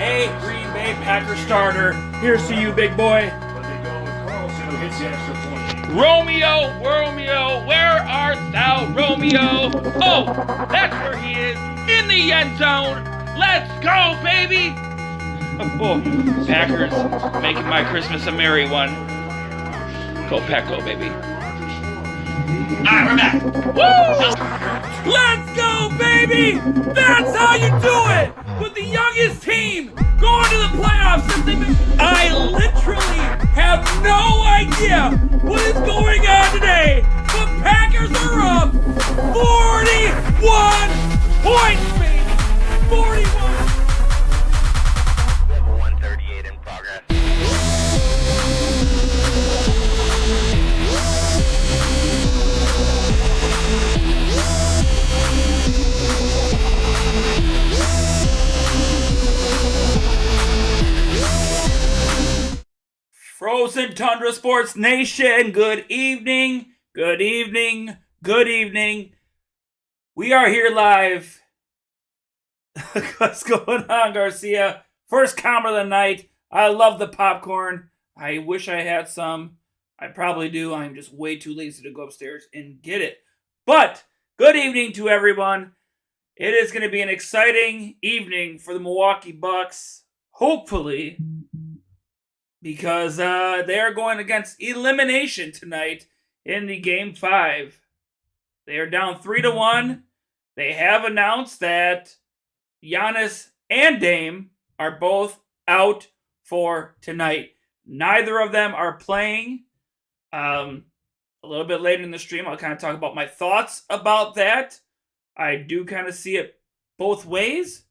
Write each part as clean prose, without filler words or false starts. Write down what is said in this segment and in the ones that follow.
a Green Bay Packer starter. Here's to you, big boy. Romeo, where art thou, Romeo? Oh, that's where he is, in the end zone. Let's go, baby. Oh, Packers making my Christmas a merry one. Go Pack, go, baby. All right, we're back. Woo! Let's go, baby! That's how you do it! With the youngest team going to the playoffs since they've been... I literally have no idea what is going on today, but Packers are up 41 points, baby! 41! Level 138 in progress. Frozen Tundra Sports Nation, good evening, good evening, good evening. We are here live. What's going on, Garcia? First comment of the night. I love the popcorn. I wish I had some. I probably do. I'm just way too lazy to go upstairs and get it. But good evening to everyone. It is going to be an exciting evening for the Milwaukee Bucks. Hopefully, because they are going against elimination tonight in the Game 5. They are down 3-1. They have announced that Giannis and Dame are both out for tonight. Neither of them are playing. A little bit later in the stream, I'll kind of talk about my thoughts about that. I do kind of see it both ways,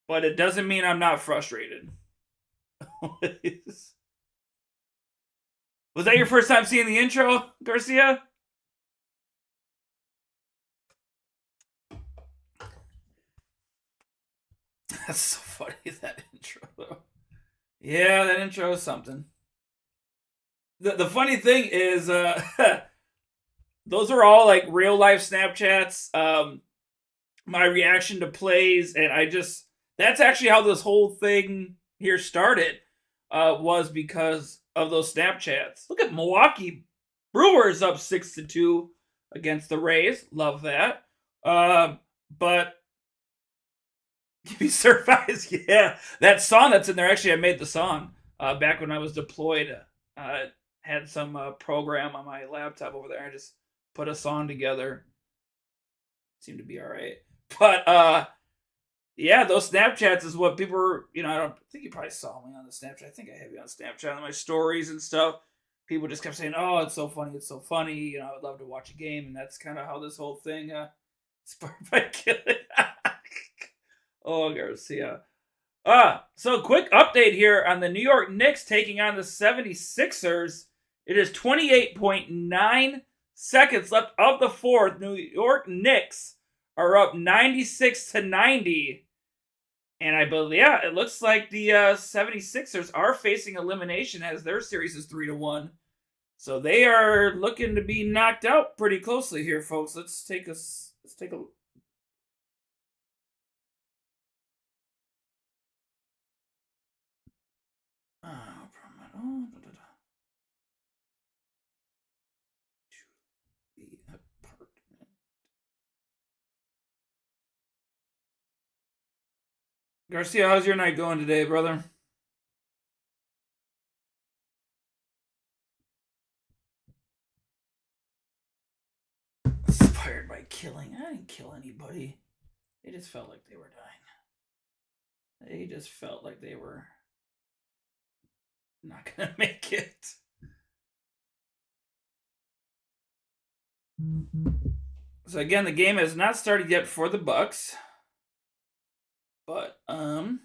but it doesn't mean I'm not frustrated. Was that your first time seeing the intro, Garcia? That's so funny, that intro, though. Yeah, that intro is something. The funny thing is, those are all like real life Snapchats. My reaction to plays, and that's actually how this whole thing here started, was because of those Snapchats. Look at Milwaukee Brewers up 6-2 against the Rays. Love that. But give me surprise. Yeah, that song that's in there. Actually, I made the song back when I was deployed. Had some program on my laptop over there. I just put a song together. Seemed to be all right. But yeah, those Snapchats is what people were, I don't think you probably saw me on the Snapchat. I think I have you on Snapchat on my stories and stuff. People just kept saying, oh, it's so funny, it's so funny. I would love to watch a game. And that's kind of how this whole thing sparked by killing. Oh, Garcia. So quick update here on the New York Knicks taking on the 76ers. It is 28.9 seconds left of the fourth. New York Knicks are up 96-90. And I believe, it looks like the 76ers are facing elimination as their series is 3-1. So they are looking to be knocked out pretty closely here, folks. Let's take a Garcia, how's your night going today, brother? Inspired by killing. I didn't kill anybody. They just felt like they were dying. They just felt like they were not going to make it. So again, the game has not started yet for the Bucks. But, silent,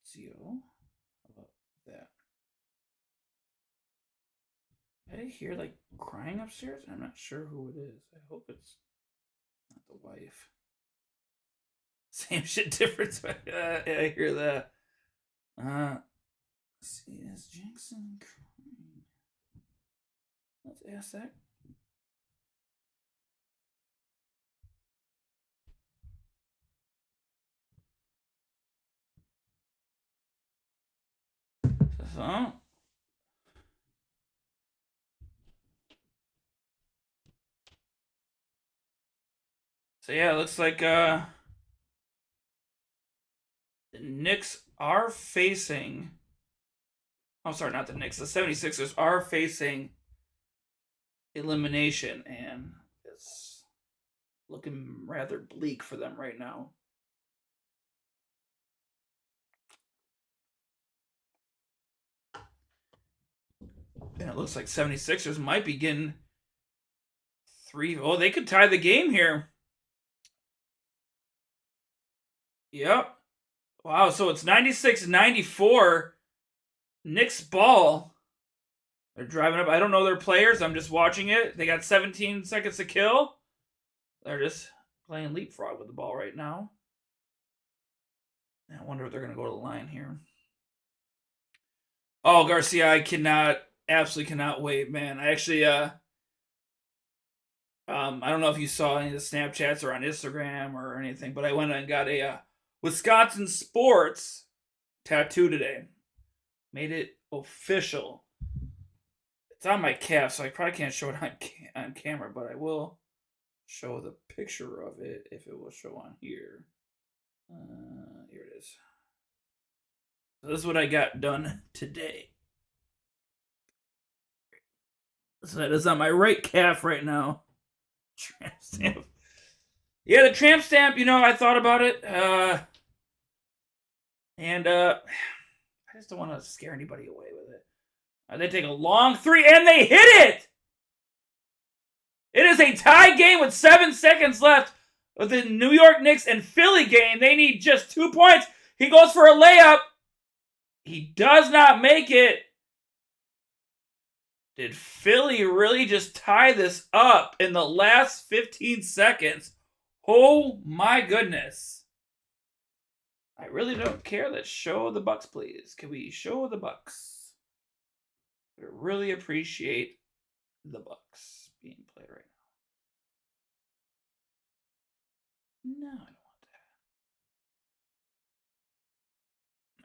Zio. How about that? I hear, like, crying upstairs? I'm not sure who it is. I hope it's not the wife. Same shit difference. Yeah, I hear that. Let's see, is Jackson crying? Let's ask that. So yeah, it looks like the Knicks are facing. I'm sorry, not the Knicks. The 76ers are facing elimination, and it's looking rather bleak for them right now. And it looks like 76ers might be getting 3. Oh, they could tie the game here. Yep. Wow, so it's 96-94. Knicks ball. They're driving up. I don't know their players. I'm just watching it. They got 17 seconds to kill. They're just playing leapfrog with the ball right now. I wonder if they're going to go to the line here. Oh, Garcia, I absolutely cannot wait, man. I actually, I don't know if you saw any of the Snapchats or on Instagram or anything, but I went and got a Wisconsin Sports tattoo today. Made it official. It's on my calf, so I probably can't show it on camera, but I will show the picture of it if it will show on here. Here it is. So this is what I got done today. So that is on my right calf right now. Tramp stamp. Yeah, the tramp stamp, I thought about it. And I just don't want to scare anybody away with it. They take a long 3, and they hit it! It is a tie game with 7 seconds left of the New York Knicks and Philly game. They need just 2 points. He goes for a layup. He does not make it. Did Philly really just tie this up in the last 15 seconds? Oh my goodness. I really don't care. Let's show the Bucks, please. Can we show the Bucks? I really appreciate the Bucks being played right now. No, I don't want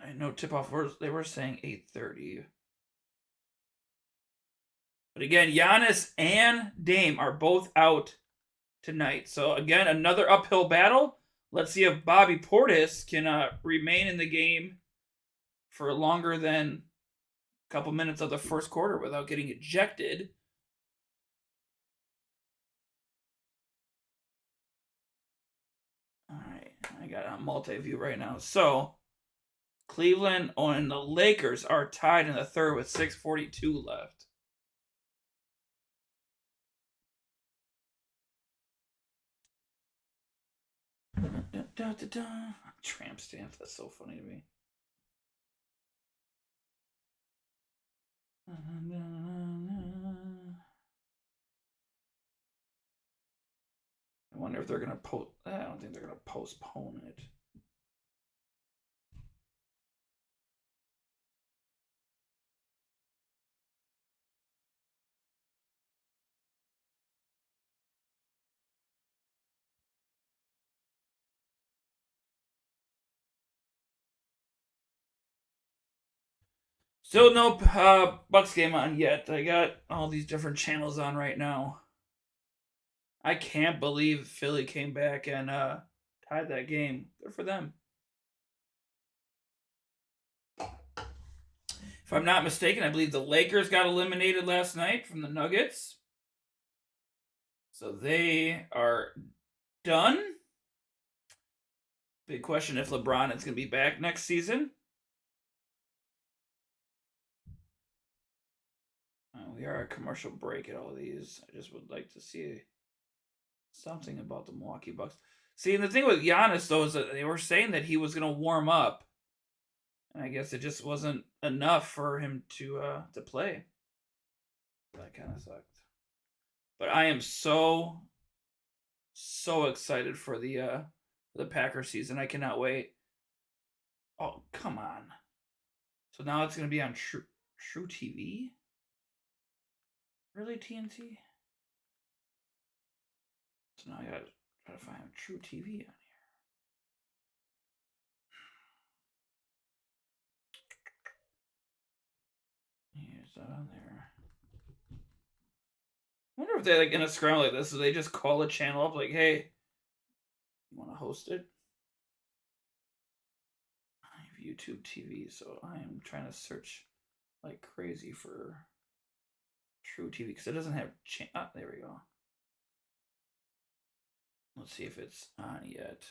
that. I know tip-off, they were saying 8:30. But again, Giannis and Dame are both out tonight. So again, another uphill battle. Let's see if Bobby Portis can remain in the game for longer than a couple minutes of the first quarter without getting ejected. All right, I got a multi-view right now. So Cleveland and the Lakers are tied in the third with 6:42 left. Tramp stamp, that's so funny to me. I wonder if they're going to I don't think they're going to postpone it. Still no Bucks game on yet. I got all these different channels on right now. I can't believe Philly came back and tied that game. Good for them. If I'm not mistaken, I believe the Lakers got eliminated last night from the Nuggets. So they are done. Big question if LeBron is going to be back next season. We are a commercial break at all these. I just would like to see something about the Milwaukee Bucks. See, and the thing with Giannis, though, is that they were saying that he was going to warm up. And I guess it just wasn't enough for him to play. That kind of sucked. But I am so excited for the Packers season. I cannot wait. Oh, come on. So now it's going to be on True TV? Really, TNT? So now I got to try to find True TV on here. It's not on there. I wonder if they like in a scramble like this, so they just call the channel up like, "Hey, you want to host it?" I have YouTube TV, so I am trying to search like crazy for True TV because it doesn't have. There we go. Let's see if it's on yet.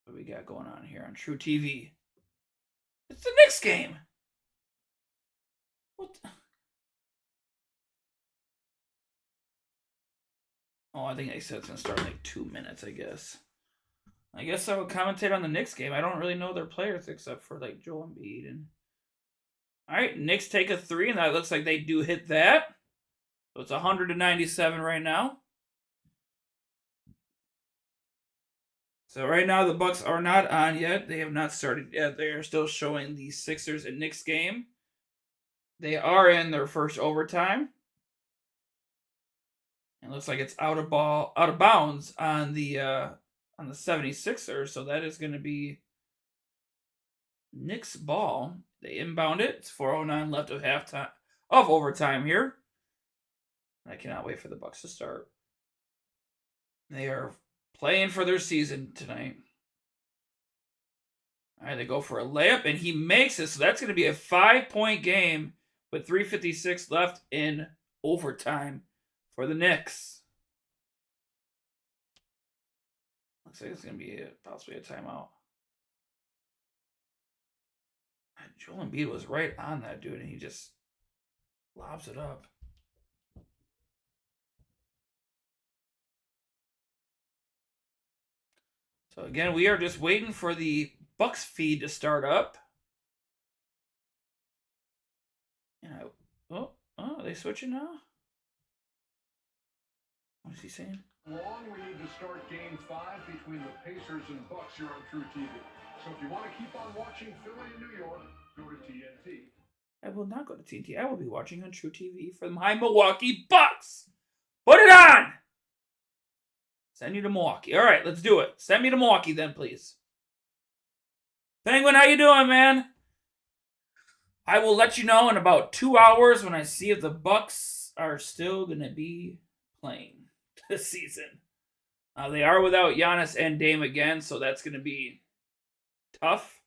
What we got going on here on True TV? It's the Knicks game. What? Oh, I think they said it's gonna start in like 2 minutes. I guess I would commentate on the Knicks game. I don't really know their players except for like Joel Embiid and. All right, Knicks take a 3, and that looks like they do hit that. So it's 100-97 right now. So right now the Bucks are not on yet. They have not started yet. They are still showing the Sixers and Knicks game. They are in their first overtime. It looks like it's out of bounds on the 76ers. So that is going to be Knicks ball. They inbound it. It's 4:09 left of halftime of overtime here. I cannot wait for the Bucks to start. They are playing for their season tonight. All right, they go for a layup, and he makes it. So that's going to be a 5-point game with 3:56 left in overtime for the Knicks. Looks like it's going to be possibly a timeout. Joel Embiid was right on that dude, and he just lobs it up. So again, we are just waiting for the Bucks feed to start up. And are they switching now? What is he saying? Long we need to start game 5 between the Pacers and Bucks here on True TV. So if you want to keep on watching Philly and New York, go to TNT. I will not go to TNT. I will be watching on True TV for my Milwaukee Bucks. Put it on! Send you to Milwaukee. All right, let's do it. Send me to Milwaukee then, please. Penguin, how you doing, man? I will let you know in about 2 hours when I see if the Bucks are still going to be playing this season. They are without Giannis and Dame again, so that's going to be tough.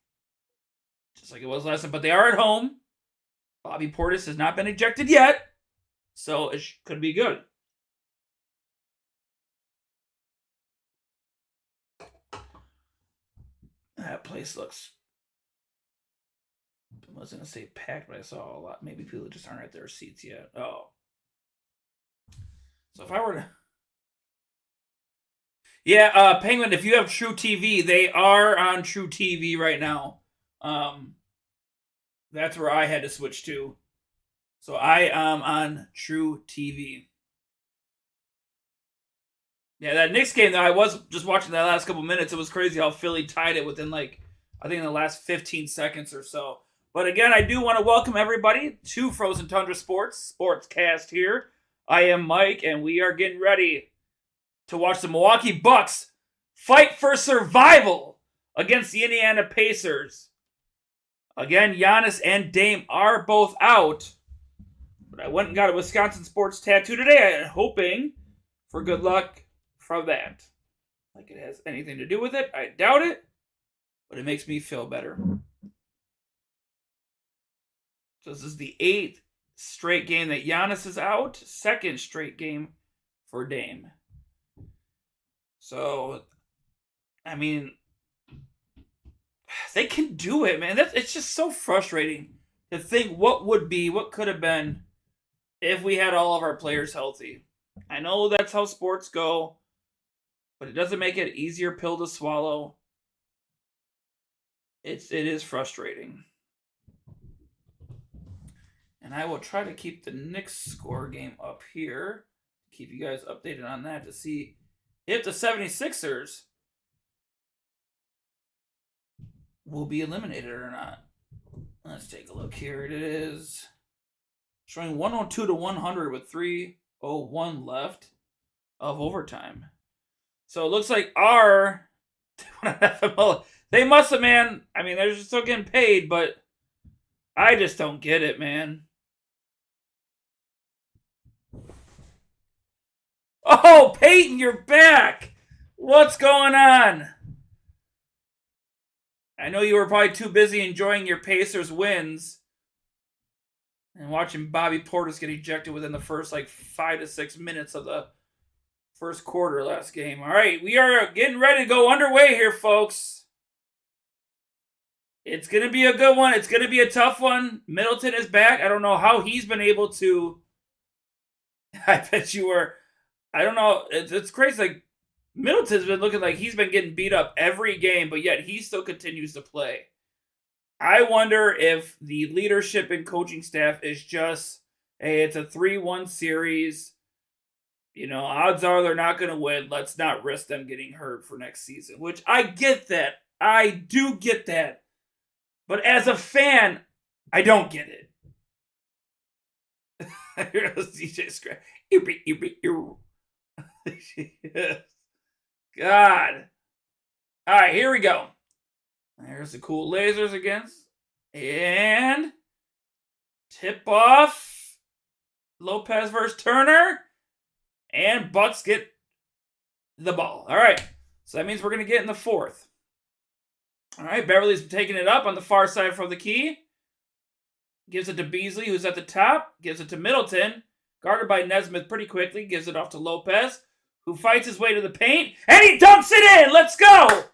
Just like it was last time. But they are at home. Bobby Portis has not been ejected yet, so it could be good. That place looks, I was going to say packed, but I saw a lot. Maybe people just aren't at their seats yet. Oh. So if I were to... Yeah, Penguin, if you have True TV, they are on True TV right now. That's where I had to switch to. So I am on True TV. Yeah, that Knicks game, though, I was just watching that last couple minutes. It was crazy how Philly tied it within, I think in the last 15 seconds or so. But again, I do want to welcome everybody to Frozen Tundra Sportscast here. I am Mike, and we are getting ready to watch the Milwaukee Bucks fight for survival against the Indiana Pacers. Again, Giannis and Dame are both out. But I went and got a Wisconsin sports tattoo today, hoping for good luck from that. Like it has anything to do with it. I doubt it. But it makes me feel better. So this is the 8th straight game that Giannis is out. 2nd straight game for Dame. So, I mean, they can do it, man. It's just so frustrating to think what could have been if we had all of our players healthy. I know that's how sports go, but it doesn't make it an easier pill to swallow. It is frustrating. And I will try to keep the Knicks score game up here. Keep you guys updated on that to see if the 76ers will be eliminated or not. Let's take a look here. It is showing 102-100 with 3:01 left of overtime. So it looks like they must have, man. I mean, they're still getting paid, but I just don't get it, man. Oh, Peyton, you're back. What's going on? I know you were probably too busy enjoying your Pacers wins and watching Bobby Portis get ejected within the first 5 to 6 minutes of the first quarter last game. All right, we are getting ready to go underway here, folks. It's going to be a good one. It's going to be a tough one. Middleton is back. I don't know how he's been able to. I bet you were. I don't know. It's crazy. Middleton's been looking like he's been getting beat up every game, but yet he still continues to play. I wonder if the leadership and coaching staff is just, hey, it's a 3-1 series. Odds are they're not going to win. Let's not risk them getting hurt for next season, which I get that. I do get that. But as a fan, I don't get it. DJ Scratch. God. All right, here we go. There's the cool lasers against. And tip off. Lopez versus Turner. And Bucks get the ball. All right. So that means we're going to get in the fourth. All right. Beverly's taking it up on the far side from the key. Gives it to Beasley, who's at the top. Gives it to Middleton. Guarded by Nesmith pretty quickly. Gives it off to Lopez, who fights his way to the paint. And he dunks it in. Let's go.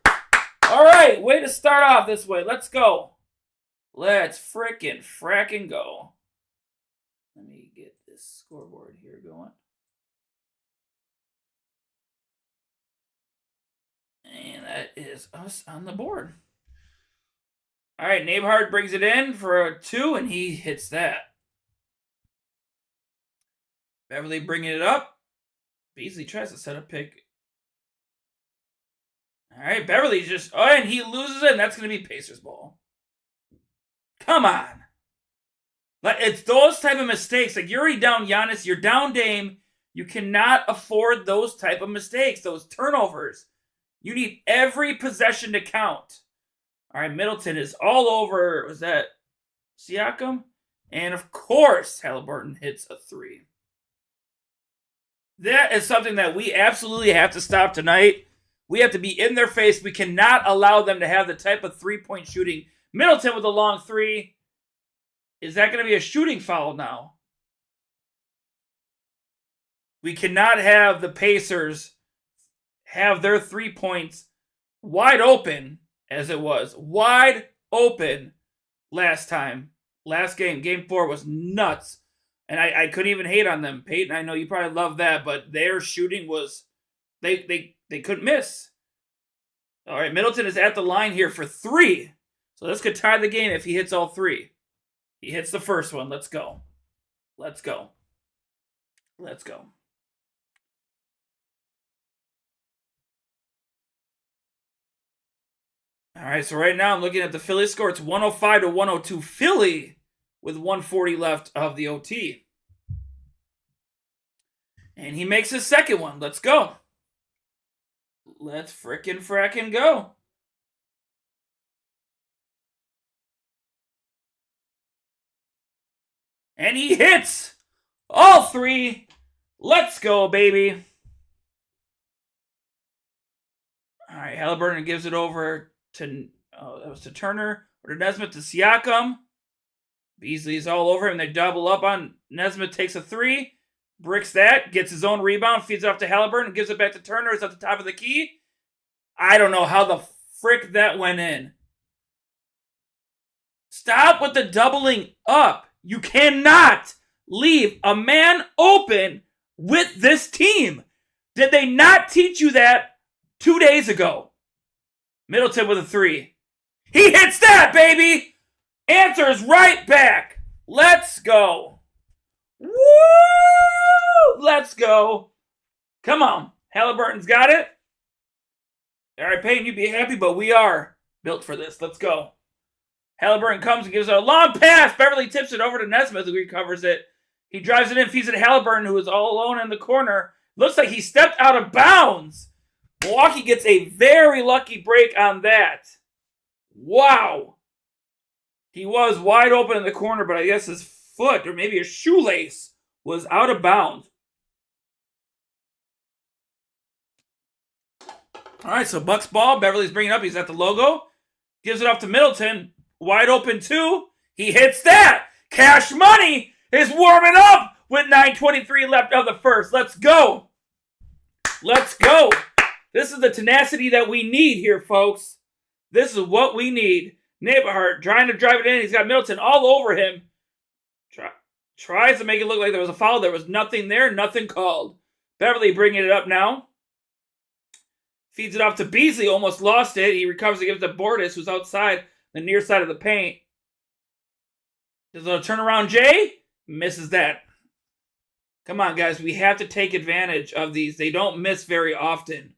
All right. Way to start off this way. Let's go. Let's fracking go. Let me get this scoreboard here going. And that is us on the board. All right, Nabehard brings it in for a 2, and he hits that. Beverly bringing it up. Beasley tries to set a pick. All right, Beverly's just... Oh, and he loses it, and that's going to be Pacers ball. Come on. It's those type of mistakes. You're already down Giannis. You're down Dame. You cannot afford those type of mistakes, those turnovers. You need every possession to count. All right, Middleton is all over. Was that Siakam? And of course, Halliburton hits a 3. That is something that we absolutely have to stop tonight. We have to be in their face. We cannot allow them to have the type of 3-point shooting. Middleton with a long 3. Is that going to be a shooting foul now? We cannot have the Pacers have their 3 points wide open, as it was. Wide open last time. Last game. Game 4 was nuts. And I couldn't even hate on them. Peyton, I know you probably love that, but their shooting was... They couldn't miss. All right, Middleton is at the line here for 3. So this could tie the game if he hits all 3. He hits the first one. Let's go. Let's go. Let's go. All right, so right now I'm looking at the Philly score. It's 105-102 Philly with 140 left of the OT. And he makes his second one. Let's go. Let's fracking go. And he hits all 3. Let's go, baby. All right, Halliburton gives it over to, that was to Turner, or to Nesmith, to Siakam. Beasley's all over him. They double up on Nesmith, takes a 3, bricks that, gets his own rebound, feeds it off to Halliburton, gives it back to Turner. It's at the top of the key. I don't know how the frick that went in. Stop with the doubling up. You cannot leave a man open with this team. Did they not teach you that 2 days ago? Middleton with a 3. He hits that, baby! Answers right back. Let's go. Woo! Let's go. Come on. Halliburton's got it. All right, Peyton, you'd be happy, but we are built for this. Let's go. Halliburton comes and gives it a long pass. Beverly tips it over to Nesmith, who recovers it. He drives it in, feeds it to Halliburton, who is all alone in the corner. Looks like he stepped out of bounds. Milwaukee gets a very lucky break on that. Wow. He was wide open in the corner, but I guess his foot or maybe his shoelace was out of bounds. All right, so Bucks ball. Beverly's bringing it up. He's at the logo. Gives it off to Middleton. Wide open two. He hits that. Cash Money is warming up with 9:23 left of the first. Let's go. Let's go. This is the tenacity that we need here, folks. This is what we need. Neighborhart trying to drive it in. He's got Middleton all over him. Tries to make it look like there was a foul. There was nothing there. Nothing called. Beverly bringing it up now. Feeds it off to Beasley. Almost lost it. He recovers and gives it to Bortis, who's outside the near side of the paint. Does a turnaround Jay? Misses that. Come on, guys. We have to take advantage of these. They don't miss very often.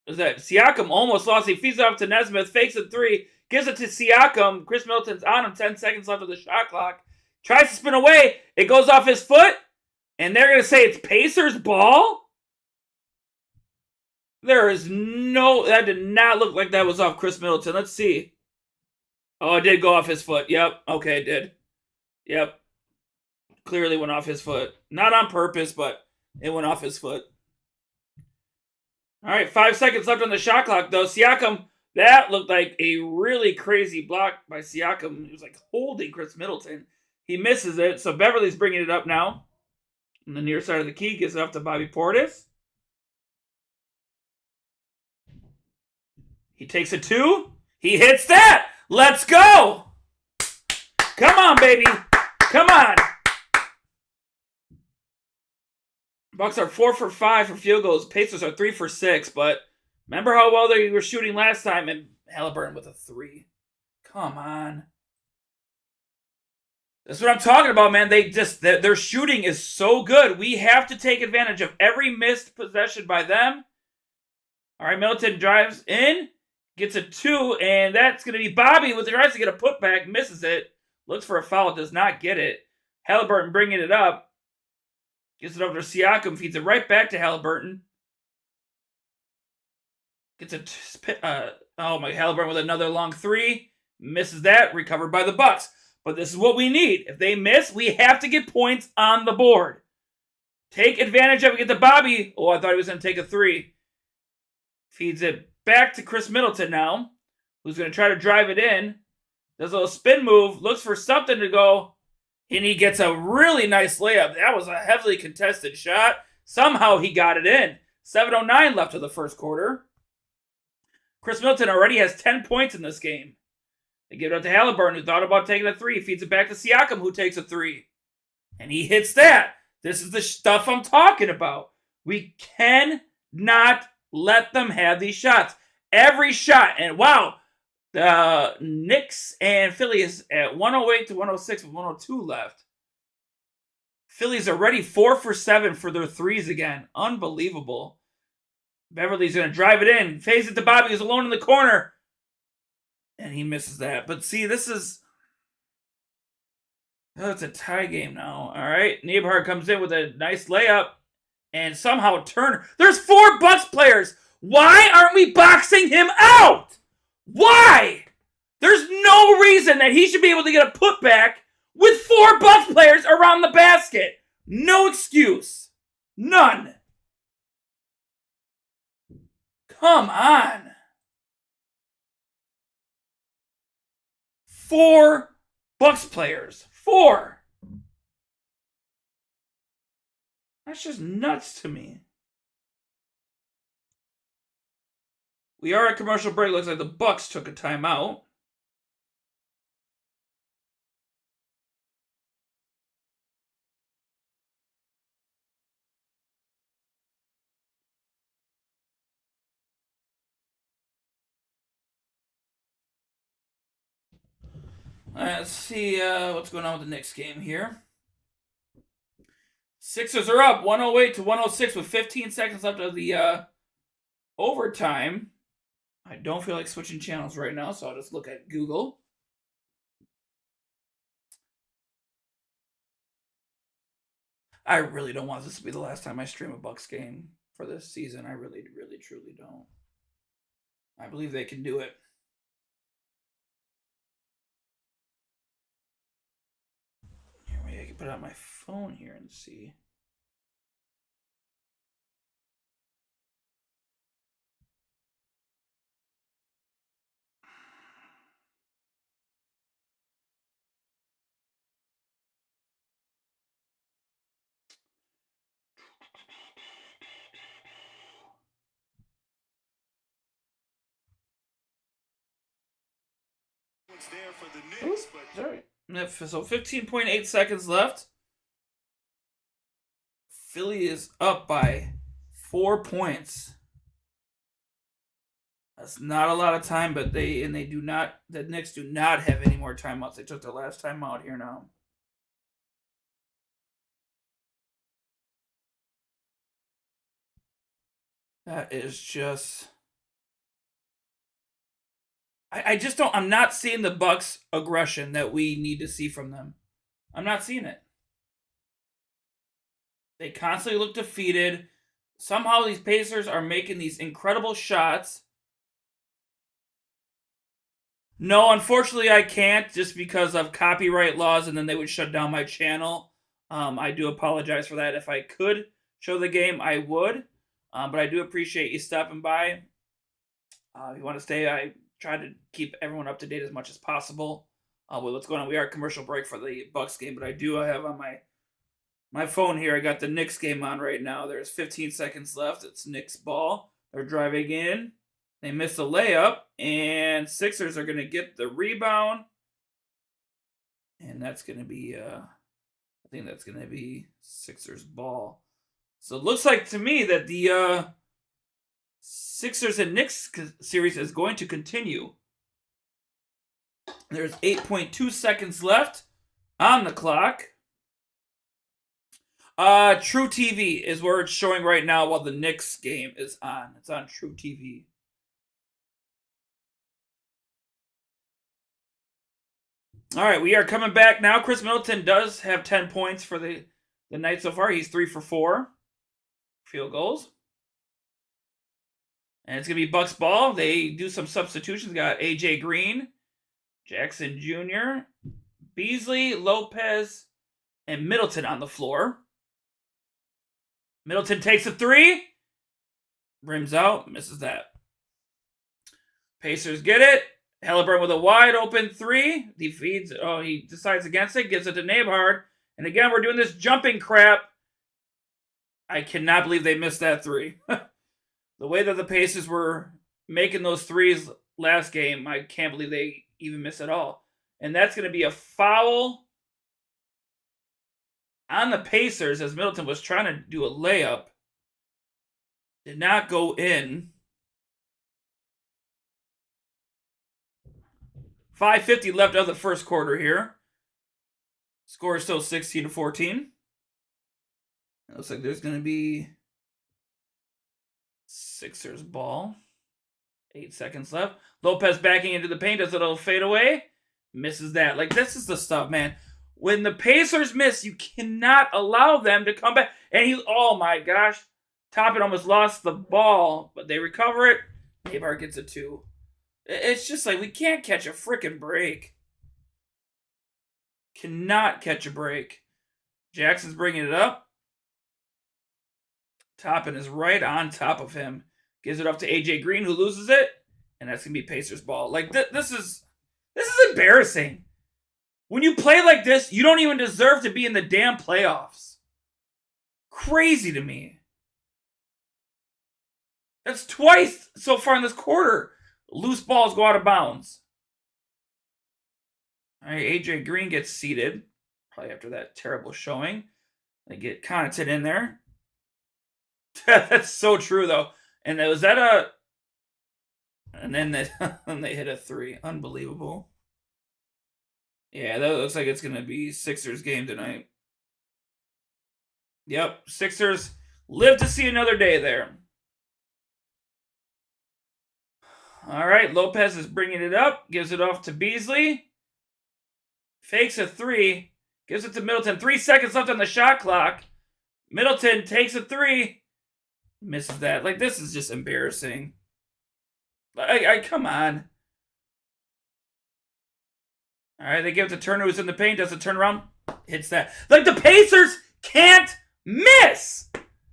Is that Siakam almost lost? He feeds it off to Nesmith. Fakes a three. Gives it to Siakam. Chris Middleton's on him. 10 seconds left of the shot clock. Tries to spin away. It goes off his foot. And they're going to say it's Pacers ball? That did not look like that was off Chris Middleton. Let's see. Oh, it did go off his foot. Yep. Okay, it did. Yep. Clearly went off his foot. Not on purpose, but it went off his foot. All right, 5 seconds left on the shot clock, though. Siakam, that looked like a really crazy block by Siakam. He was like holding Chris Middleton. He misses it, so Beverly's bringing it up now. On the near side of the key, gives it off to Bobby Portis. He takes a two. He hits that. Let's go. Come on, baby. Come on. Bucks are 4 for 5 for field goals. Pacers are 3 for 6. But remember how well they were shooting last time? And Halliburton with a 3. Come on. That's what I'm talking about, man. Their shooting is so good. We have to take advantage of every missed possession by them. All right, Middleton drives in. Gets a 2, and that's going to be Bobby with the tries to get a putback. Misses it. Looks for a foul. Does not get it. Halliburton bringing it up. Gets it over to Siakam. Feeds it right back to Halliburton. Gets Halliburton with another long 3. Misses that. Recovered by the Bucks. But this is what we need. If they miss, we have to get points on the board. Take advantage of it. Get to Bobby. Oh, I thought he was going to take a 3. Feeds it back to Chris Middleton now, who's going to try to drive it in. Does a little spin move, looks for something to go, and he gets a really nice layup. That was a heavily contested shot. Somehow he got it in. 7:09 left of the first quarter. Chris Middleton already has 10 points in this game. They give it up to Halliburton, who thought about taking a 3. Feeds it back to Siakam, who takes a 3. And he hits that. This is the stuff I'm talking about. We cannot let them have these shots. Every shot. And wow, the Knicks and Philly is at 108 to 106 with 102 left. Philly's already 4 for 7 for their threes again. Unbelievable. Beverly's going to drive it in. Fades it to Bobby, who's alone in the corner. And he misses that. But see, this is... Oh, it's a tie game now. All right. Neighborhart comes in with a nice layup. And somehow Turner... There's 4 Bucks players. Why aren't we boxing him out? Why? There's no reason that he should be able to get a putback with 4 Bucks players around the basket. No excuse. None. Come on. 4 Bucks players. 4. That's just nuts to me. We are at commercial break. Looks like the Bucks took a timeout. Let's see what's going on with the Knicks game here. Sixers are up 108 to 106 with 15 seconds left of the overtime. I don't feel like switching channels right now, so I'll just look at Google. I really don't want this to be the last time I stream a Bucks game for this season. I really, really, truly don't. I believe they can do it. put it on my phone here and see. There for the Knicks, but Sorry. So 15.8 seconds left. Philly is up by 4 points. That's not a lot of time, but the Knicks do not have any more timeouts. They took their last timeout here now. That is just... I just don't... I'm not seeing the Bucks aggression that we need to see from them. I'm not seeing it. They constantly look defeated. Somehow these Pacers are making these incredible shots. No, unfortunately I can't, just because of copyright laws, and then they would shut down my channel. I do apologize for that. If I could show the game, I would. But I do appreciate you stopping by. If you want to stay, I try to keep everyone up to date as much as possible with what's going on. We are at commercial break for the Bucks game, but I do have on my phone here, I got the Knicks game on right now. There's 15 seconds left. It's Knicks ball. They're driving in. They miss a layup, and Sixers are going to get the rebound. And that's going to be, I think that's going to be Sixers ball. So it looks like to me that the Sixers and Knicks series is going to continue. There's 8.2 seconds left on the clock. True TV is where it's showing right now while the Knicks game is on. It's on True TV. All right, we are coming back now. Chris Middleton does have 10 points for the night so far. He's 3 for 4 field goals. And it's going to be Bucks ball. They do some substitutions. Got A.J. Green, Jackson Jr., Beasley, Lopez, and Middleton on the floor. Middleton takes a three. Rims out. Misses that. Pacers get it. Halliburton with a wide open three. He decides against it. Gives it to Nembhard. And again, we're doing this jumping crap. I cannot believe they missed that three. The way that the Pacers were making those threes last game, I can't believe they even missed it all. And that's going to be a foul on the Pacers as Middleton was trying to do a layup. Did not go in. 5:50 left of the first quarter here. Score is still 16-14. It looks like there's going to be Sixers ball. 8 seconds left. Lopez backing into the paint. Does a little fadeaway. Misses that. Like, this is the stuff, man. When the Pacers miss, you cannot allow them to come back. And oh my gosh. Toppin almost lost the ball, but they recover it. Nembhard gets a 2. It's just like, we can't catch a freaking break. Cannot catch a break. Jackson's bringing it up. Toppin is right on top of him. Gives it up to A.J. Green, who loses it. And that's going to be Pacers ball. Like, this is embarrassing. When you play like this, you don't even deserve to be in the damn playoffs. Crazy to me. That's twice so far in this quarter. Loose balls go out of bounds. All right, A.J. Green gets seated. Probably after that terrible showing. They get Connaughton in there. That's so true, though. And was that a... And then they hit a 3. Unbelievable. Yeah, that looks like it's going to be Sixers game tonight. Yep, Sixers live to see another day there. All right, Lopez is bringing it up. Gives it off to Beasley. Fakes a 3. Gives it to Middleton. 3 seconds left on the shot clock. Middleton takes a 3. Misses that. Like, this is just embarrassing. Come on. All right, they give it to Turner, who's in the paint. Does a turnaround. hits that. Like, the Pacers can't miss.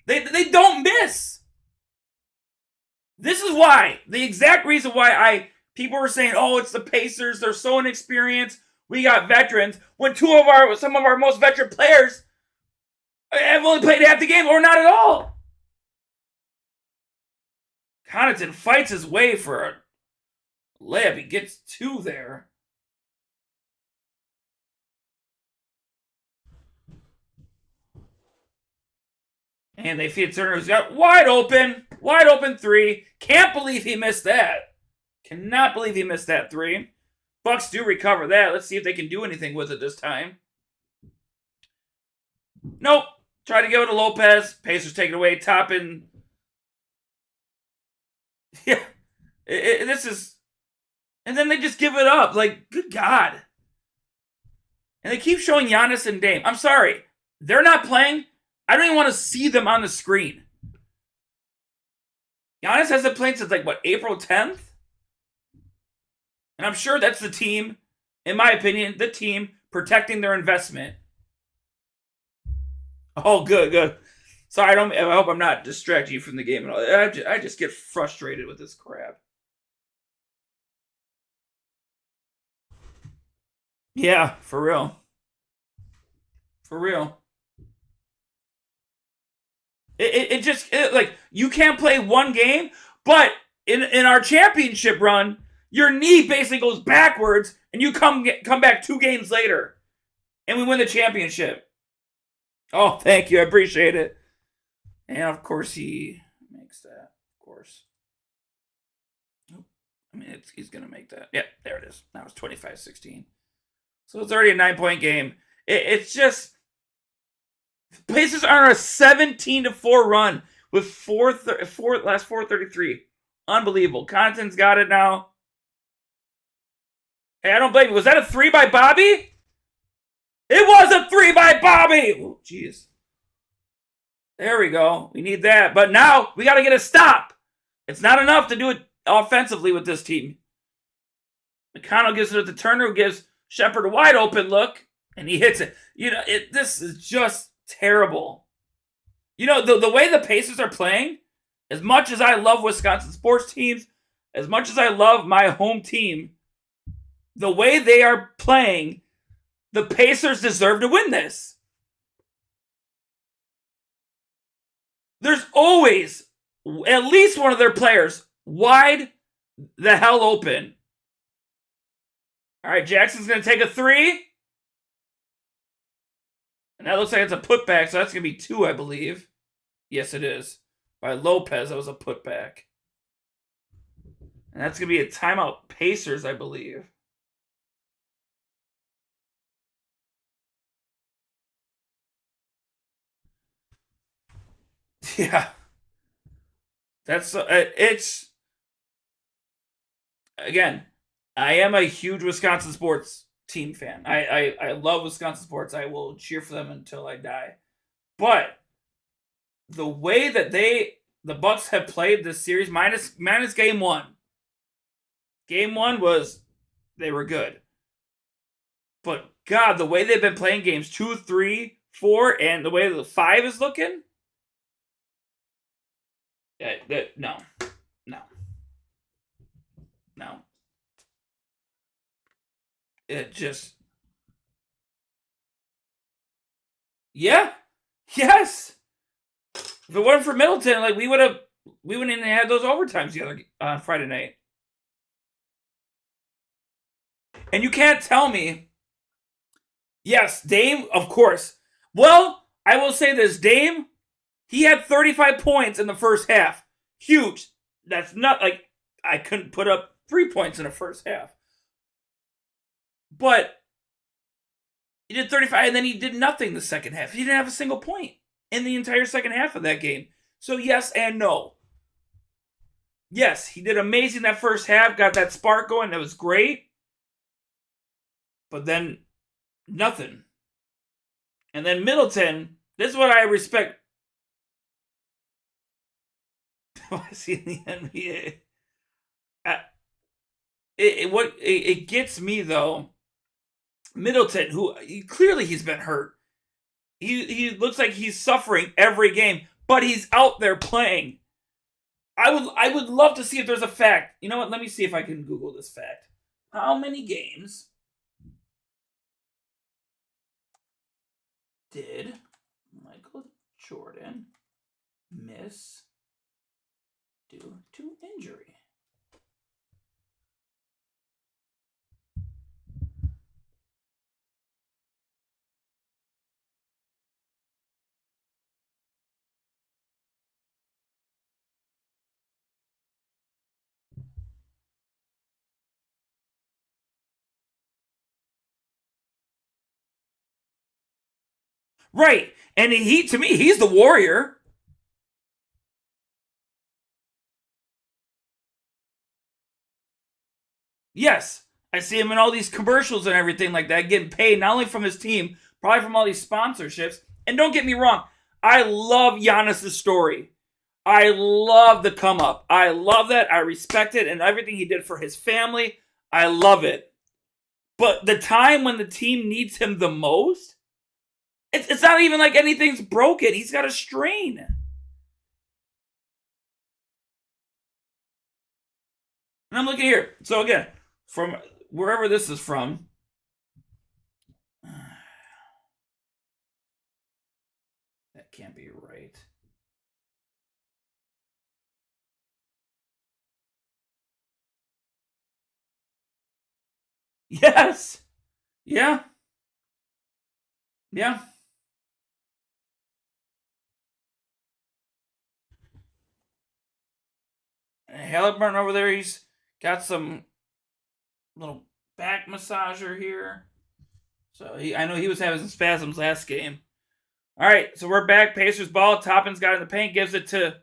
They don't miss. This is why, the exact reason why people were saying, oh, it's the Pacers, they're so inexperienced, we got veterans, when some of our most veteran players have only played half the game or not at all. Connaughton fights his way for a layup. He gets 2 there. And they feed Turner, who's got wide open 3. Can't believe he missed that. Cannot believe he missed that 3. Bucks do recover that. Let's see if they can do anything with it this time. Nope. Try to give it to Lopez. Pacers take it away. Toppin. Yeah. This is... And then they just give it up. Like, good God. And they keep showing Giannis and Dame. I'm sorry. They're not playing. I don't even want to see them on the screen. Giannis hasn't played since, April 10th? And I'm sure that's the team, in my opinion, the team protecting their investment. Oh, good. Sorry, I hope I'm not distracting you from the game at all. I just get frustrated with this crap. Yeah, for real. For real. It just you can't play one game, but in our championship run, your knee basically goes backwards, and you come back 2 games later, and we win the championship. Oh, thank you, I appreciate it. And of course he makes that. Of course. I mean, he's gonna make that. Yeah, there it is. Now it's 25-16. So it's already a 9-point game. It's just. Pacers are on a 17-4 run with last 4:33. Unbelievable. Connaughton's got it now. Hey, I don't blame you. Was that a 3 by Bobby? It was a 3 by Bobby! Oh, jeez. There we go. We need that. But now, we got to get a stop. It's not enough to do it offensively with this team. McConnell gives it to Turner, who gives Shepard a wide open look, and he hits it. This is just terrible. The way the Pacers are playing, as much as I love Wisconsin sports teams, as much as I love my home team, the way they are playing, the Pacers deserve to win this. There's always at least one of their players wide the hell open. All right, Jackson's going to take a 3. And that looks like it's a putback, so that's going to be 2, I believe. Yes, it is. By Lopez, that was a putback. And that's going to be a timeout Pacers, I believe. Yeah. That's, it's, again, I am a huge Wisconsin sports team fan. I love Wisconsin sports. I will cheer for them until I die. But the way that the Bucks have played this series, minus game 1. Game 1 was, they were good. But God, the way they've been playing games 2, 3, 4, and the way the 5 is looking, no. It just, yeah, yes. If it weren't for Middleton, we wouldn't even had those overtimes the other Friday night. And you can't tell me. Yes, Dame, of course. Well, I will say this, Dame, he had 35 points in the first half. Huge. That's not I couldn't put up 3 points in the first half. But he did 35, and then he did nothing the second half. He didn't have a single point in the entire second half of that game. So yes and no. Yes, he did amazing that first half, got that spark going, that was great. But then, nothing. And then Middleton, this is what I respect. I see in the NBA. It gets me, though, Middleton, who clearly he's been hurt. He looks like he's suffering every game, but he's out there playing. I would love to see if there's a fact. You know what? Let me see if I can Google this fact. How many games did Michael Jordan miss due to injury? Right. And to me, he's the warrior. Yes. I see him in all these commercials and everything like that, getting paid not only from his team, probably from all these sponsorships. And don't get me wrong, I love Giannis' story. I love the come up. I love that. I respect it and everything he did for his family. I love it. But the time when the team needs him the most, it's not even like anything's broken. He's got a strain. And I'm looking here. So again, from wherever this is from, that can't be right. Yes. Yeah. Yeah. Halliburton over there, he's got some little back massager here. So I know he was having some spasms last game. All right, so we're back. Pacers ball. Toppin's got in the paint, gives it to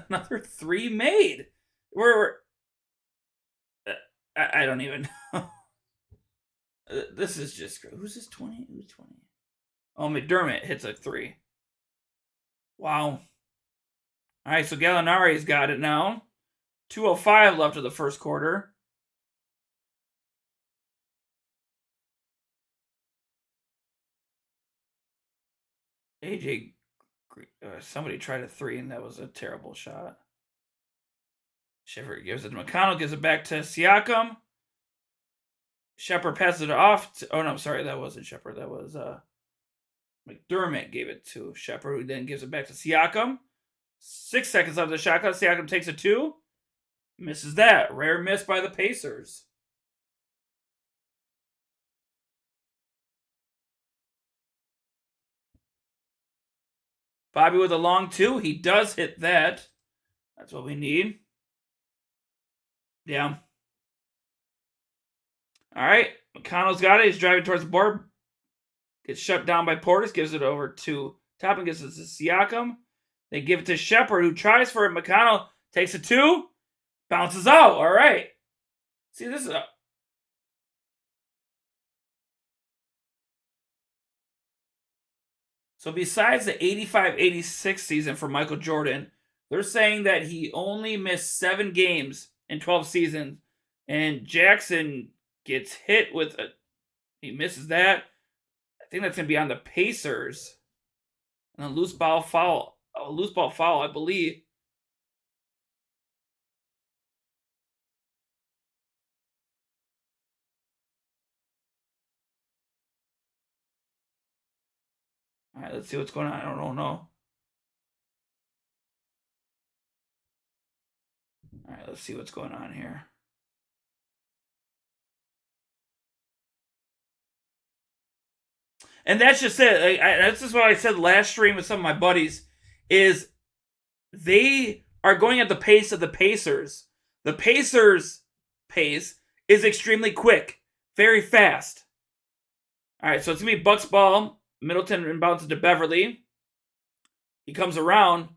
another three made. I don't even know. This is just, who's this 20? Who's 20? Oh, McDermott hits a three. Wow. All right, so Gallinari's got it now. 2:05 left of the first quarter. AJ, somebody tried a three, and that was a terrible shot. Shepard gives it to McConnell, gives it back to Siakam. Shepard passes it off to, oh no, sorry, that wasn't Shepard. That was McDermott gave it to Shepard, who then gives it back to Siakam. 6 seconds left of the shot clock. Siakam takes a two. Misses that. Rare miss by the Pacers. Bobby with a long two. He does hit that. That's what we need. Yeah. All right. McConnell's got it. He's driving towards the board. Gets shut down by Portis. Gives it over to Toppin. Gives it to Siakam. They give it to Shepard, who tries for it. McConnell takes a two. Bounces out. All right. See, this is So besides the 85-86 season for Michael Jordan, they're saying that he only missed 7 games in 12 seasons. And Jackson gets hit with he misses that. I think that's going to be on the Pacers. And a loose ball foul. A loose ball foul, I believe. All right, let's see what's going on. I don't know. All right, let's see what's going on here. And that's just it. That's just what I said last stream with some of my buddies, is they are going at the pace of the Pacers. The Pacers' pace is extremely quick, very fast. All right, so it's going to be Bucks ball. Middleton inbounds to Beverly. He comes around,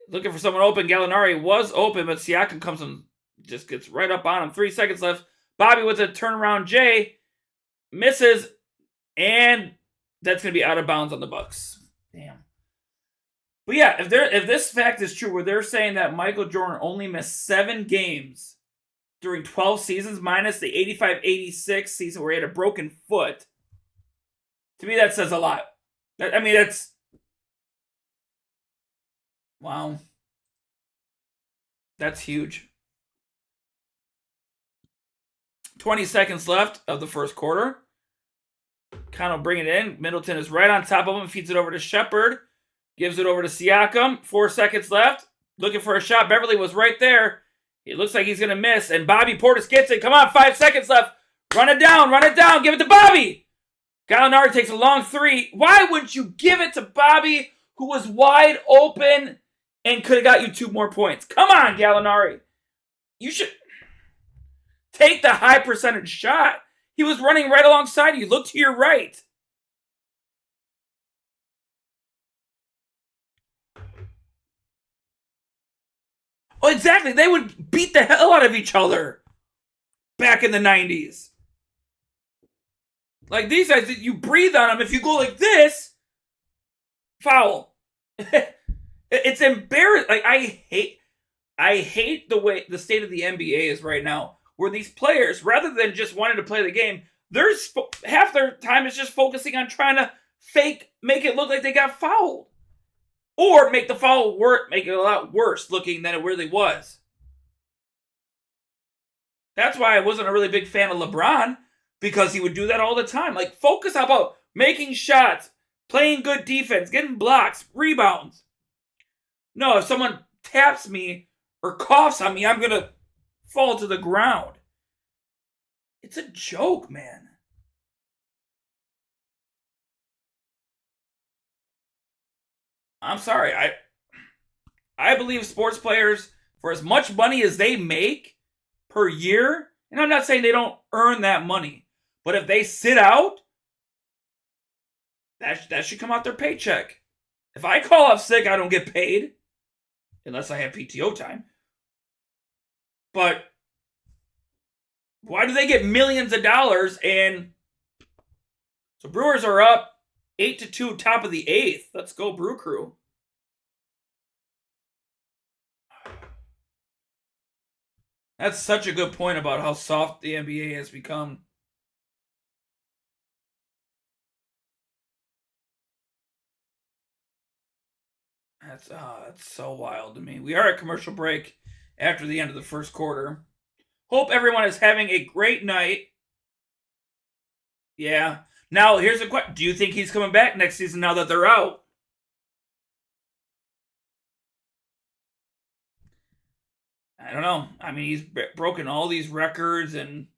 looking for someone open. Gallinari was open, but Siakam comes and just gets right up on him. 3 seconds left. Bobby with a turnaround J. Misses, and that's going to be out of bounds on the Bucks. Damn. But yeah, if this fact is true, where they're saying that Michael Jordan only missed 7 games during 12 seasons, minus the 85-86 season where he had a broken foot. To me, that says a lot. That's... Wow. That's huge. 20 seconds left of the first quarter. Kind of bring it in. Middleton is right on top of him. Feeds it over to Shepard. Gives it over to Siakam. 4 seconds left. Looking for a shot. Beverly was right there. It looks like he's going to miss. And Bobby Portis gets it. Come on, 5 seconds left. Run it down. Run it down. Give it to Bobby. Gallinari takes a long three. Why wouldn't you give it to Bobby, who was wide open and could have got you 2 more points? Come on, Gallinari. You should take the high percentage shot. He was running right alongside you. Look to your right. Oh, exactly. They would beat the hell out of each other back in the 90s. Like these guys, you breathe on them. If you go like this, foul. It's embarrassing. Like I hate the way the state of the NBA is right now, where these players, rather than just wanting to play the game, half their time is just focusing on trying to make it look like they got fouled. Or make the foul make it a lot worse looking than it really was. That's why I wasn't a really big fan of LeBron, because he would do that all the time. Like, focus about making shots, playing good defense, getting blocks, rebounds. No, if someone taps me or coughs on me, I'm going to fall to the ground. It's a joke, man. I'm sorry. I believe sports players, for as much money as they make per year, and I'm not saying they don't earn that money, but if they sit out, that should come out their paycheck. If I call off sick, I don't get paid, unless I have PTO time. But why do they get millions of dollars? And so Brewers are up 8-2, top of the 8th. Let's go, Brew Crew. That's such a good point about how soft the NBA has become. That's so wild to me. We are at commercial break after the end of the first quarter. Hope everyone is having a great night. Yeah. Now, here's a question. Do you think he's coming back next season now that they're out? I don't know. I mean, he's broken all these records, and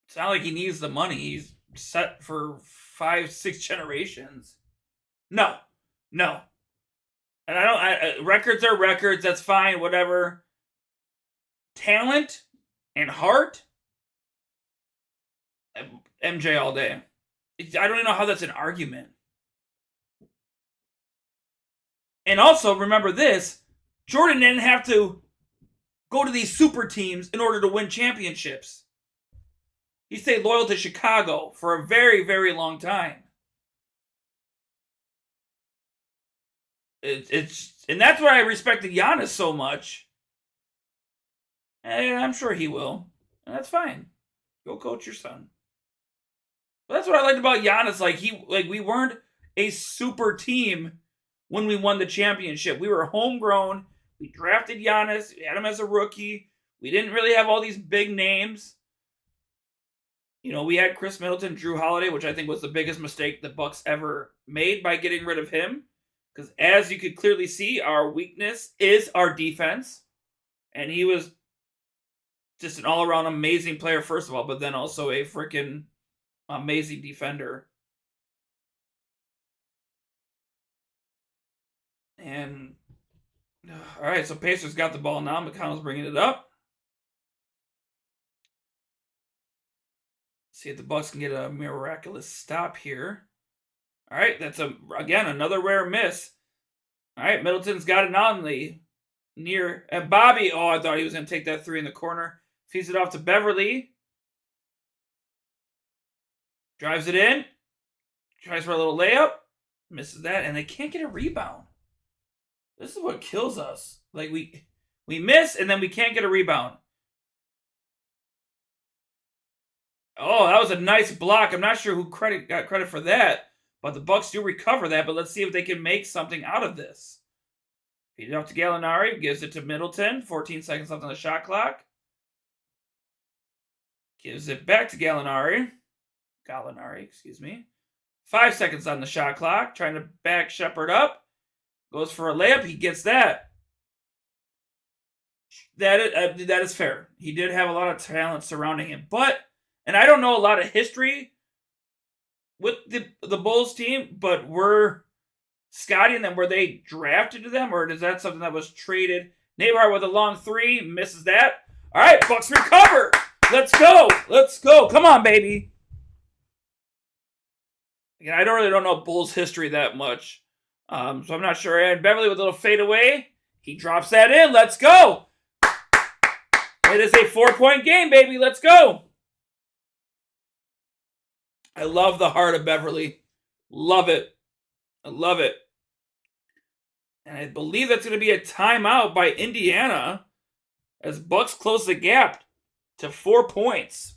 it's not like he needs the money. He's set for 5-6 generations. No. And records are records. That's fine, whatever. Talent and heart, MJ all day. I don't even know how that's an argument. And also, remember this, Jordan didn't have to go to these super teams in order to win championships. He stayed loyal to Chicago for a very, very long time. And that's why I respected Giannis so much. And I'm sure he will. And that's fine. Go coach your son. But that's what I liked about Giannis. Like we weren't a super team when we won the championship. We were homegrown. We drafted Giannis. We had him as a rookie. We didn't really have all these big names. You know, we had Chris Middleton, Drew Holiday, which I think was the biggest mistake the Bucks ever made by getting rid of him. Because as you could clearly see, our weakness is our defense. And he was just an all-around amazing player, first of all, but then also a freaking amazing defender. And, all right, so Pacers got the ball now. McConnell's bringing it up. See if the Bucks can get a miraculous stop here. All right, that's again another rare miss. All right, Middleton's got it on the near. And Bobby, I thought he was going to take that three in the corner. Feeds it off to Beverly. Drives it in. Tries for a little layup. Misses that, and they can't get a rebound. This is what kills us. Like, we We miss, and then we can't get a rebound. Oh, that was a nice block. I'm not sure who got credit for that, but the Bucks do recover that. But let's see if they can make something out of this. Feed it off to Gallinari, gives it to Middleton. 14 seconds left on the shot clock. Gives it back to Gallinari. Excuse me. 5 seconds on the shot clock. Trying to back Shepard up. Goes for a layup. He gets that. That is fair. He did have a lot of talent surrounding him. And I don't know a lot of history with the Bulls team, but were Scotty and them, were they drafted to them, or is that something that was traded? Neighbor with a long three, misses that. All right, Bucks recover. Let's go. Come on, baby. Again, I don't know Bulls history that much, so I'm not sure. And Beverly with a little fadeaway. He drops that in. Let's go. It is a 4-point game, baby. Let's go. I love the heart of Beverly. Love it. I love it. And I believe that's going to be a timeout by Indiana as Bucks close the gap to 4 points.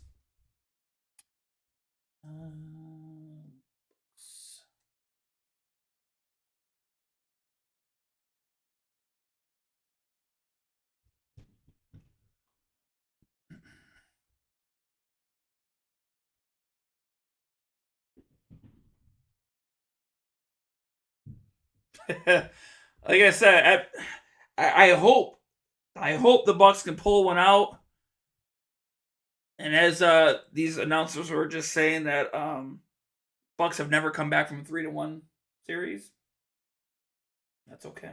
Like I said, I hope the Bucks can pull one out. And as these announcers were just saying that Bucks have never come back from a 3-1 series. That's okay.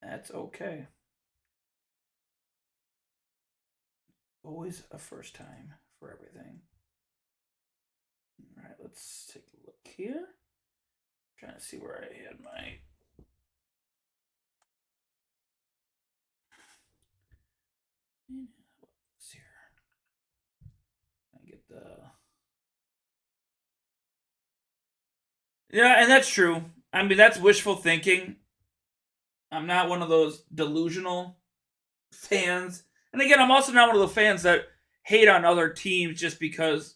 That's okay. Always a first time for everything. All right, let's take a look here. Trying to see where I had my. What's here? I get the. Yeah, and that's true. I mean, that's wishful thinking. I'm not one of those delusional fans. And again, I'm also not one of the fans that hate on other teams just because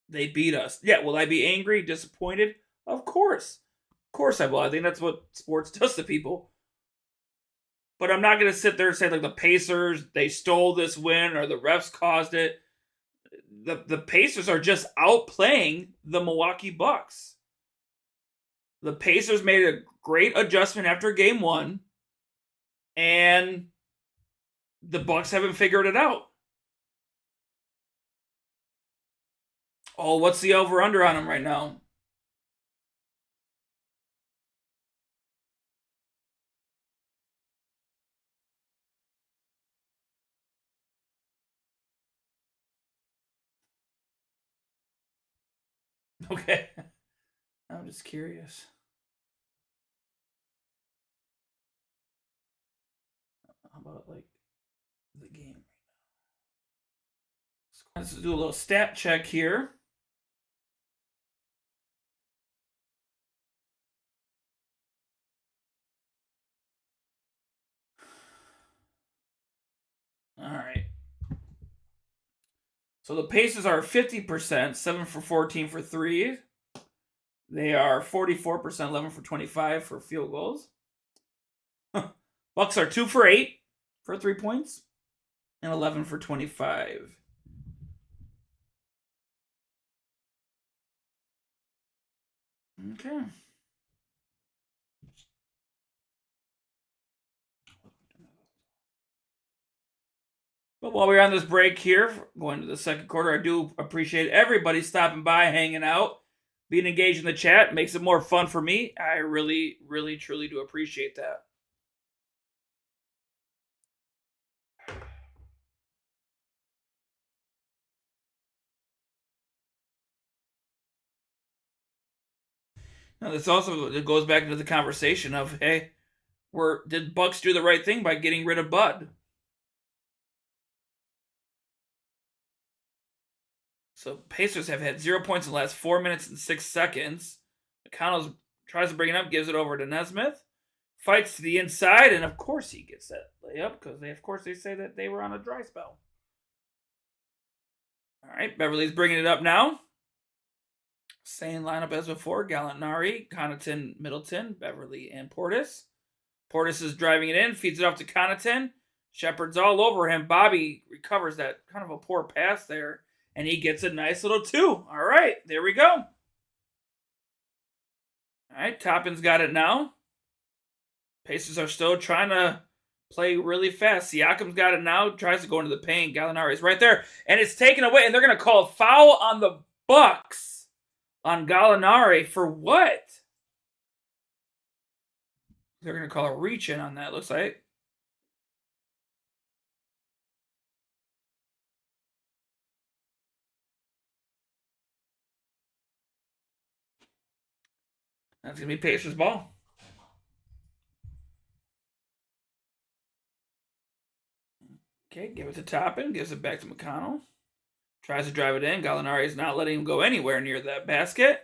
they beat us. Yeah, will I be angry, disappointed? Of course. Of course I will. I think that's what sports does to people. But I'm not going to sit there and say, like, the Pacers, they stole this win or the refs caused it. The Pacers are just outplaying the Milwaukee Bucks. The Pacers made a great adjustment after game 1. And the Bucks haven't figured it out. Oh, what's the over-under on them right now? Okay. I'm just curious. How about, like, the game? Let's do a little stat check here. All right. So the Pacers are 50%, 7 for 14 for threes. They are 44%, 11 for 25 for field goals. Bucks are 2 for 8 for 3 points and 11 for 25. Okay. But while we're on this break here, going to the second quarter, I do appreciate everybody stopping by, hanging out, being engaged in the chat. Makes it more fun for me. I really, really, truly do appreciate that. Now, this also it goes back into the conversation of, hey, did Bucks do the right thing by getting rid of Bud? So Pacers have had 0 points in the last 4 minutes and 6 seconds. McConnell tries to bring it up, gives it over to Nesmith. fights to the inside, and of course he gets that layup because they say that they were on a dry spell. All right, Beverly's bringing it up now. Same lineup as before: Gallinari, Connaughton, Middleton, Beverly, and Portis. Portis is driving it in, feeds it off to Connaughton. Shepard's all over him. Bobby recovers that kind of a poor pass there, and he gets a nice little 2. All right, there we go. All right, Toppin's got it now. Pacers are still trying to play really fast. Siakam's got it now. Tries to go into the paint. Gallinari's right there. And it's taken away. And they're going to call a foul on the Bucks on Gallinari for what? They're going to call a reach-in on that, looks like. That's going to be Pacers ball. Okay, give it to Toppin. Gives it back to McConnell. Tries to drive it in. Gallinari is not letting him go anywhere near that basket.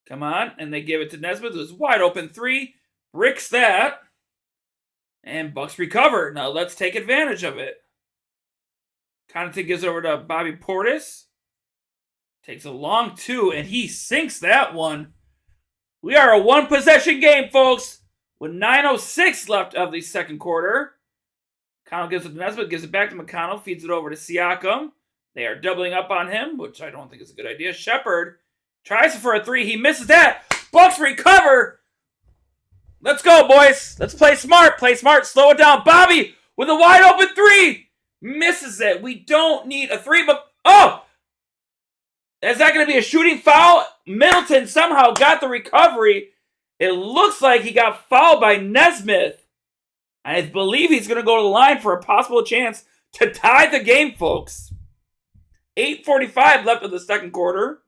Come on. And they give it to Nesmith. It was wide open 3. Bricks that. And Bucks recover. Now let's take advantage of it. Connaughton gives it over to Bobby Portis. Takes a long 2, and he sinks that one. We are a 1-possession game, folks, with 9:06 left of the second quarter. Connell gives it to Nesmith, gives it back to McConnell, feeds it over to Siakam. They are doubling up on him, which I don't think is a good idea. Shepard tries for a 3. He misses that. Bucks recover. Let's go, boys. Let's play smart. Play smart. Slow it down. Bobby with a wide open 3. Misses it. We don't need a 3, but... Oh! Is that going to be a shooting foul? Middleton somehow got the recovery. It looks like he got fouled by Nesmith. I believe he's going to go to the line for a possible chance to tie the game, folks. 8:45 left of the second quarter.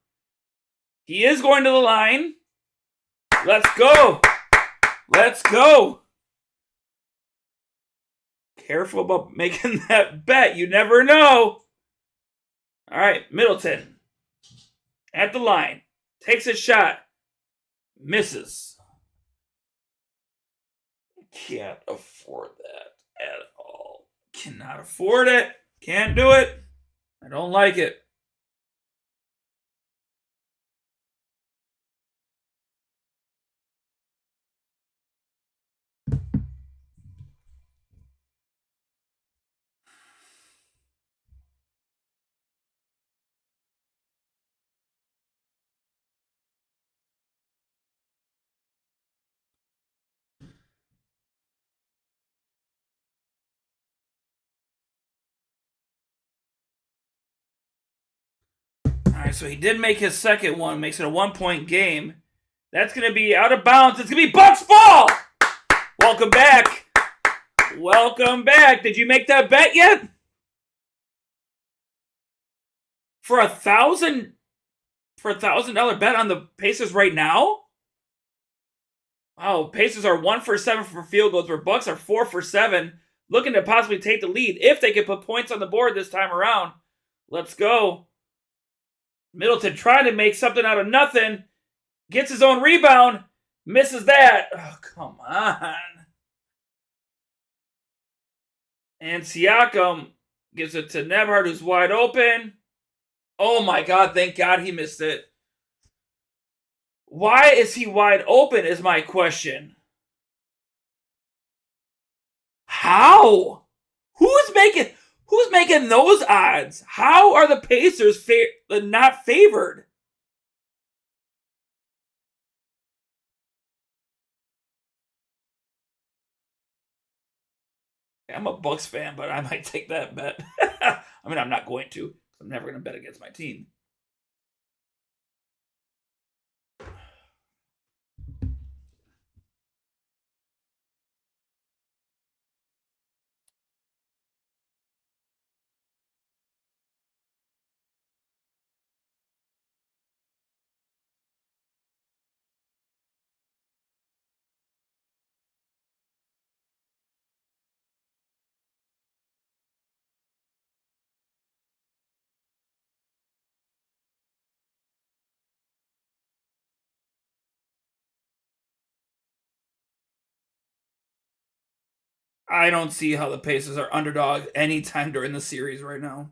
He is going to the line. Let's go. Let's go. Careful about making that bet. You never know. All right, Middleton. At the line. Takes a shot. Misses. Can't afford that at all. Cannot afford it. Can't do it. I don't like it. All right, so he did make his second one. Makes it a 1-point game. That's going to be out of bounds. It's going to be Bucks ball. Welcome back. Welcome back. Did you make that bet yet? For $1,000 bet on the Pacers right now? Wow, Pacers are 1 for 7 for field goals, where Bucks are 4 for 7, looking to possibly take the lead if they can put points on the board this time around. Let's go. Middleton trying to make something out of nothing. Gets his own rebound. Misses that. Oh, come on. And Siakam gives it to Nebhard, who's wide open. Oh, my God. Thank God he missed it. Why is he wide open is my question. How? Who's making those odds? How are the Pacers not favored? I'm a Bucks fan, but I might take that bet. I mean, I'm not going to. I'm never going to bet against my team. I don't see how the Pacers are underdog anytime during the series right now.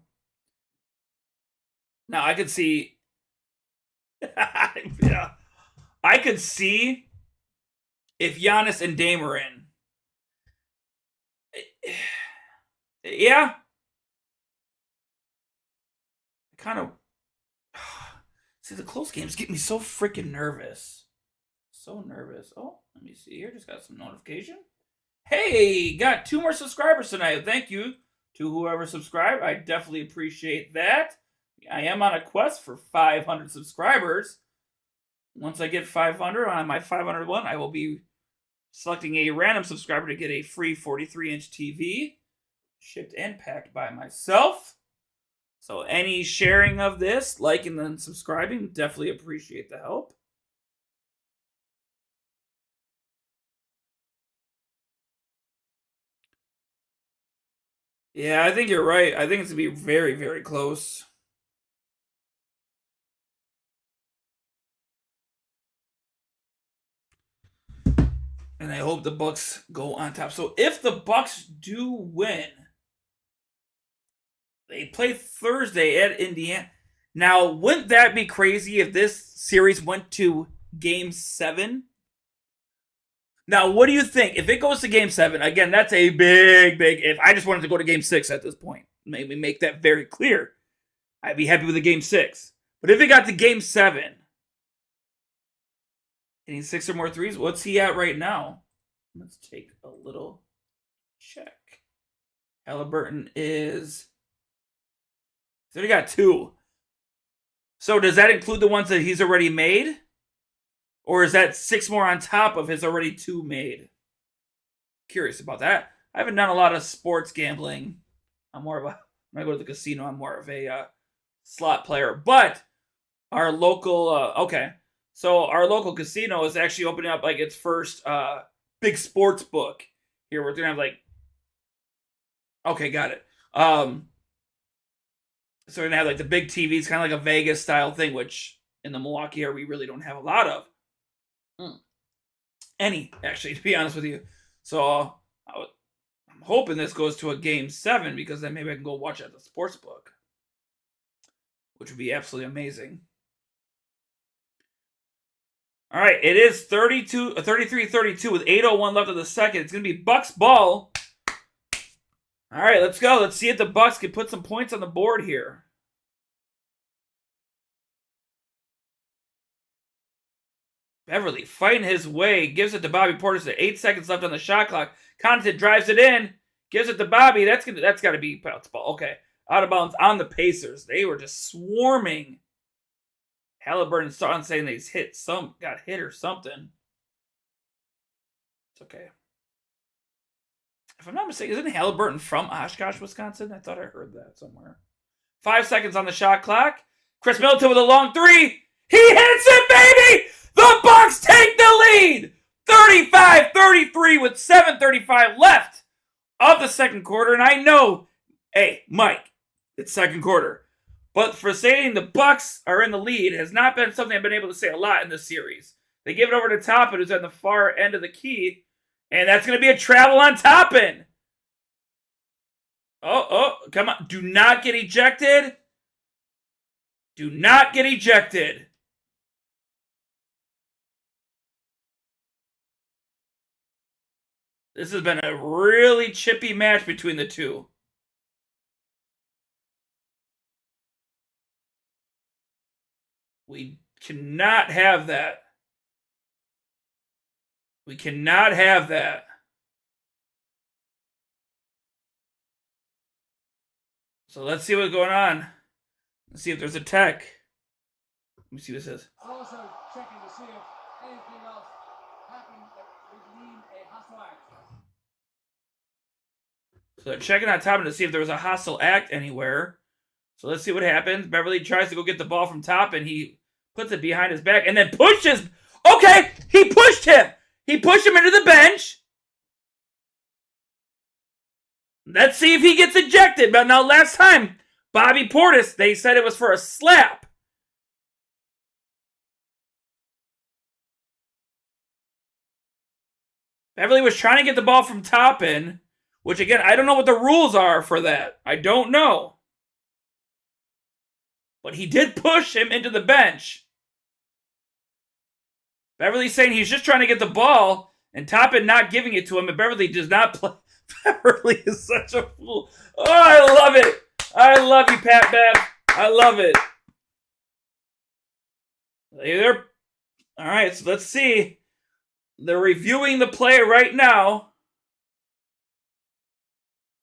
Now, I could see... yeah. I could see if Giannis and Dame are in. Yeah. Kind of... See, the close games get me so freaking nervous. So nervous. Oh, let me see here. Just got some notification. Hey, got 2 more subscribers tonight. Thank you to whoever subscribed. I definitely appreciate that. I am on a quest for 500 subscribers. Once I get 500 on my 500 one, I will be selecting a random subscriber to get a free 43-inch TV shipped and packed by myself. So any sharing of this, liking and subscribing, definitely appreciate the help. Yeah, I think you're right. I think it's going to be very, very close. And I hope the Bucks go on top. So if the Bucks do win, they play Thursday at Indiana. Now, wouldn't that be crazy if this series went to Game 7? Now, what do you think? If it goes to Game 7, again, that's a big if. I just wanted to go to Game 6 at this point. Maybe make that very clear. I'd be happy with a Game 6. But if it got to Game 7, hitting 6 or more threes, what's he at right now? Let's take a little check. Halliburton is... He's already got 2. So does that include the ones that he's already made? Or is that 6 more on top of his already 2 made? Curious about that. I haven't done a lot of sports gambling. I'm more of a... When I go to the casino, I'm more of a slot player. But our local... okay. So our local casino is actually opening up like its first big sports book. Here, we're going to have like... Okay, got it. So we're going to have like the big TVs, kind of like a Vegas style thing, which in the Milwaukee area we really don't have a lot of. Any, actually, to be honest with you. So I'm hoping this goes to a Game 7 because then maybe I can go watch it at the sports book, which would be absolutely amazing. All right, it is 33-32 with 8:01 left of the second. It's going to be Bucks ball. All right, let's go. Let's see if the Bucks can put some points on the board here. Beverly fighting his way, gives it to Bobby Portis at 8 seconds left on the shot clock. Connaughton drives it in, gives it to Bobby. That's got to be bounce ball. Okay, out of bounds on the Pacers. They were just swarming. Halliburton starting saying they got hit or something. It's okay. If I'm not mistaken, isn't Halliburton from Oshkosh, Wisconsin? I thought I heard that somewhere. 5 seconds on the shot clock. Chris Middleton with a long 3. He hits it, baby! The Bucks take the lead! 35-33 with 7:35 left of the second quarter. And I know, hey, Mike, it's second quarter. But for saying the Bucks are in the lead has not been something I've been able to say a lot in this series. They give it over to Toppin, who's on the far end of the key. And that's going to be a travel on Toppin. Oh, come on. Do not get ejected. Do not get ejected. This has been a really chippy match between the two. We cannot have that. We cannot have that. So let's see what's going on. Let's see if there's a tech. Let me see what it says. I'm also checking to see if anything else happened that would mean a hostile act. So they're checking on Toppin to see if there was a hostile act anywhere. So let's see what happens. Beverly tries to go get the ball from Toppin. He puts it behind his back and then pushes. Okay, he pushed him. He pushed him into the bench. Let's see if he gets ejected. But now last time, Bobby Portis, they said it was for a slap. Beverly was trying to get the ball from Toppin. Which, again, I don't know what the rules are for that. I don't know. But he did push him into the bench. Beverly's saying he's just trying to get the ball, and Toppin not giving it to him, and Beverly does not play. Beverly is such a fool. Oh, I love it. I love you, Pat Bev. I love it. All right, so let's see. They're reviewing the play right now.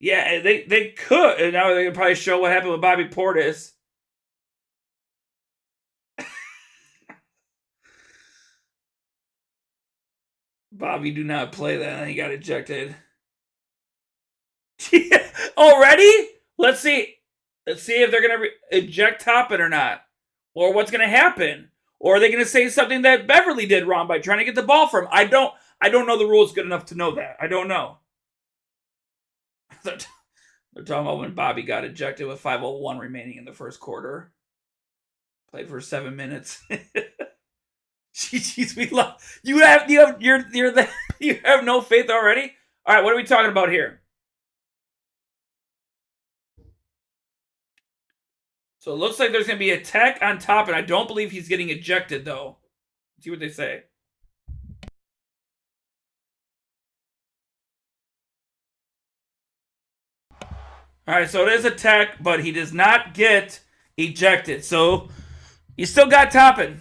Yeah, they could. And now they can probably show what happened with Bobby Portis. Bobby, do not play that. And he got ejected. Already? Let's see. Let's see if they're going to eject Toppin or not. Or what's going to happen. Or are they going to say something that Beverly did wrong by trying to get the ball from him? I don't know the rules good enough to know that. I don't know. They're talking about when Bobby got ejected with 5:01 remaining in the first quarter. Played for 7 minutes. Jeez, we love you. You have no faith already. All right, what are we talking about here? So it looks like there's going to be a tech on top, and I don't believe he's getting ejected though. Let's see what they say. All right, so it is a tech, but he does not get ejected. So you still got Toppin.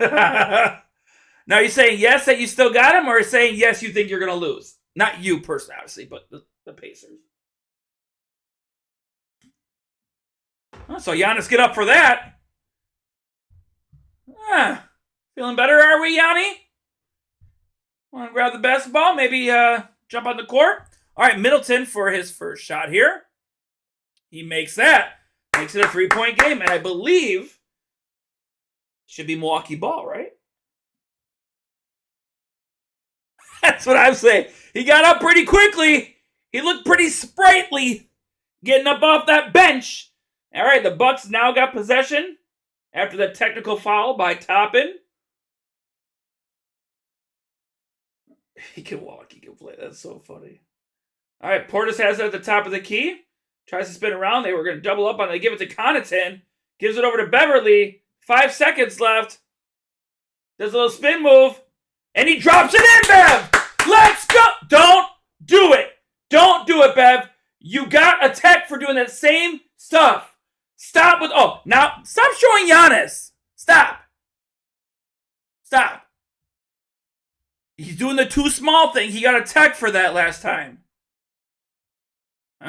Now, are you saying yes that you still got him, or are you saying yes you think you're going to lose? Not you personally, obviously, but the Pacers. So Giannis get up for that. Feeling better, are we, Yanni? Want to grab the basketball? Maybe jump on the court? All right, Middleton for his first shot here. He makes that. Makes it a 3-point game, and I believe it should be Milwaukee ball, right? That's what I'm saying. He got up pretty quickly. He looked pretty sprightly getting up off that bench. All right, the Bucks now got possession after the technical foul by Toppin. He can walk, he can play. That's so funny. All right, Portis has it at the top of the key. Tries to spin around. They were going to double up on it. They give it to Connaughton. Gives it over to Beverly. 5 seconds left. Does a little spin move. And he drops it in, Bev! Let's go! Don't do it! Don't do it, Bev! You got a tech for doing that same stuff. Stop with... Oh, now, stop showing Giannis. Stop. Stop. He's doing the too small thing. He got a tech for that last time.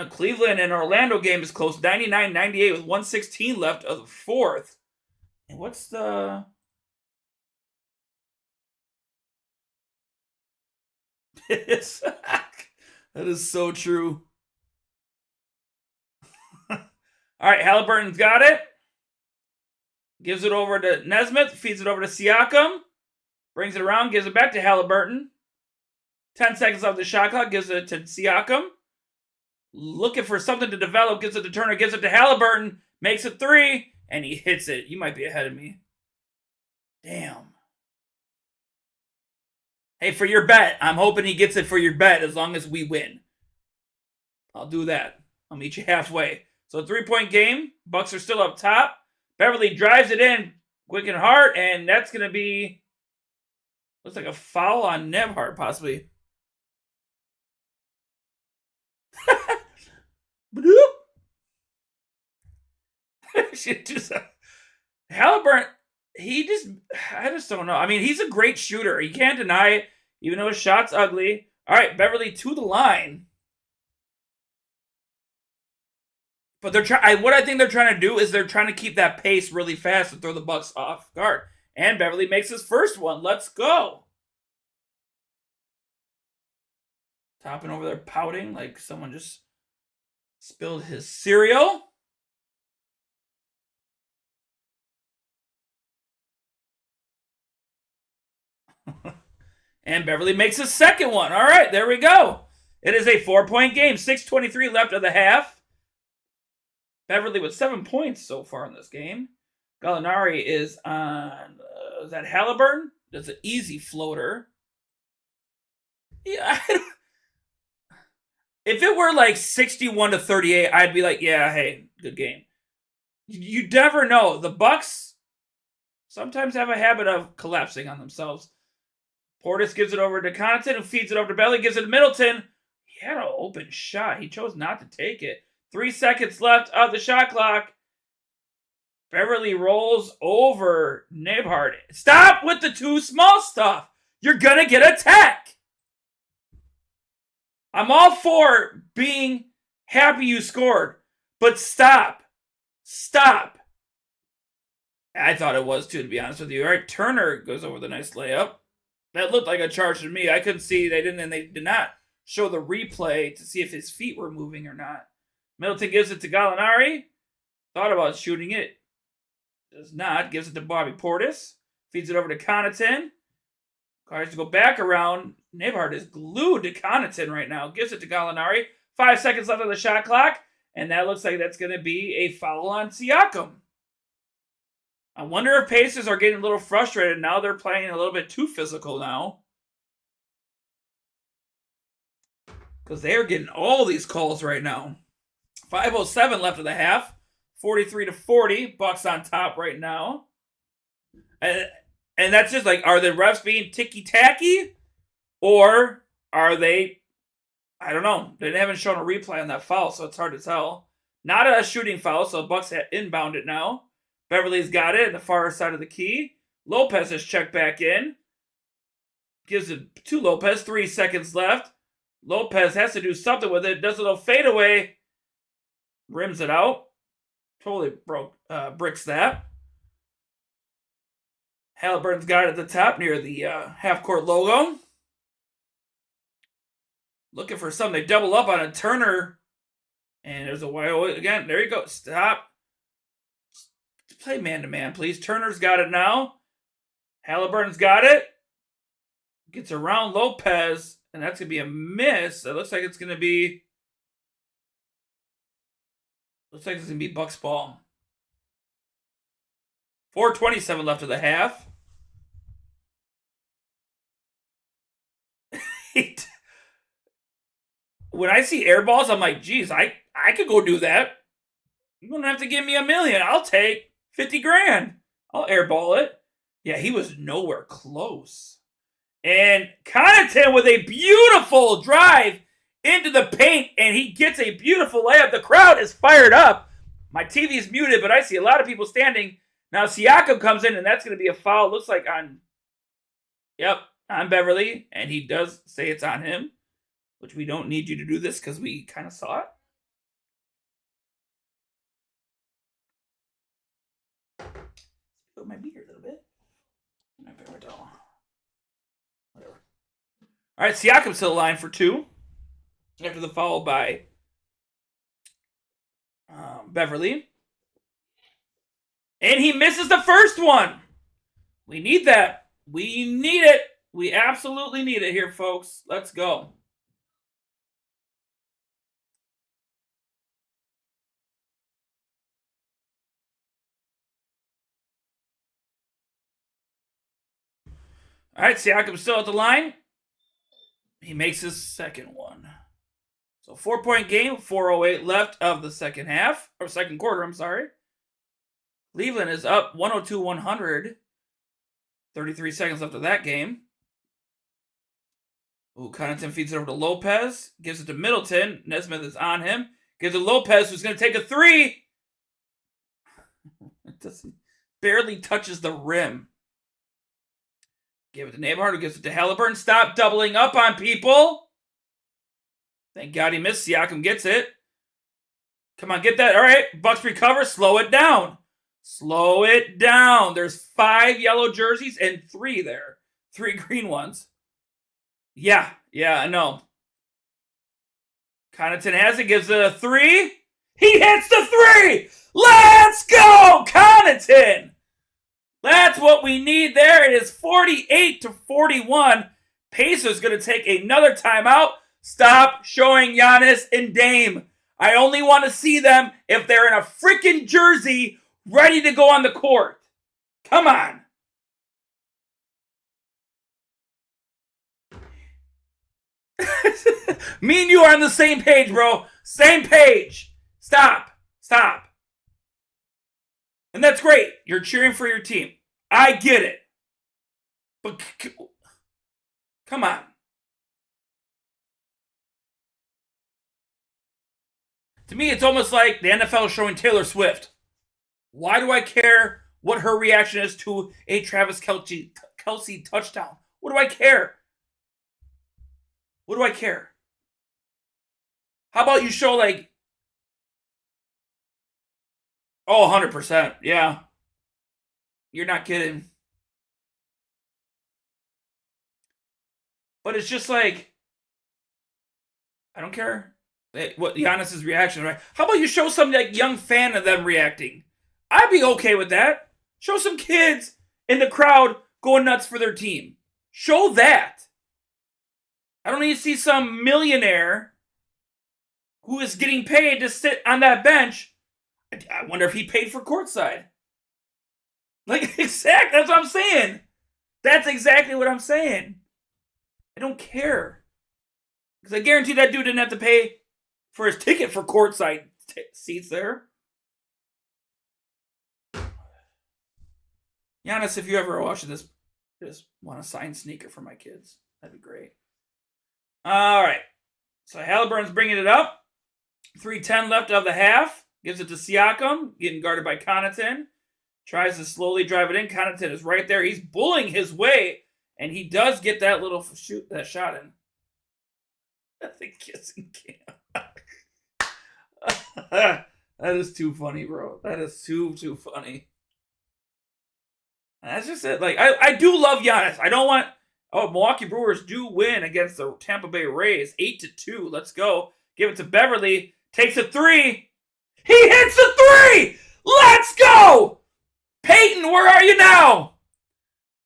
Cleveland and Orlando game is close. 99-98 with 1:16 left of the fourth. And what's the... That is so true. All right, Halliburton's got it. Gives it over to Nesmith. Feeds it over to Siakam. Brings it around. Gives it back to Halliburton. 10 seconds off the shot clock. Gives it to Siakam. Looking for something to develop. Gives it to Turner. Gives it to Halliburton. Makes it 3. And he hits it. You might be ahead of me. Damn. Hey, for your bet, I'm hoping he gets it for your bet as long as we win. I'll do that. I'll meet you halfway. So 3-point game. Bucks are still up top. Beverly drives it in quick and hard, and that's going to be, looks like a foul on Nembhard, possibly. Halliburton, I just don't know. I mean, he's a great shooter. You can't deny it, even though his shot's ugly. All right, Beverly to the line. But what I think they're trying to do is they're trying to keep that pace really fast and throw the Bucks off guard. And Beverly makes his first one. Let's go. Toppin over there pouting like someone just spilled his cereal. And Beverly makes his second one. All right, there we go. It is a 4-point game. 6:23 left of the half. Beverly with 7 points so far in this game. Gallinari is on, is that Halliburton? Does an easy floater. Yeah, if it were like 61-38, I'd be like, yeah, hey, good game. You never know. The Bucks sometimes have a habit of collapsing on themselves. Portis gives it over to Connaughton, who feeds it over to Belly, gives it to Middleton. He had an open shot. He chose not to take it. 3 seconds left of the shot clock. Beverly rolls over Nembhard. Stop with the too small stuff. You're going to get a tech. I'm all for being happy you scored, but stop. Stop. I thought it was too, to be honest with you. All right, Turner goes over the nice layup. That looked like a charge to me. I couldn't see. They did not show the replay to see if his feet were moving or not. Middleton gives it to Gallinari. Thought about shooting it. Does not. Gives it to Bobby Portis. Feeds it over to Connaughton. Tries to go back around. Nembhard is glued to Connaughton right now. Gives it to Gallinari. 5 seconds left on the shot clock. And that looks like that's going to be a foul on Siakam. I wonder if Pacers are getting a little frustrated now. They're playing a little bit too physical now. Because they're getting all these calls right now. 5:07 left of the half. 43-40. Bucks on top right now. And that's just like, are the refs being ticky-tacky? Or are they, I don't know. They haven't shown a replay on that foul, so it's hard to tell. Not a shooting foul, so Bucks inbound it now. Beverly's got it at the far side of the key. Lopez has checked back in. Gives it to Lopez. 3 seconds left. Lopez has to do something with it. Does a little fadeaway. Rims it out. Totally bricks that. Halliburton's got it at the top near the half-court logo. Looking for something. They double up on a Turner. And there's a wide open again. There you go. Stop. Play man-to-man, please. Turner's got it now. Halliburton's got it. Gets around Lopez. And that's going to be a miss. It looks like it's going to be... Looks like it's going to be Bucks ball. 4:27 left of the half. When I see air balls, I'm like, geez, I could go do that. You don't have to give me $1 million. I'll take 50 grand. I'll airball it. Yeah, he was nowhere close. And Connaughton with a beautiful drive into the paint, and he gets a beautiful layup. The crowd is fired up. My TV is muted, but I see a lot of people standing. Now Siakam comes in, and that's going to be a foul. Looks like on Beverly, and he does say it's on him, which we don't need you to do this because we kind of saw it. Put my beer a little bit. My favorite doll. Whatever. All right, Siakam's to the line for 2. After the foul by Beverly. And he misses the first one. We need that. We need it. We absolutely need it here, folks. Let's go. All right, Siakam's still at the line. He makes his second one. So 4-point game, 4:08 left of the second quarter, I'm sorry. Cleveland is up 102-100. 33 seconds left of that game. Ooh, Connaughton feeds it over to Lopez. Gives it to Middleton. Nesmith is on him. Gives it to Lopez, who's going to take a 3. It doesn't, barely touches the rim. Give it to Nembhard, who gives it to Halliburton. Stop doubling up on people. Thank God he missed. Siakam gets it. Come on, get that. All right, Bucks recover. Slow it down. Slow it down. There's 5 yellow jerseys and 3 there. 3 green ones. Yeah, I know. Connaughton has it. Gives it a 3. He hits the 3. Let's go, Connaughton. That's what we need there. It is 48-41. Pacers going to take another timeout. Stop showing Giannis and Dame. I only want to see them if they're in a freaking jersey ready to go on the court. Come on. Me and you are on the same page, bro. Same page. Stop. And that's great. You're cheering for your team. I get it. But come on. To me, it's almost like the NFL showing Taylor Swift. Why do I care what her reaction is to a Travis Kelce touchdown? What do I care? What do I care? How about you show like, 100%. Yeah. You're not kidding. But it's just like, I don't care what Giannis's reaction, right? How about you show some like young fan of them reacting? I'd be okay with that. Show some kids in the crowd going nuts for their team. Show that. I don't need to see some millionaire who is getting paid to sit on that bench. I wonder if he paid for courtside. Like, exactly, that's what I'm saying. That's exactly what I'm saying. I don't care. Because I guarantee that dude didn't have to pay for his ticket for courtside seats there. Giannis, if you ever watch this, just want a signed sneaker for my kids. That'd be great. All right. So Halliburton's bringing it up. 3:10 left of the half. Gives it to Siakam. Getting guarded by Connaughton. Tries to slowly drive it in. Connaughton is right there. He's bullying his way. And he does get that little shot in. That's a kissing cam. That is too funny, bro. That is too funny. And that's just it. Like, I do love Giannis. I don't want... Milwaukee Brewers do win against the Tampa Bay Rays. 8-2. Let's go. Give it to Beverly. Takes a three. He hits a three! Let's go! Peyton, where are you now?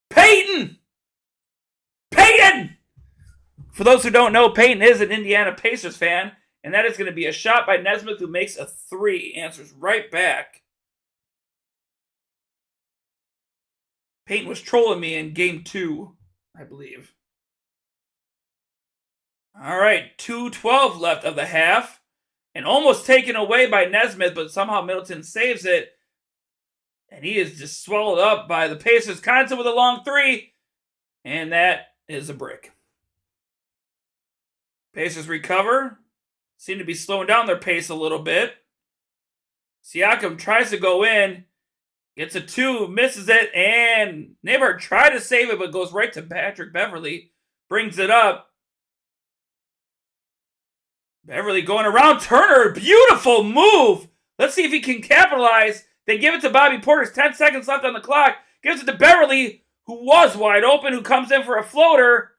Peyton! For those who don't know, Peyton is an Indiana Pacers fan. And that is going to be a shot by Nesmith, who makes a three. Answers right back. Peyton was trolling me in game 2, I believe. All right, 2:12 left of the half. And almost taken away by Nesmith, but somehow Middleton saves it. And he is just swallowed up by the Pacers. Connaughton with a long three. And that is a brick. Pacers recover. Seem to be slowing down their pace a little bit. Siakam tries to go in. Gets a 2, misses it, and Neighbor tried to save it, but goes right to Patrick Beverly. Brings it up. Beverly going around Turner. Beautiful move. Let's see if he can capitalize. They give it to Bobby Portis. 10 seconds left on the clock. Gives it to Beverly, who was wide open, who comes in for a floater.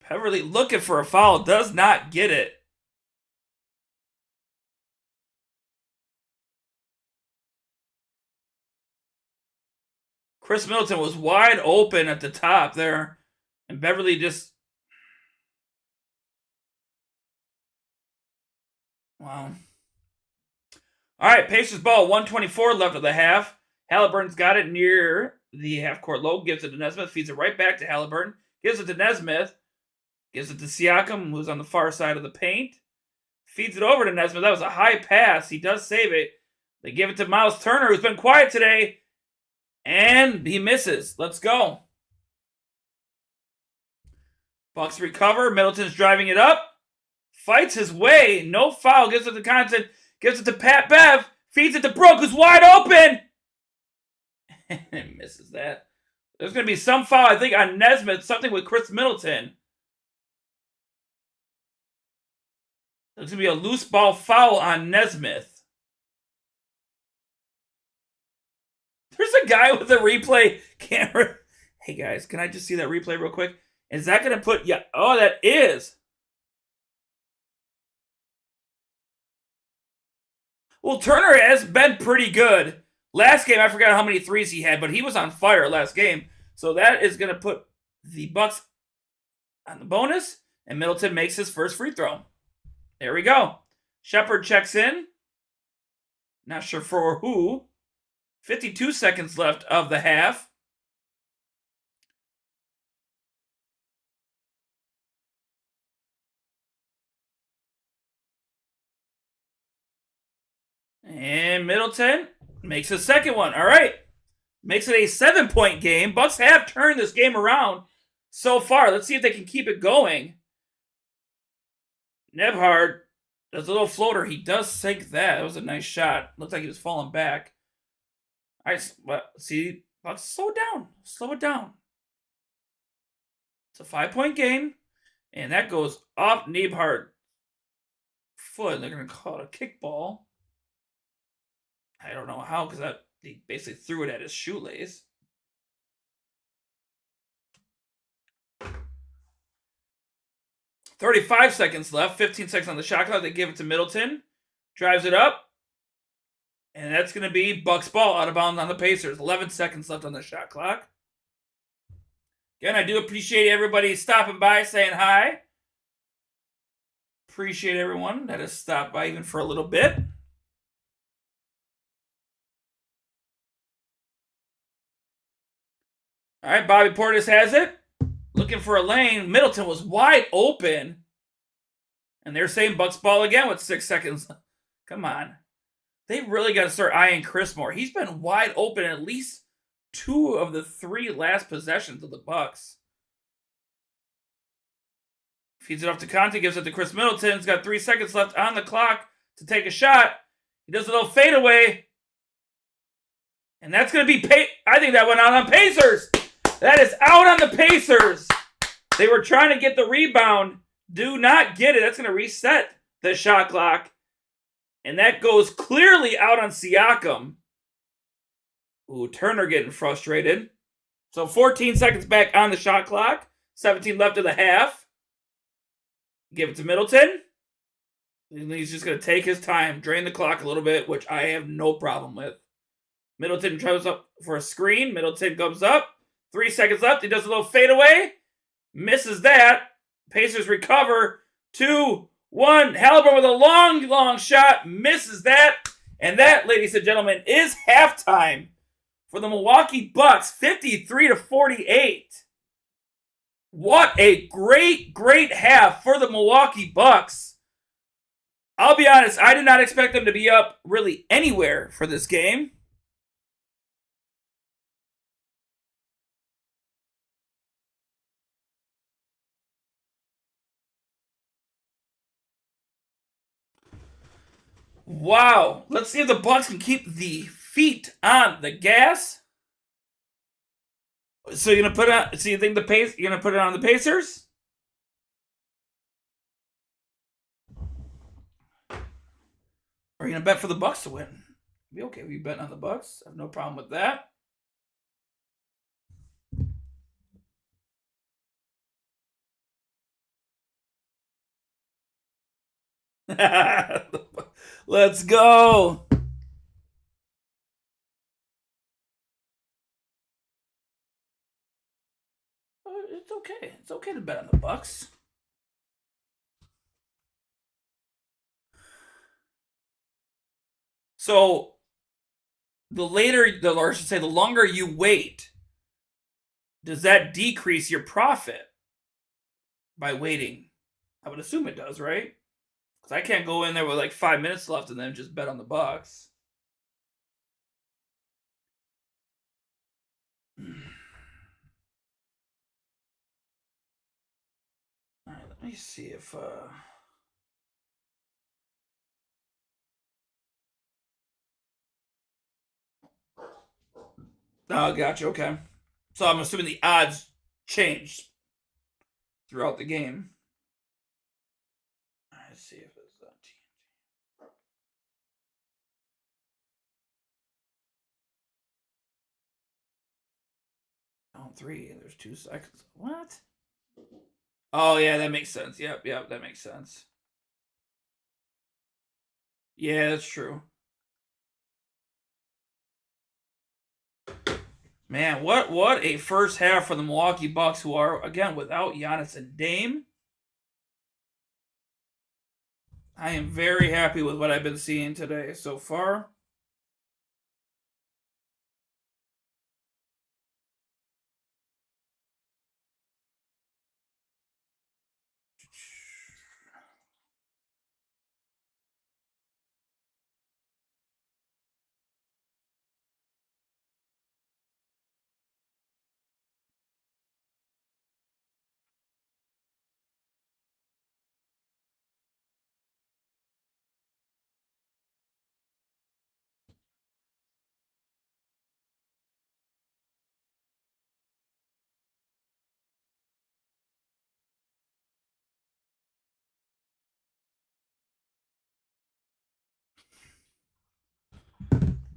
Beverly looking for a foul. Does not get it. Chris Middleton was wide open at the top there. And Beverly just... Wow. All right, Pacers ball. 124 left of the half. Halliburton's got it near the half-court low. Gives it to Nesmith. Feeds it right back to Halliburton. Gives it to Nesmith. Gives it to Siakam, who's on the far side of the paint. Feeds it over to Nesmith. That was a high pass. He does save it. They give it to Miles Turner, who's been quiet today. And he misses. Let's go. Bucks recover. Middleton's driving it up. Fights his way. No foul. Gives it to Connaughton. Gives it to Pat Bev. Feeds it to Brooke, who's wide open. And misses that. There's going to be some foul, I think, on Nesmith. Something with Chris Middleton. There's going to be a loose ball foul on Nesmith. There's a guy with a replay camera. Hey, guys, can I just see that replay real quick? Is that going to put... Yeah. Oh, that is. Well, Turner has been pretty good. Last game, I forgot how many threes he had, but he was on fire last game. So that is going to put the Bucks on the bonus, and Middleton makes his first free throw. There we go. Shepard checks in. Not sure for who. 52 seconds left of the half. And Middleton makes a second one. All right. Makes it a 7-point game. Bucks have turned this game around so far. Let's see if they can keep it going. Nebhard does a little floater. He does sink that. That was a nice shot. Looked like he was falling back. All right, see, Bucks slow it down. Slow it down. It's a 5-point game. And that goes off Nebhard foot. They're going to call it a kickball. I don't know how, because he basically threw it at his shoelace. $35 seconds left. 15 seconds on the shot clock. They give it to Middleton. Drives it up. And that's going to be Bucks ball out of bounds on the Pacers. 11 seconds left on the shot clock. Again, I do appreciate everybody stopping by, saying hi. Appreciate everyone that has stopped by even for a little bit. All right, Bobby Portis has it. Looking for a lane. Middleton was wide open. And they're saying Bucks ball again with 6 seconds. Come on. They really got to start eyeing Chris more. He's been wide open at least 2 of the 3 last possessions of the Bucks. Feeds it off to Conte, gives it to Chris Middleton. He's got 3 seconds left on the clock to take a shot. He does a little fadeaway. And that's going to be I think that went out on Pacers. That is out on the Pacers. They were trying to get the rebound. Do not get it. That's going to reset the shot clock. And that goes clearly out on Siakam. Ooh, Turner getting frustrated. So 14 seconds back on the shot clock. 17 left of the half. Give it to Middleton. And he's just going to take his time, drain the clock a little bit, which I have no problem with. Middleton tries up for a screen. Middleton comes up. 3 seconds left. He does a little fadeaway. Misses that. Pacers recover. 2-1. Halliburton with a long shot. Misses that. And that, ladies and gentlemen, is halftime for the Milwaukee Bucks. 53-48. What a great half for the Milwaukee Bucks. I'll be honest, I did not expect them to be up really anywhere for this game. Wow. Let's see if the Bucks can keep the feet on the gas. So you're gonna put on? So you think you're gonna put it on the Pacers? Or are you gonna bet for the Bucks to win? Be okay with you betting on the Bucks. I have no problem with that. Let's go. It's okay. It's okay to bet on the Bucks. So the longer you wait, does that decrease your profit by waiting? I would assume it does, right? Because I can't go in there with like 5 minutes left and then just bet on the Bucks. All right, let me see if Oh, gotcha. Okay. So I'm assuming the odds changed throughout the game. Let's see if it's on TNT. On 3, and there's 2 seconds. What? Oh, yeah, that makes sense. Yep, that makes sense. Yeah, that's true. Man, what a first half for the Milwaukee Bucks, who are, again, without Giannis and Dame. I am very happy with what I've been seeing today so far.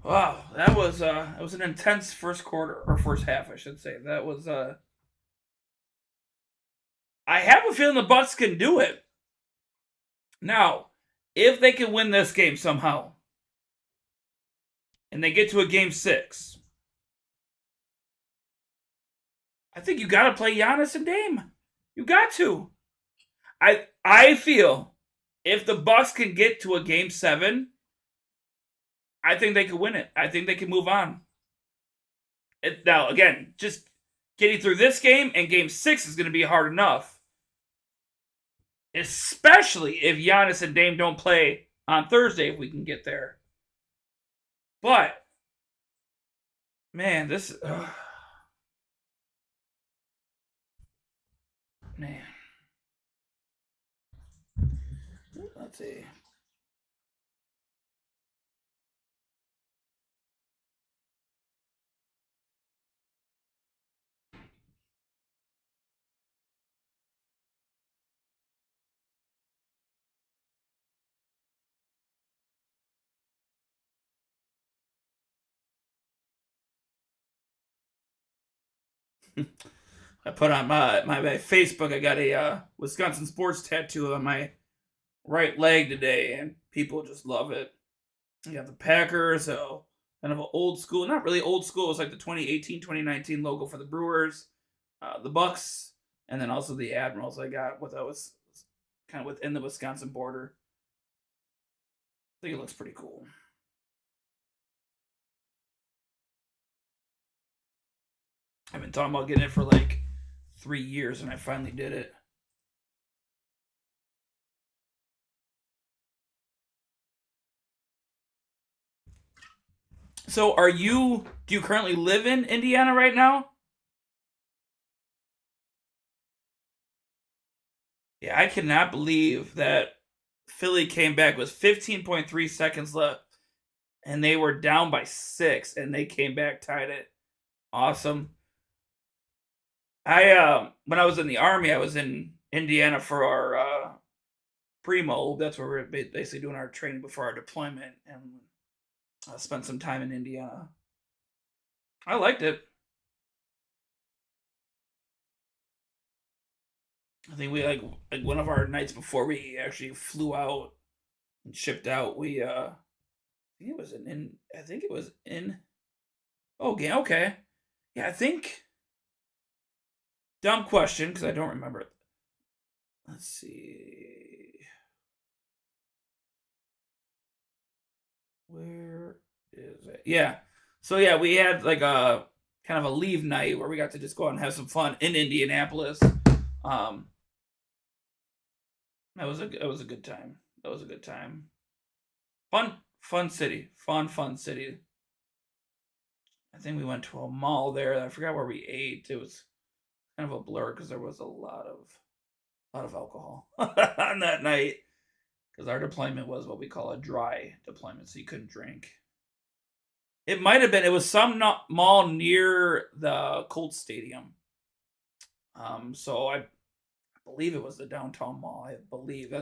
Wow, that was an intense first quarter or first half, I should say. That was I have a feeling the Bucks can do it. Now, if they can win this game somehow, and they get to a game 6, I think you got to play Giannis and Dame. You got to. I feel if the Bucks can get to a game 7, I think they could win it. I think they can move on. Now, again, just getting through this game and game 6 is going to be hard enough. Especially if Giannis and Dame don't play on Thursday, if we can get there. But, man, this... man. Let's see. I put on my Facebook, I got a Wisconsin sports tattoo on my right leg today, and people just love it. You got the Packers, so kind of an old school, not really old school, it's like the 2018-2019 logo for the Brewers, the Bucks, and then also the Admirals I got with was kind of within the Wisconsin border. I think it looks pretty cool. I've been talking about getting it for like 3 years, and I finally did it. So do you currently live in Indiana right now? Yeah, I cannot believe that Philly came back with 15.3 seconds left, and they were down by 6, and they came back, tied it. Awesome. When I was in the Army, I was in Indiana for our primo. That's where we're basically doing our training before our deployment, and I spent some time in Indiana. I liked it. I think we like one of our nights before we actually flew out and shipped out. I think it was in. Oh, okay. Yeah, I think. Dumb question because I don't remember it. Let's see. Where is it? Yeah. So yeah, we had like a kind of a leave night where we got to just go out and have some fun in Indianapolis. That was a good time. That was a good time. Fun city. Fun city. I think we went to a mall there. I forgot where we ate. It was kind of a blur because there was a lot of alcohol on that night. Because our deployment was what we call a dry deployment, so you couldn't drink. It might have been. It was some mall near the Colts Stadium. So I believe it was the downtown mall. I believe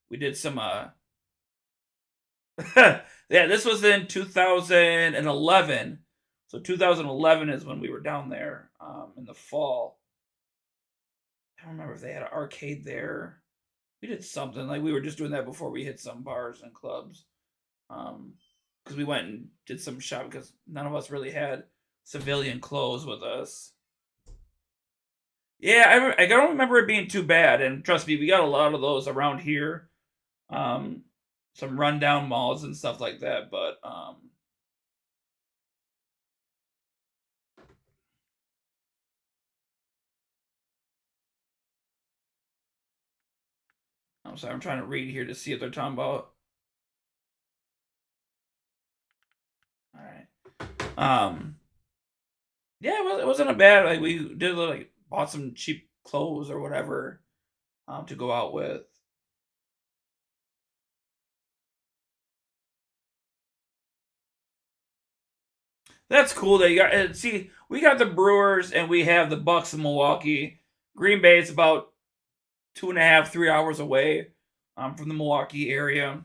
we did some. Yeah, this was in 2011. So 2011 is when we were down there in the fall. I don't remember if they had an arcade there. We did something like we were just doing that before we hit some bars and clubs. Because we went and did some shopping because none of us really had civilian clothes with us. Yeah, I don't remember it being too bad, and trust me, we got a lot of those around here. Some rundown malls and stuff like that, but I'm sorry, I'm trying to read here to see what they're talking about. All right. Yeah, it wasn't a bad. Like we did like bought some cheap clothes or whatever, to go out with. That's cool that you got. And see, we got the Brewers and we have the Bucks in Milwaukee. Green Bay is about 2.5, 3 hours away, from the Milwaukee area.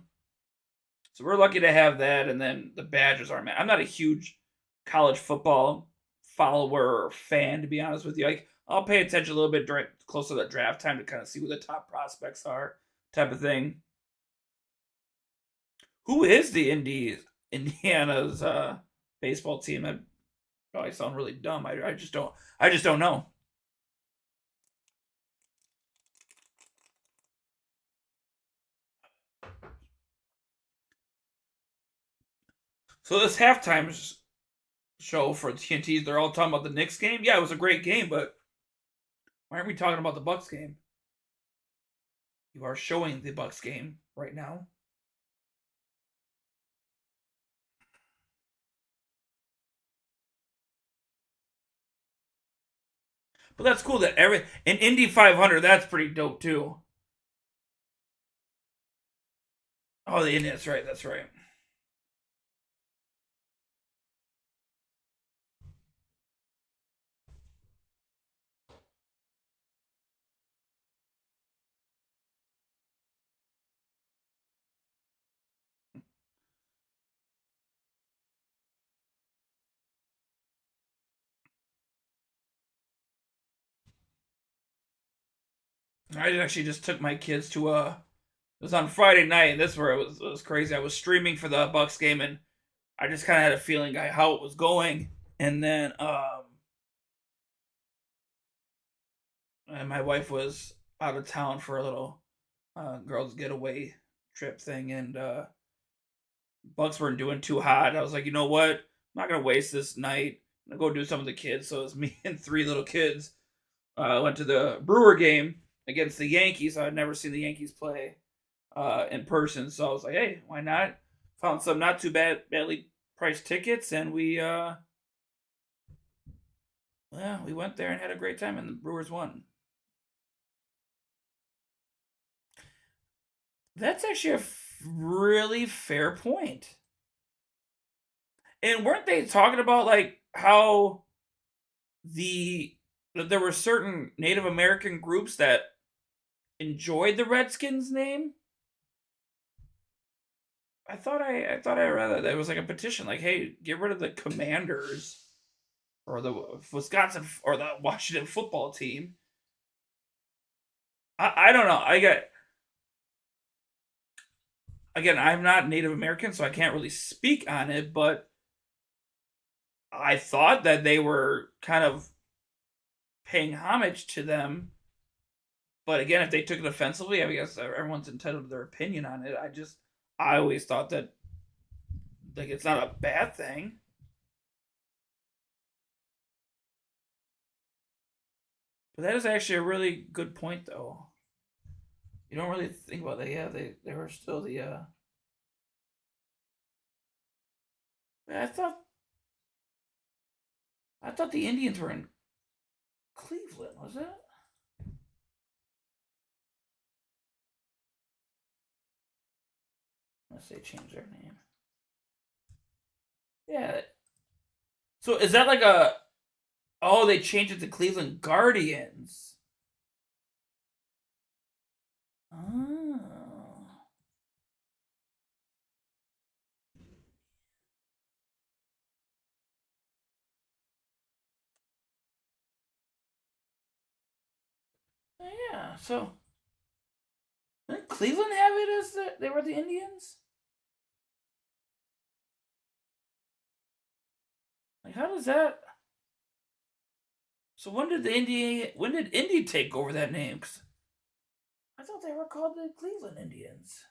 So we're lucky to have that, and then the Badgers are, man. I'm not a huge college football follower or fan, to be honest with you. Like, I'll pay attention a little bit during close to the draft time to kind of see who the top prospects are, type of thing. Who is the Indiana's baseball team? That probably sound really dumb. I just don't know. So this halftime show for TNT, they're all talking about the Knicks game. Yeah, it was a great game, but why aren't we talking about the Bucks game? You are showing the Bucks game right now. But that's cool that in Indy 500, that's pretty dope too. Oh, the Indians, that's right, that's right. I actually just took my kids to it was on Friday night, and this is where it was crazy. I was streaming for the Bucks game, and I just kind of had a feeling how it was going, and then and my wife was out of town for a little girls getaway trip thing, and Bucks weren't doing too hot. I was like, you know what? I'm not gonna waste this night. I'm gonna go do something with the kids. So it was me and three little kids. Went to the Brewer game against the Yankees. I'd never seen the Yankees play in person, so I was like, hey, why not? Found some not too badly priced tickets, and we went there and had a great time, and the Brewers won. That's actually a really fair point. And weren't they talking about like how that there were certain Native American groups that enjoyed the Redskins name? I thought I read that there was like a petition, like, hey, get rid of the Commanders or the Wisconsin or the Washington football team. I don't know. Again, I'm not Native American, so I can't really speak on it, but I thought that they were kind of paying homage to them. But again, if they took it offensively, I guess everyone's entitled to their opinion on it. I always thought that like it's not a bad thing. But that is actually a really good point, though. You don't really think about that. Yeah, they were still the. I thought the Indians were in Cleveland. Was it? Unless they changed their name. Yeah. So is that like a? Oh, they changed it to Cleveland Guardians. Oh. Yeah. So didn't Cleveland have it as they were the Indians? Like, how does that? So when did Indy take over that name? 'Cause I thought they were called the Cleveland Indians.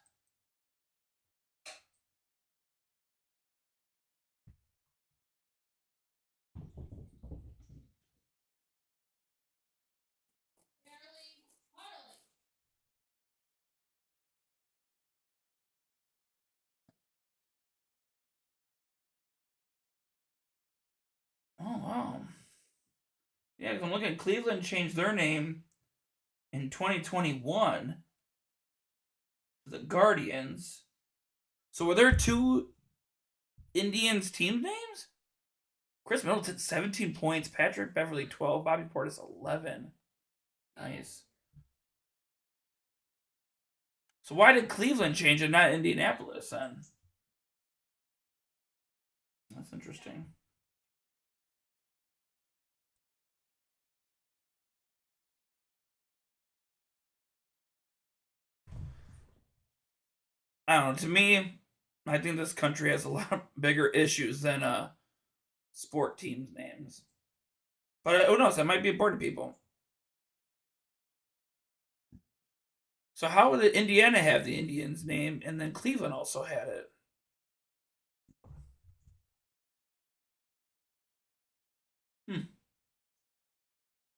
Oh wow. Yeah, 'cause I'm looking at Cleveland changed their name in 2021 to the Guardians. So were there two Indians team names? Chris Middleton 17 points, Patrick Beverly 12, Bobby Portis 11. Nice. So why did Cleveland change and not Indianapolis then? That's interesting. I don't know. To me, I think this country has a lot bigger issues than sport teams' names. But who knows? That might be important to people. So how did Indiana have the Indians name, and then Cleveland also had it?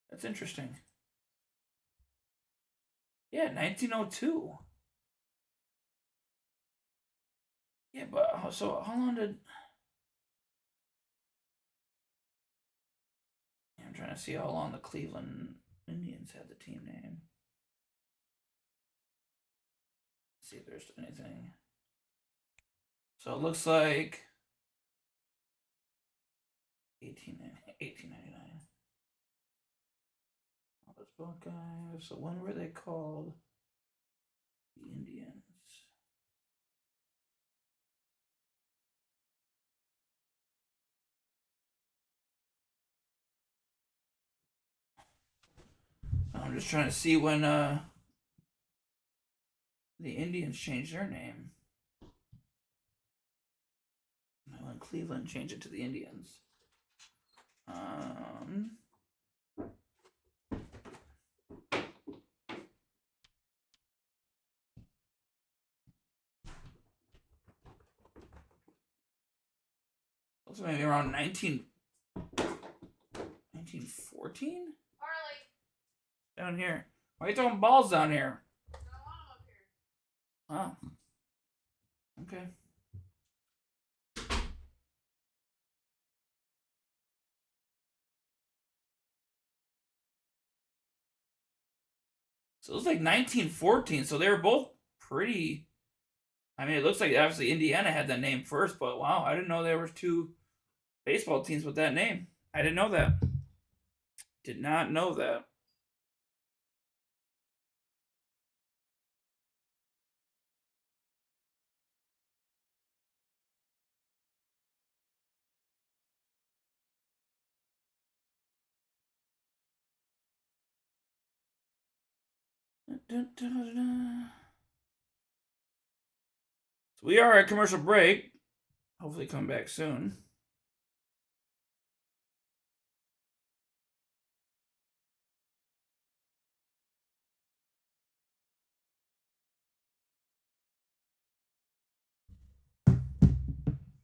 That's interesting. Yeah, 1902. Yeah, but so how long did? I'm trying to see how long the Cleveland Indians had the team name. Let's see if there's anything. So it looks like 1899. All those Buckeyes. So when were they called the Indians? I'm just trying to see when the Indians changed their name. When Cleveland changed it to the Indians. Looks maybe around 1914? Down here. Why are you throwing balls down here? I don't want them up here. Oh. Okay. So it was like 1914, so they were both pretty. I mean, it looks like obviously Indiana had that name first, but wow, I didn't know there were two baseball teams with that name. I didn't know that. Did not know that. So we are at commercial break. Hopefully come back soon.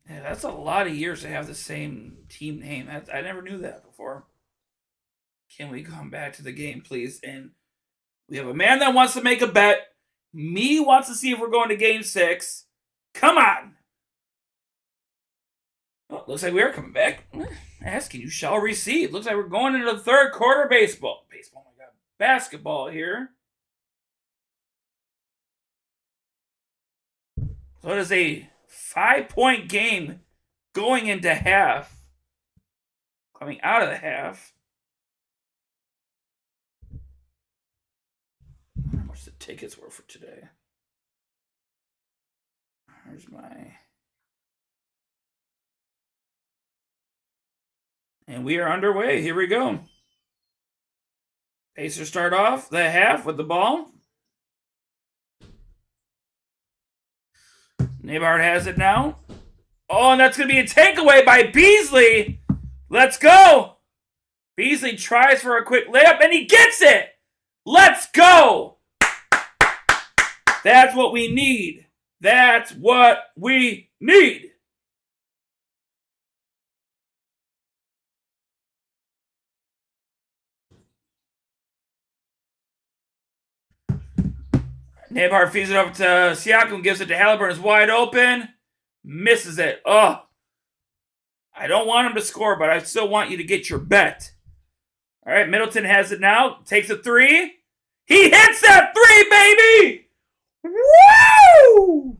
Yeah, that's a lot of years to have the same team name. I never knew that before. Can we come back to the game, please? And we have a man that wants to make a bet. Me wants to see if we're going to game 6. Come on. Well, looks like we are coming back. Asking you shall receive. Looks like we're going into the third quarter baseball. Oh my God. Basketball here. So it is a 5-point game going into half. Coming out of the half. How much the tickets were for today? Here's my. And we are underway. Here we go. Pacers start off the half with the ball. Neighbart has it now. Oh, and that's going to be a takeaway by Beasley. Let's go. Beasley tries for a quick layup, and he gets it. Let's go. That's what we need. That's what we need. Neighbart feeds it over to Siakam, gives it to Halliburton, is wide open, misses it. Oh, I don't want him to score, but I still want you to get your bet. All right, Middleton has it now, takes a 3. He hits that 3, baby! Woo!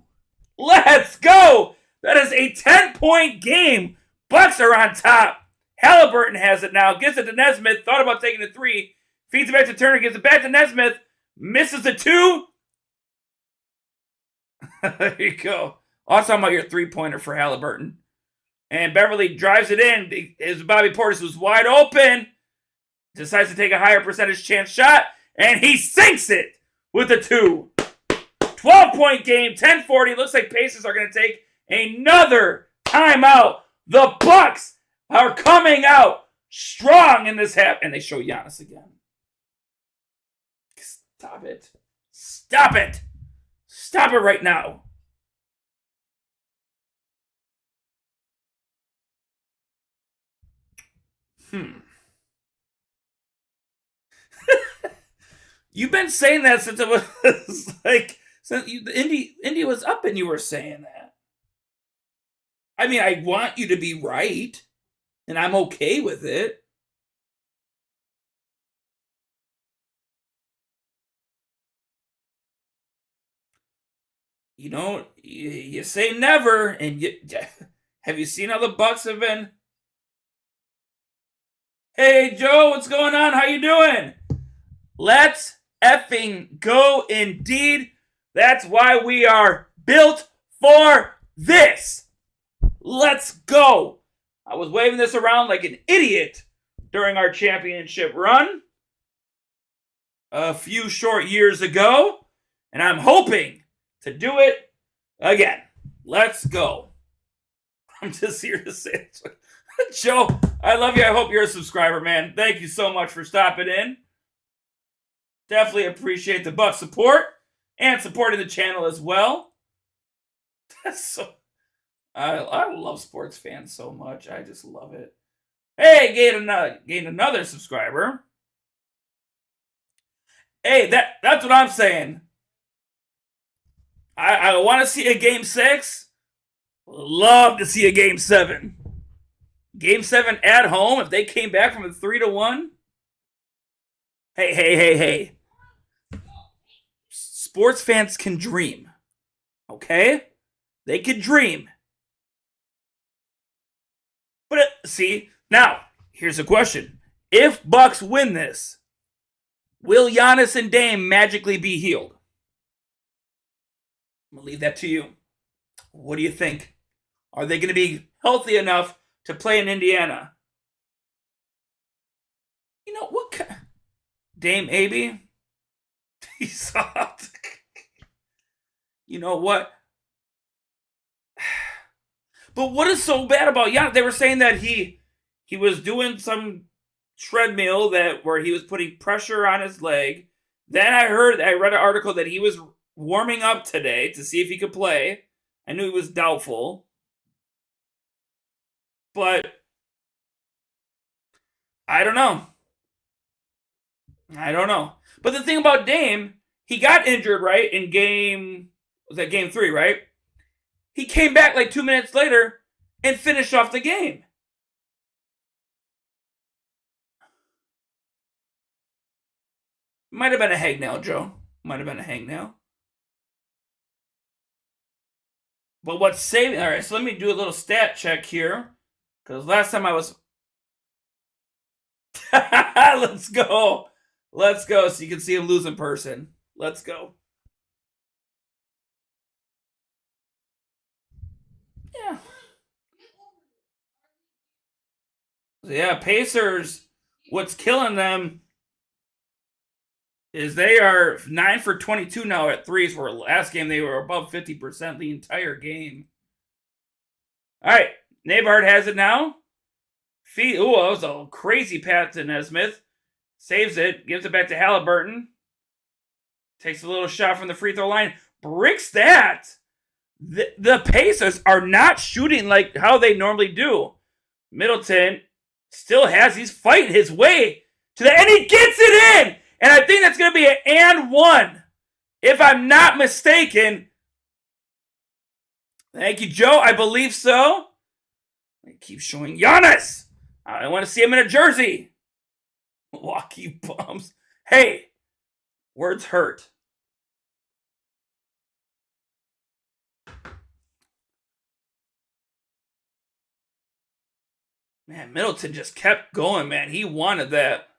Let's go! That is a 10-point game. Bucks are on top. Halliburton has it now, gives it to Nesmith, thought about taking a 3, feeds it back to Turner, gives it back to Nesmith, misses the 2. There you go. I was talking about your 3-pointer for Halliburton. And Beverly drives it in. As Bobby Portis was wide open. Decides to take a higher percentage chance shot. And he sinks it with a 2. 12-point game, 10-40. Looks like Pacers are going to take another timeout. The Bucks are coming out strong in this half. And they show Giannis again. Stop it. Stop it. Stop it right now. You've been saying that since it was like since Indy was up and you were saying that. I mean, I want you to be right, and I'm okay with it. You know, you say never, and have you seen how the Bucks have been? Hey, Joe, what's going on? How you doing? Let's effing go indeed. That's why we are built for this. Let's go. I was waving this around like an idiot during our championship run a few short years ago, and I'm hoping to do it again. Let's go. I'm just here to say it. Joe, I love you. I hope you're a subscriber, man. Thank you so much for stopping in. Definitely appreciate the Buck support and supporting the channel as well. That's so. I love sports fans so much. I just love it. Hey, gained another subscriber. Hey, that's what I'm saying. I want to see a Game 6. Love to see a Game 7. Game 7 at home, if they came back from a 3-1. Hey. Sports fans can dream. Okay? They can dream. But see, now, here's a question. If Bucks win this, will Giannis and Dame magically be healed? I'm going to leave that to you. What do you think? Are they going to be healthy enough to play in Indiana? You know, what kind... Dame AB? He's soft. You know what? But what is so bad about Giannis? They were saying that he was doing some treadmill where he was putting pressure on his leg. Then I read an article that he was warming up today to see if he could play. I knew he was doubtful. But I don't know. But the thing about Dame, he got injured, right? In game 3, right? He came back like 2 minutes later and finished off the game. Might have been a hangnail, Joe. Might have been a hangnail. But what's saving... All right, so let me do a little stat check here. Because last time I was... Let's go. So you can see him lose in person. Let's go. Yeah, Pacers, what's killing them is they are 9 for 22 now at threes, where last game they were above 50% the entire game. All right, Neighbard has it now. That was a crazy pass to Nesmith. Saves it, gives it back to Halliburton. Takes a little shot from the free throw line. Bricks that. The Pacers are not shooting like how they normally do. Middleton still he's fighting his way to and he gets it in! And I think that's going to be an and one, if I'm not mistaken. Thank you, Joe. I believe so. I keep showing Giannis. I want to see him in a jersey. Milwaukee bums. Hey, words hurt. Man, Middleton just kept going, man. He wanted that.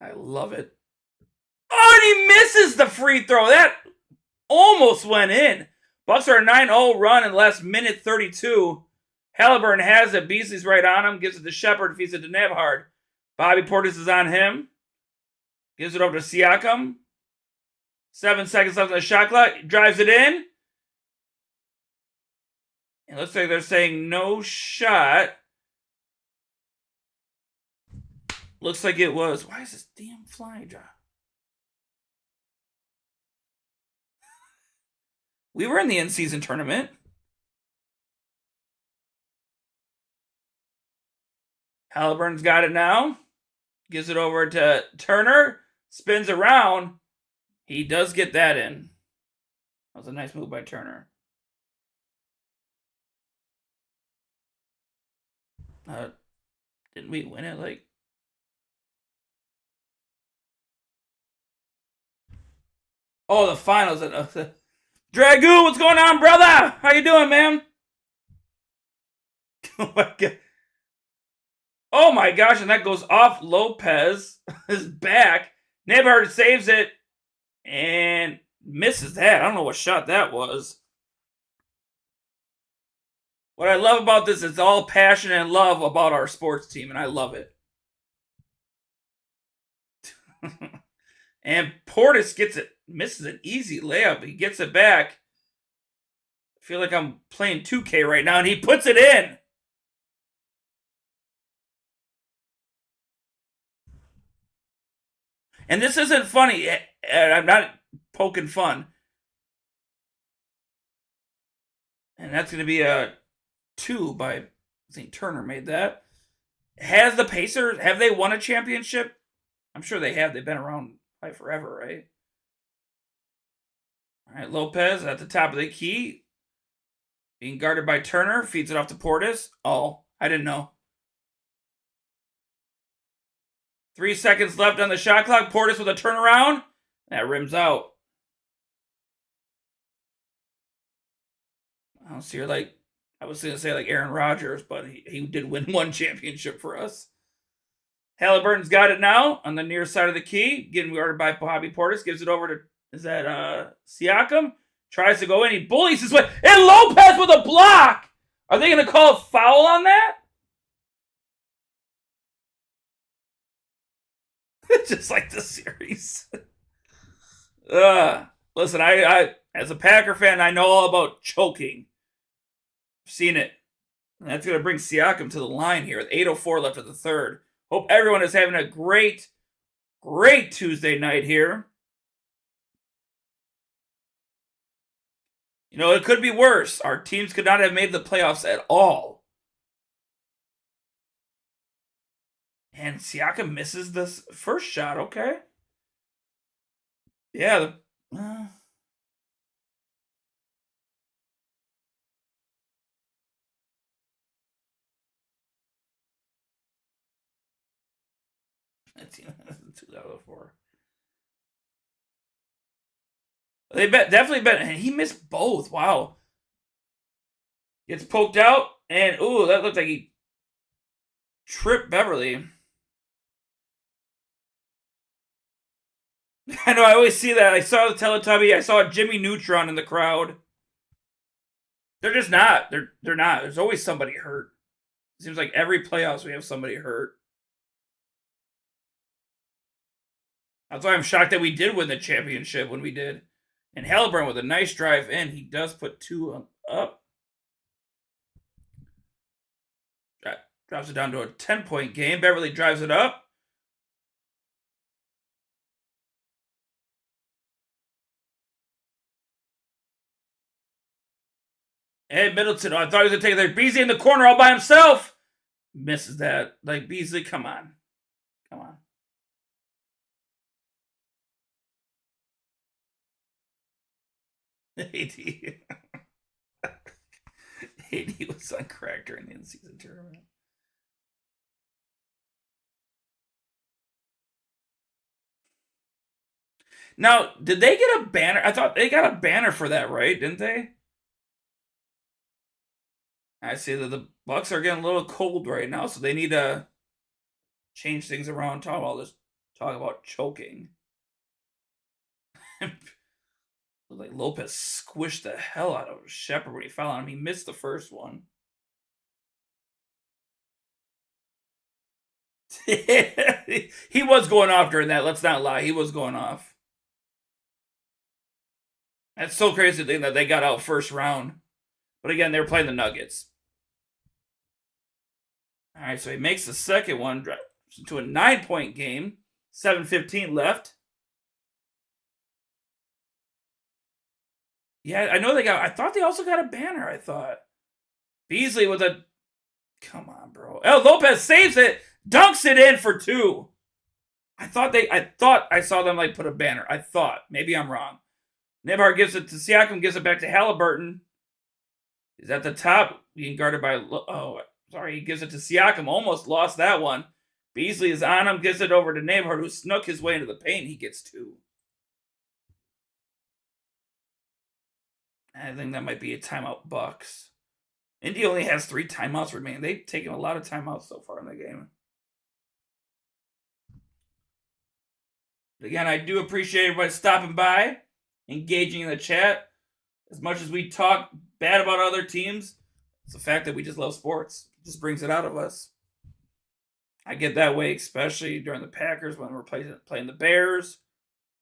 I love it. Oh, and he misses the free throw. That almost went in. Bucks are a 9-0 run in the last minute 32. Halliburton has it. Beasley's right on him. Gives it to Shepard. Feeds it to Nembhard. Bobby Portis is on him. Gives it over to Siakam. 7 seconds left on the shot clock. Drives it in. It looks like they're saying no shot. Looks like it was. Why is this damn fly drop? We were in the in-season tournament. Halliburton's got it now. Gives it over to Turner. Spins around. He does get that in. That was a nice move by Turner. Didn't we win it? Like, oh, the finals. Dragoon, what's going on, brother? How you doing, man? Oh my god. Oh my gosh, and that goes off Lopez. His back. Nembhard saves it and misses that. I don't know what shot that was. What I love about this is all passion and love about our sports team, and I love it. And Portis gets it, misses an easy layup. He gets it back. I feel like I'm playing 2K right now, and he puts it in. And this isn't funny. I'm not poking fun. And that's going to be a 2 by, I think Turner made that. Has the Pacers, have they won a championship? I'm sure they have. They've been around probably forever, right? All right, Lopez at the top of the key. Being guarded by Turner. Feeds it off to Portis. Oh, I didn't know. 3 seconds left on the shot clock. Portis with a turnaround. That rims out. I don't see her like, I was going to say like Aaron Rodgers, but he did win one championship for us. Halliburton's got it now on the near side of the key. Getting guarded by Bobby Portis. Gives it over to, is that Siakam? Tries to go in. He bullies his way. And Lopez with a block! Are they going to call a foul on that? Just like the series. Listen, I as a Packer fan, I know all about choking. I've seen it. And that's going to bring Siakam to the line here with 8:04 left of the third. Hope everyone is having a great, great Tuesday night here. You know, it could be worse. Our teams could not have made the playoffs at all. And Siakam misses this first shot, okay. Yeah. That's 2004. They definitely bet, and he missed both. Wow. Gets poked out, and ooh, that looked like he tripped Beverly. I know, I always see that. I saw the Teletubby. I saw Jimmy Neutron in the crowd. They're just not. They're not. There's always somebody hurt. It seems like every playoffs we have somebody hurt. That's why I'm shocked that we did win the championship when we did. And Halliburton with a nice drive in. He does put 2 up. Drops it down to a 10-point game. Beverly drives it up. And Middleton, I thought he was going to take it there. Beasley in the corner all by himself. Misses that. Like, Beasley, come on. Come on. AD. AD was on crack during the in-season tournament. Now, did they get a banner? I thought they got a banner for that, right? Didn't they? I see that the Bucks are getting a little cold right now, so they need to change things around. Talk about choking. Like Lopez squished the hell out of Shepard when he fell on him. He missed the first one. He was going off during that. Let's not lie. He was going off. That's so crazy to think that they got out first round. But again, they were playing the Nuggets. All right, so he makes the second one, drives into a 9-point game. 7:15 left. Yeah, I know they got. I thought they also got a banner. I thought Beasley with a. Come on, bro. El Lopez saves it, dunks it in for 2. I thought I saw them like put a banner. I thought. Maybe I'm wrong. Nembhard gives it to Siakam, gives it back to Halliburton. He's at the top, being guarded by. He gives it to Siakam. Almost lost that one. Beasley is on him, gives it over to Nembhard, who snuck his way into the paint. He gets 2. I think that might be a timeout Bucks. Indy only has 3 timeouts remaining. They've taken a lot of timeouts so far in the game. But again, I do appreciate everybody stopping by, engaging in the chat. As much as we talk bad about other teams, it's the fact that we just love sports. It just brings it out of us. I get that way, especially during the Packers when we're playing the Bears,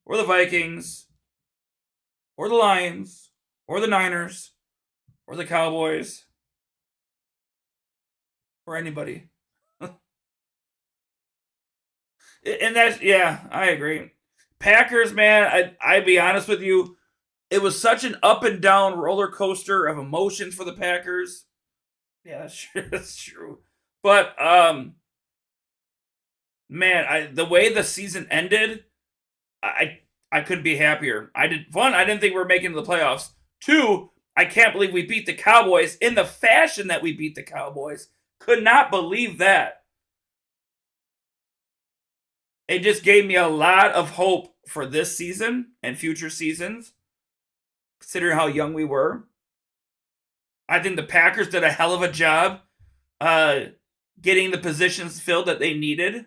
or the Vikings, or the Lions, or the Niners, or the Cowboys, or anybody. And that's, yeah, I agree. Packers, man, I'd be honest with you, it was such an up and down roller coaster of emotions for the Packers. Yeah, that's true. That's true. But, man, the way the season ended, I couldn't be happier. I didn't think we were making the playoffs. 2, I can't believe we beat the Cowboys in the fashion that we beat the Cowboys. Could not believe that. It just gave me a lot of hope for this season and future seasons, considering how young we were. I think the Packers did a hell of a job getting the positions filled that they needed.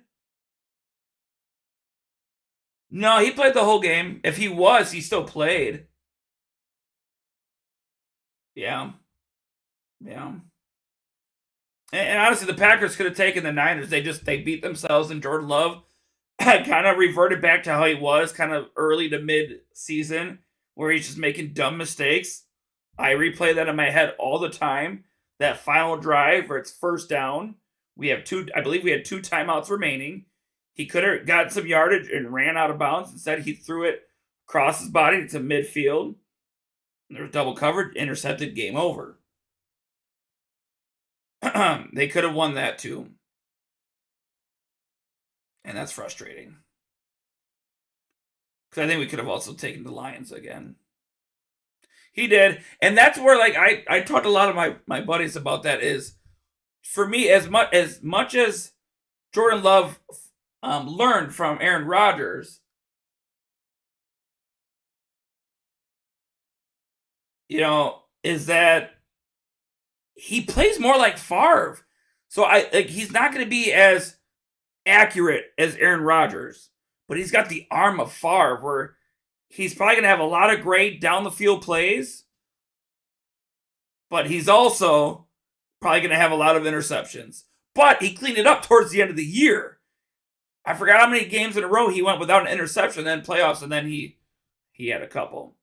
No, he played the whole game. If he still played. Yeah. And honestly, the Packers could have taken the Niners. They beat themselves, and Jordan Love kind of reverted back to how he was kind of early to mid-season, where he's just making dumb mistakes. I replay that in my head all the time. That final drive where it's first down. I believe we had 2 timeouts remaining. He could have got some yardage and ran out of bounds. Instead, he threw it across his body to midfield. There was double coverage, intercepted, game over. They could have won that too. And that's frustrating. Because I think we could have also taken the Lions again. He did. And that's where, like, I talked to a lot of my buddies about that is, for me, as much as Jordan Love learned from Aaron Rodgers, is that he plays more like Favre. So he's not going to be as accurate as Aaron Rodgers, but he's got the arm of Favre, where he's probably going to have a lot of great down the field plays, but he's also probably going to have a lot of interceptions. But he cleaned it up towards the end of the year. I forgot how many games in a row he went without an interception, then playoffs, and then he had a couple.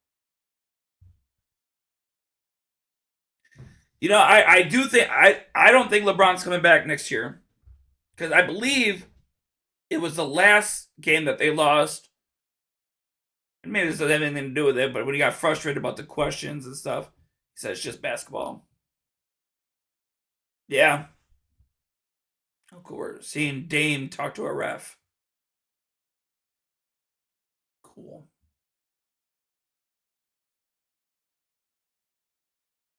I do think I don't think LeBron's coming back next year, because I believe it was the last game that they lost. And maybe this doesn't have anything to do with it, but when he got frustrated about the questions and stuff, he said it's just basketball. Yeah. Of course. Seeing Dame talk to a ref. Cool.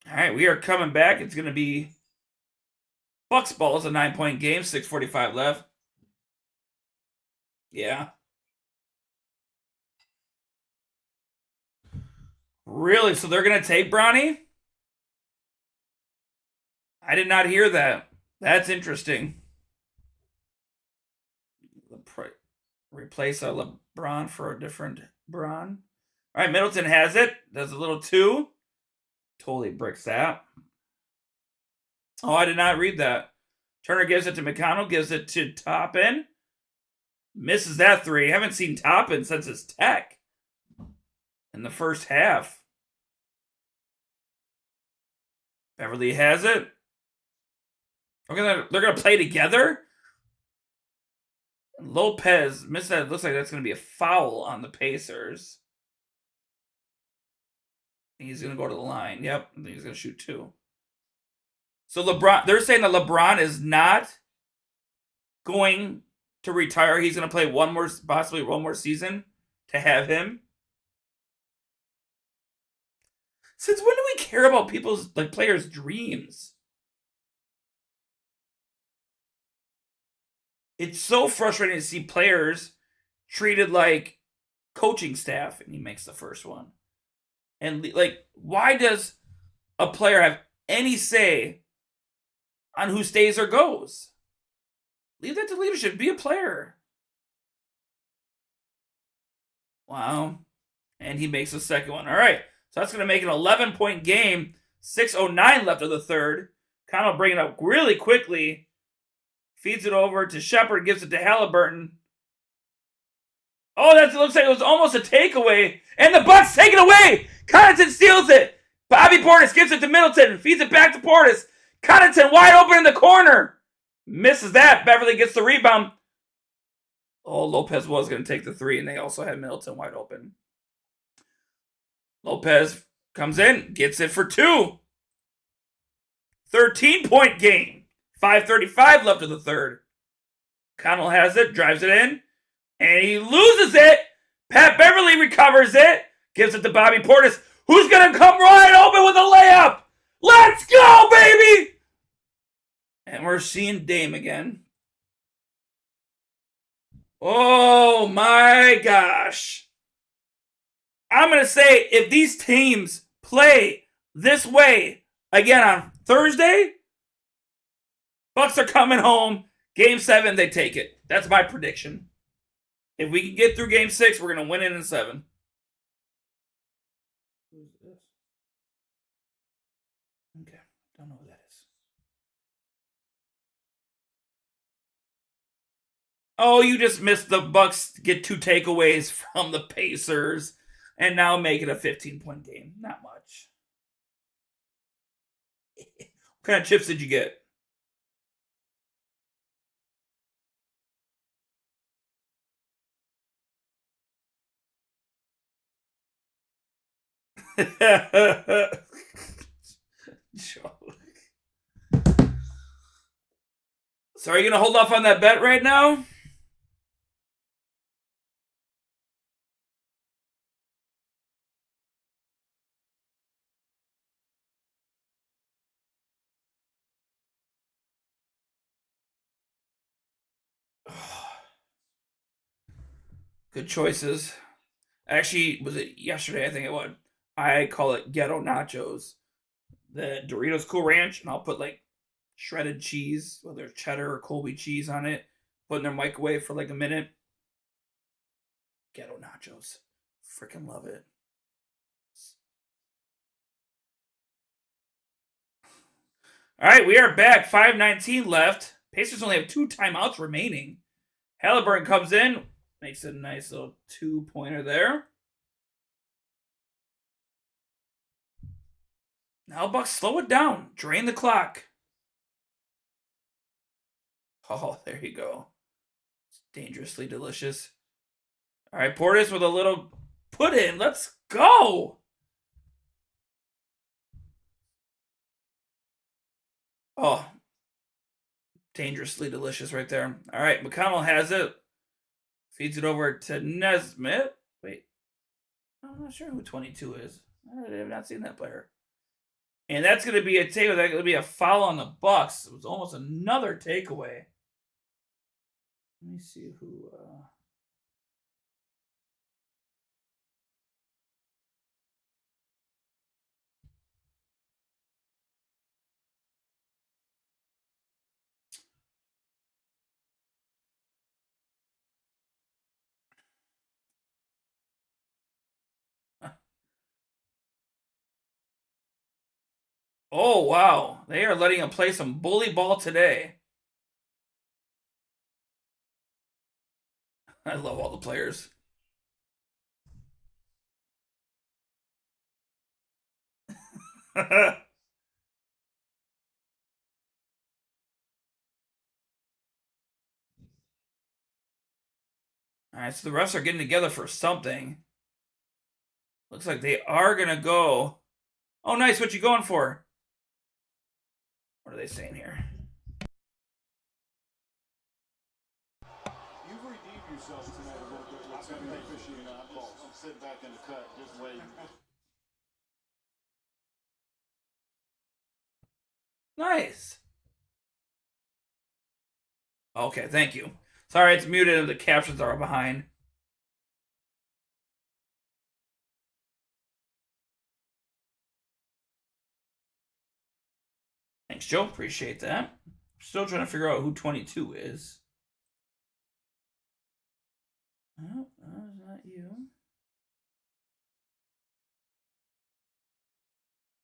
All right, we are coming back. It's going to be Bucks ball. It's a 9-point game. 6:45 left. Yeah. Really? So they're going to take Bronny? I did not hear that. That's interesting. Replace a LeBron for a different Bron. All right, Middleton has it. Does a little 2. Totally bricks that. Oh, I did not read that. Turner gives it to McConnell, gives it to Toppin. Misses that 3. Haven't seen Toppin since his tech in the first half. Beverly has it. They're gonna play together. Lopez missed that. It looks like that's gonna be a foul on the Pacers. He's gonna go to the line. Yep, I think he's gonna shoot 2. So LeBron, they're saying that LeBron is not going to retire. He's gonna play possibly one more season to have him. Since when do we care about people's players' dreams? It's so frustrating to see players treated like coaching staff, and he makes the first one. And why does a player have any say on who stays or goes? Leave that to leadership. Be a player. Wow. And he makes the second one. All right. So that's going to make an 11-point game. 6:09 left of the third. Connell bringing it up really quickly. Feeds it over to Shepard. Gives it to Halliburton. Oh, that looks like it was almost a takeaway. And the Bucks take it away. Connaughton steals it. Bobby Portis gives it to Middleton. Feeds it back to Portis. Connaughton wide open in the corner. Misses that. Beverly gets the rebound. Oh, Lopez was going to take the 3, and they also had Middleton wide open. Lopez comes in, gets it for 2. 13-point game. 5:35 left of the third. Connell has it, drives it in, and he loses it. Pat Beverly recovers it, gives it to Bobby Portis, who's going to come right open with a layup. Let's go, baby! And we're seeing Dame again. Oh, my gosh. I'm going to say if these teams play this way again on Thursday, Bucks are coming home. Game 7, they take it. That's my prediction. If we can get through Game 6, we're going to win it in 7. Who's this? Okay, don't know who that is. Oh, you just missed the Bucks get 2 takeaways from the Pacers and now make it a 15-point game. Not much. What kind of chips did you get? So are you going to hold off on that bet right now? Good choices. Actually, was it yesterday? I think it was. I call it ghetto nachos. The Doritos Cool Ranch, and I'll put shredded cheese, whether it's cheddar or Colby cheese on it, put in their microwave for a minute. Ghetto nachos. Freaking love it. All right, we are back. 5:19 left. Pacers only have 2 timeouts remaining. Halliburton comes in, makes a nice little 2-pointer there. Now Bucks slow it down. Drain the clock. Oh, there you go. It's dangerously delicious. All right, Portis with a little put in. Let's go. Oh, dangerously delicious right there. All right, McConnell has it. Feeds it over to Nesmith. Wait. I'm not sure who 22 is. I have not seen that player. And that's going to be a takeaway. That's going to be a foul on the Bucks. It was almost another takeaway. Let me see who. Oh, wow. They are letting him play some bully ball today. I love all the players. All right, so the refs are getting together for something. Looks like they are going to go. Oh, nice. What you going for? What are they saying here? You've redeemed yourself tonight a little bit with some of the officiating calls. I'm sitting back in the cut, just waiting. Nice. Okay, thank you. Sorry, it's muted and the captions are behind. Thanks, Joe. Appreciate that. Still trying to figure out who 22 is. Oh, that's not you.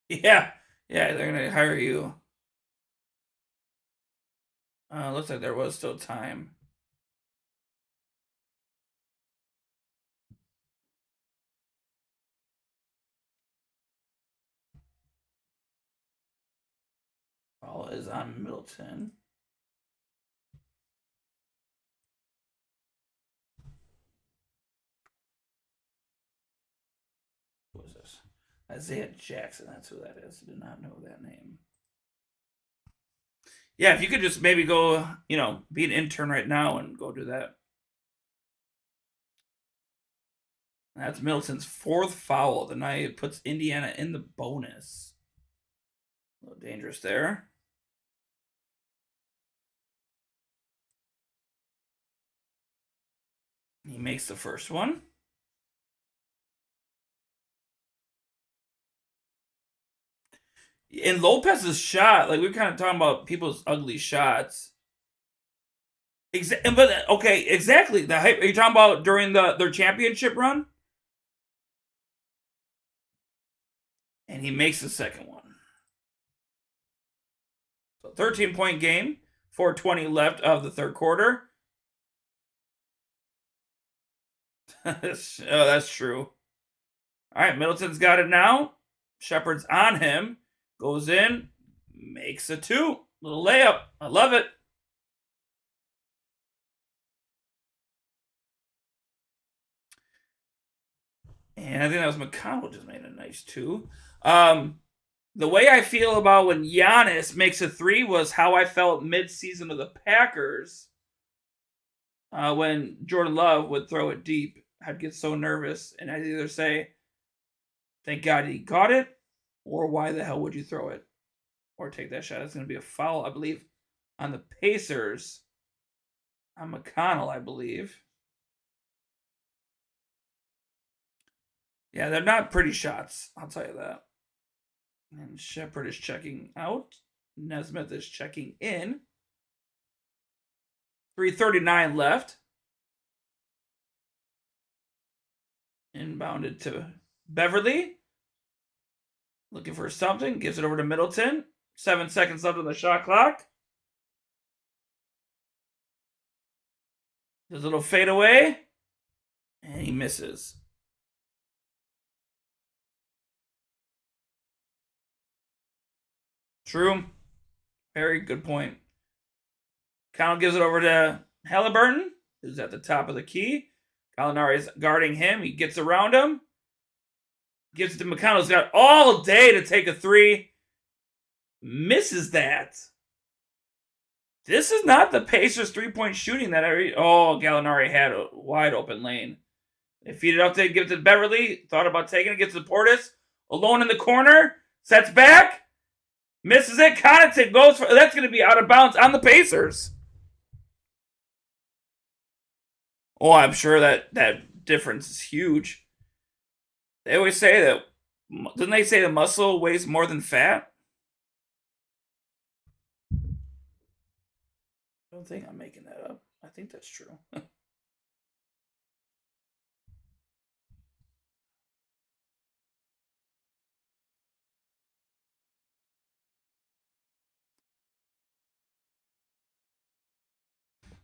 Yeah, they're gonna hire you. Looks like there was still time. Ball is on Middleton. Who is this? Isaiah Jackson. That's who that is. I did not know that name. Yeah, if you could just maybe go, be an intern right now and go do that. That's Middleton's 4th foul. The night it puts Indiana in the bonus. A little dangerous there. He makes the first one. In Lopez's shot, like we're kind of talking about people's ugly shots. But okay, exactly. The hype. Are you talking about during their championship run? And he makes the second one. So 13-point game, 4:20 left of the third quarter. That's true. All right, Middleton's got it now. Shepard's on him. Goes in, makes a 2. Little layup. I love it. And I think that was McConnell just made a nice 2. The way I feel about when Giannis makes a 3 was how I felt mid-season of the Packers when Jordan Love would throw it deep. I'd get so nervous, and I'd either say, thank God he got it, or why the hell would you throw it? Or take that shot. It's going to be a foul, I believe, on the Pacers. On McConnell, I believe. Yeah, they're not pretty shots. I'll tell you that. And Shepard is checking out. Nesmith is checking in. 3:39 left. Inbounded to Beverly. Looking for something. Gives it over to Middleton. 7 seconds left on the shot clock. Does a little fadeaway. And he misses. True. Very good point. Connell gives it over to Halliburton, who's at the top of the key. Gallinari is guarding him. He gets around him. Gives it to McConnell. He's got all day to take a 3. Misses that. This is not the Pacers 3-point shooting that Gallinari had a wide open lane. They feed it up to give it to Beverly. Thought about taking it. Gets to Portis. Alone in the corner. Sets back. Misses it. Connaughton goes for... That's going to be out of bounds on the Pacers. Oh, I'm sure that difference is huge. They always say that... Didn't they say the muscle weighs more than fat? I don't think I'm making that up. I think that's true.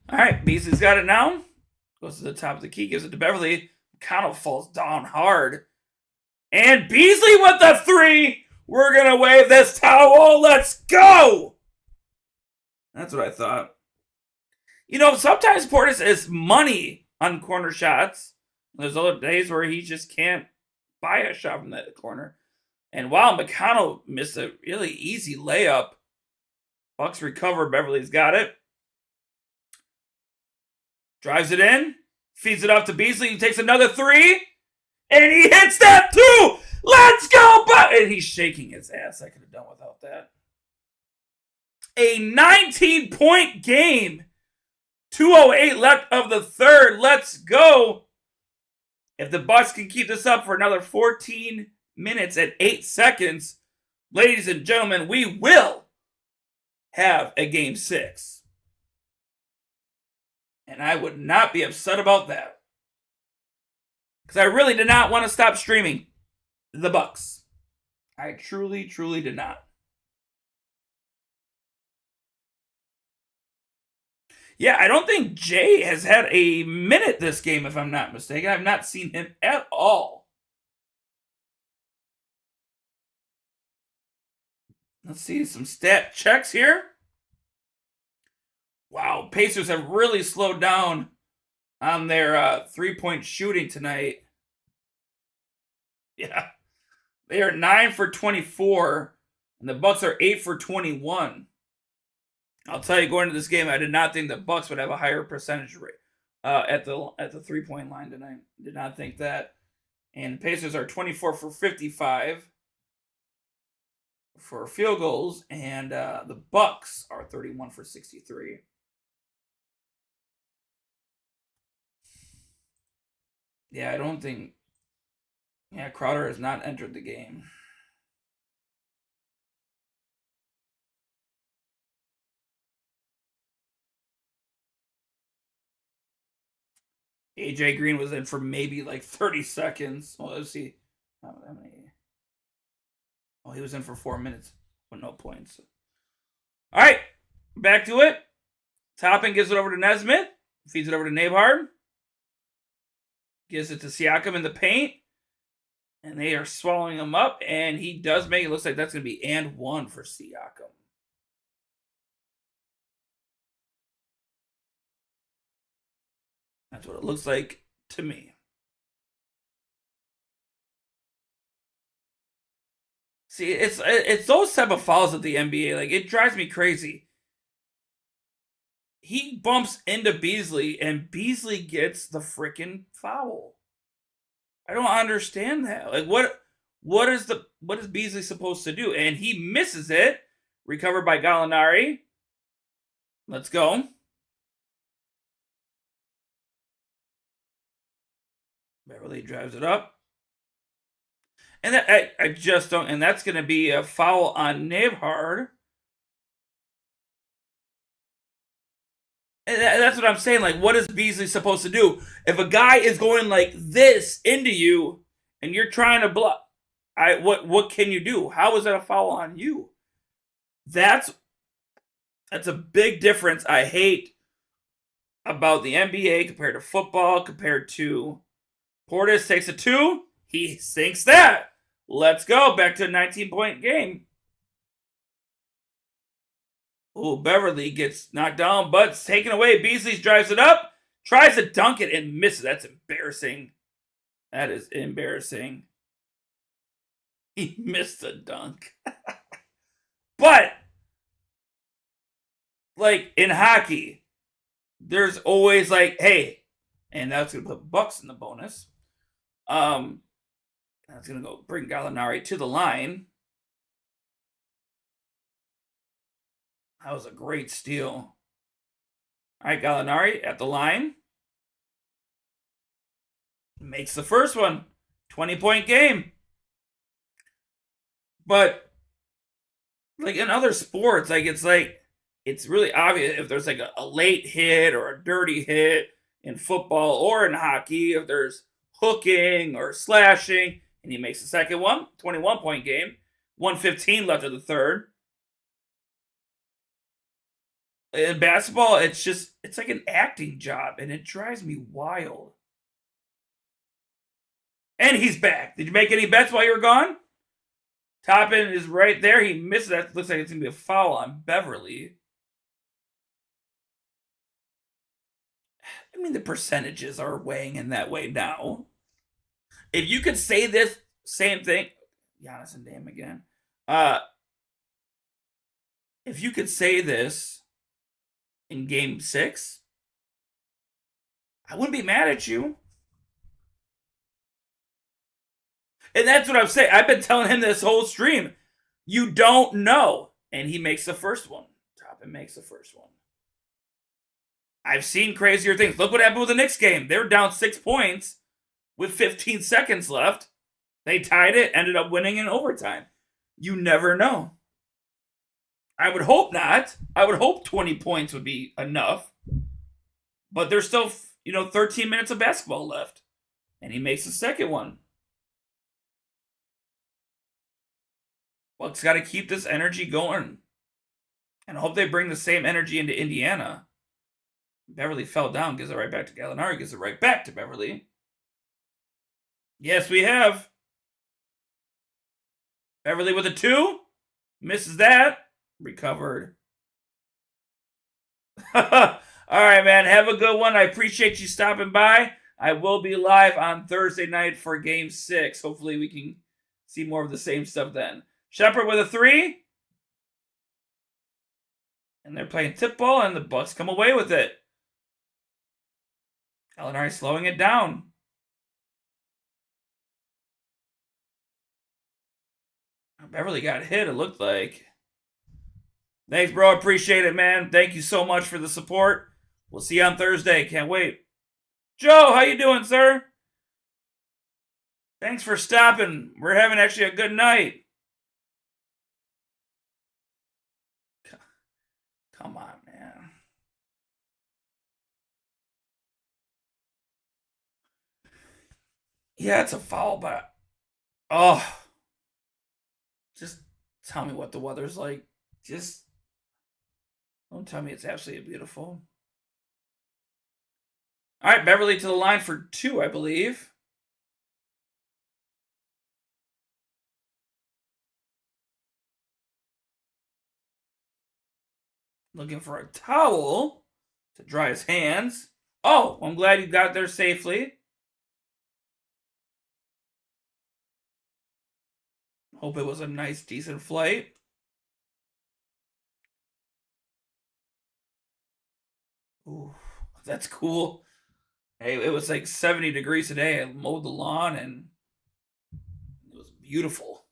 All right, Beasley's got it now. Goes to the top of the key, gives it to Beverly. Kind of falls down hard. And Beasley with the 3. We're going to wave this towel. Let's go. That's what I thought. You know, sometimes Portis is money on corner shots. There's other days where he just can't buy a shot from that corner. And wow, McConnell missed a really easy layup. Bucks recover. Beverly's got it. Drives it in. Feeds it off to Beasley. He takes another 3. And he hits that too. Let's go. And he's shaking his ass. I could have done without that. A 19-point game. 2:08 left of the third. Let's go. If the Bucks can keep this up for another 14 minutes and 8 seconds, ladies and gentlemen, we will have a game 6. And I would not be upset about that. Because I really did not want to stop streaming the Bucks. I truly, truly did not. Yeah, I don't think Jay has had a minute this game, if I'm not mistaken. I've not seen him at all. Let's see some stat checks here. Wow, Pacers have really slowed down on their three-point shooting tonight. Yeah, they are 9 for 24, and the Bucks are 8 for 21. I'll tell you, going into this game, I did not think the Bucks would have a higher percentage rate at the three-point line tonight. Did not think that. And the Pacers are 24 for 55 for field goals, and the Bucks are 31 for 63. Yeah, I don't think. Yeah, Crowder has not entered the game. AJ Green was in for maybe like 30 seconds. Well, let's see. How many? Oh, he was in for 4 minutes with no points. All right, back to it. Toppin gives it over to Nesmith. Feeds it over to Nabhard. Gives it to Siakam in the paint. And they are swallowing him up. And he does make it look like that's going to be and 1 for Siakam. That's what it looks like to me. See, it's those type of fouls at the NBA. Like, it drives me crazy. He bumps into Beasley, and Beasley gets the freaking foul. I don't understand that. Like, what is Beasley supposed to do? And he misses it. Recovered by Gallinari. Let's go. Beverly drives it up. And that, I just don't. And that's going to be a foul on Nabhard. And that's what I'm saying. Like, what is Beasley supposed to do? If a guy is going like this into you and you're trying to block, what can you do? How is that a foul on you? That's a big difference I hate about the NBA compared to football, compared to Portis takes a 2. He sinks that. Let's go. Back to a 19-point game. Oh, Beverly gets knocked down, but it's taken away. Beasley drives it up, tries to dunk it, and misses. That's embarrassing. That is embarrassing. He missed the dunk. But, like, in hockey, there's always like, hey, and that's going to put Bucks in the bonus. That's going to go bring Gallinari to the line. That was a great steal. All right, Gallinari at the line. Makes the first one. 20-point game. But, like, in other sports, like, it's really obvious if there's, like, a late hit or a dirty hit in football or in hockey, if there's hooking or slashing, and he makes the second one. 21-point game. 1:15 left of the third. In basketball, it's like an acting job, and it drives me wild. And he's back. Did you make any bets while you were gone? Toppin is right there. He misses that. Looks like it's going to be a foul on Beverly. I mean, the percentages are weighing in that way now. If you could say this same thing, Giannis and Dame again. If you could say this in Game 6, I wouldn't be mad at you. And that's what I'm saying. I've been telling him this whole stream. You don't know. And he makes the first one. Toppin makes the first one. I've seen crazier things. Look what happened with the Knicks game. They were down 6 points with 15 seconds left. They tied it, ended up winning in overtime. You never know. I would hope not. I would hope 20 points would be enough. But there's still, 13 minutes of basketball left. And he makes the second one. Bucks got to keep this energy going. And I hope they bring the same energy into Indiana. Beverly fell down, gives it right back to Gallinari, gives it right back to Beverly. Yes, we have. Beverly with a 2. Misses that. Recovered. All right, man. Have a good one. I appreciate you stopping by. I will be live on Thursday night for Game 6. Hopefully we can see more of the same stuff then. Shepard with a 3. And they're playing tip ball, and the Bucks come away with it. Gallinari slowing it down. Beverly got hit, it looked like. Thanks, bro. Appreciate it, man. Thank you so much for the support. We'll see you on Thursday. Can't wait. Joe, how you doing, sir? Thanks for stopping. We're having actually a good night. Come on, man. Yeah, it's a foul, but just tell me what the weather's like. Just don't tell me it's absolutely beautiful. All right, Beverly to the line for 2, I believe. Looking for a towel to dry his hands. Oh, I'm glad you got there safely. Hope it was a nice, decent flight. Ooh, that's cool. Hey, it was like 70 degrees today. I mowed the lawn and it was beautiful.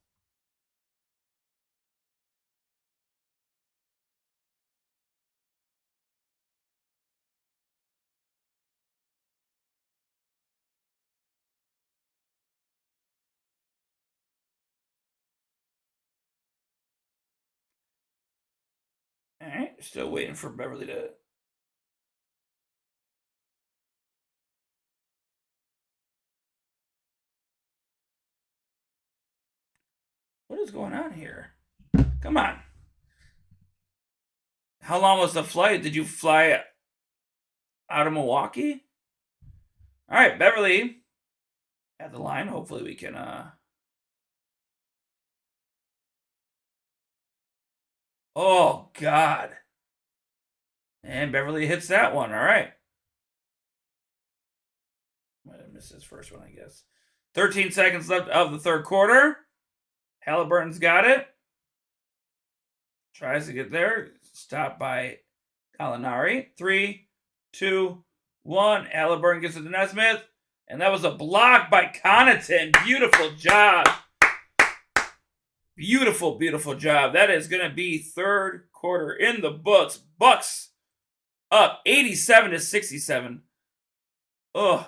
All right, still waiting for Beverly to. What is going on here? Come on. How long was the flight? Did you fly out of Milwaukee? All right, Beverly at the line. Hopefully we can. Oh, God. And Beverly hits that one. All right. Might have missed his first one, I guess. 13 seconds left of the third quarter. Halliburton's got it. Tries to get there. Stopped by Gallinari. 3, 2, 1. Halliburton gets it to Nesmith. And that was a block by Connaughton. Beautiful job. Beautiful, beautiful job. That is going to be third quarter in the books. Bucks up 87-67. Ugh.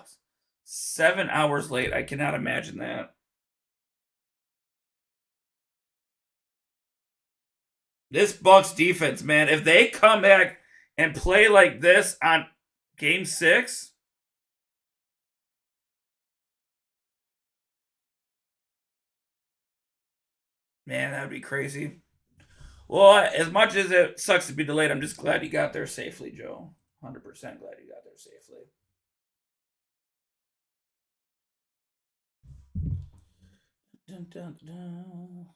7 hours late. I cannot imagine that. This Bucks defense, man, if they come back and play like this on Game 6, man, that'd be crazy. Well, as much as it sucks to be delayed, I'm just glad you got there safely, Joe. 100% glad you got there safely. Dun, dun, dun.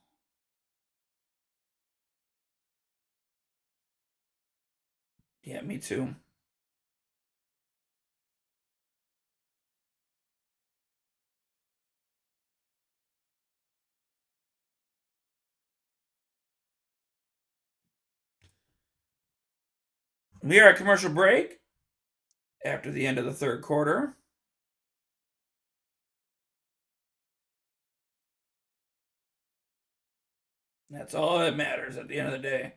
Yeah, me too. We are at commercial break after the end of the third quarter. That's all that matters at the end of the day.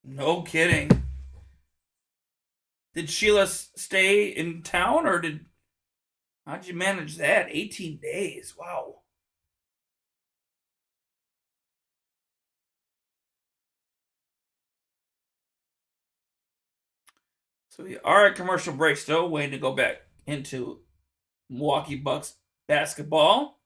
No kidding. Did Sheila stay in town or how'd you manage that? 18 days. Wow. So we are at commercial break still, waiting to go back into Milwaukee Bucks basketball.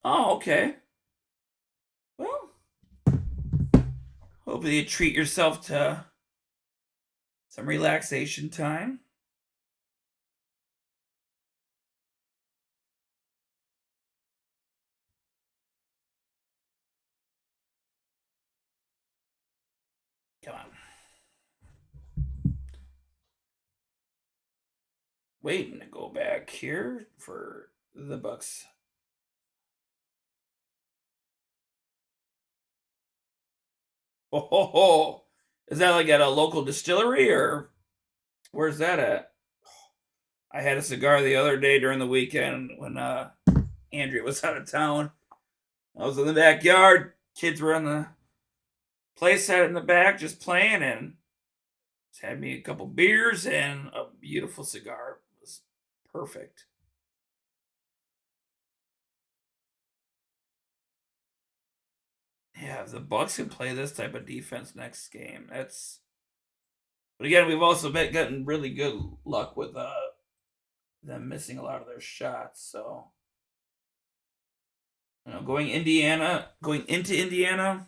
Oh, okay. Well, hopefully you treat yourself to some relaxation time. Come on. Waiting to go back here for the Bucks. Oh, is that like at a local distillery or where's that at? I had a cigar the other day during the weekend when Andrea was out of town. I was in the backyard. Kids were on the play set in the back just playing and just had me a couple beers and a beautiful cigar. It was perfect. Yeah, if the Bucks can play this type of defense next game, that's. But again, we've also gotten really good luck with them missing a lot of their shots. So, going into Indiana.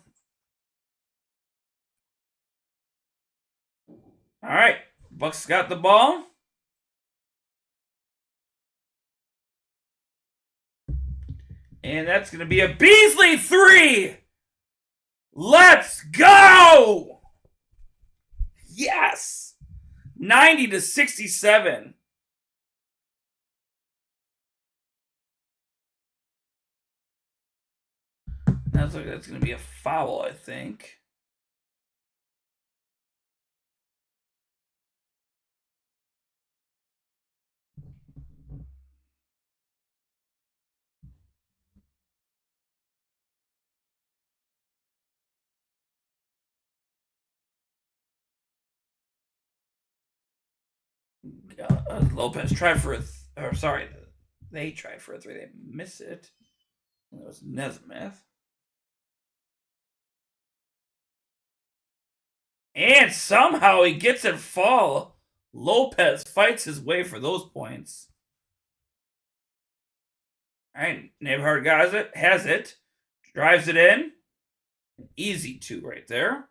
All right, Bucks got the ball. And that's going to be a Beasley 3. Let's go! Yes! 90-67. That's going to be a foul, I think. Lopez tried for they tried for a 3. They miss it. It was Nesmith. And somehow he gets it fall. Lopez fights his way for those points. All right, Neighborhood has it. Drives it in. An easy 2 right there.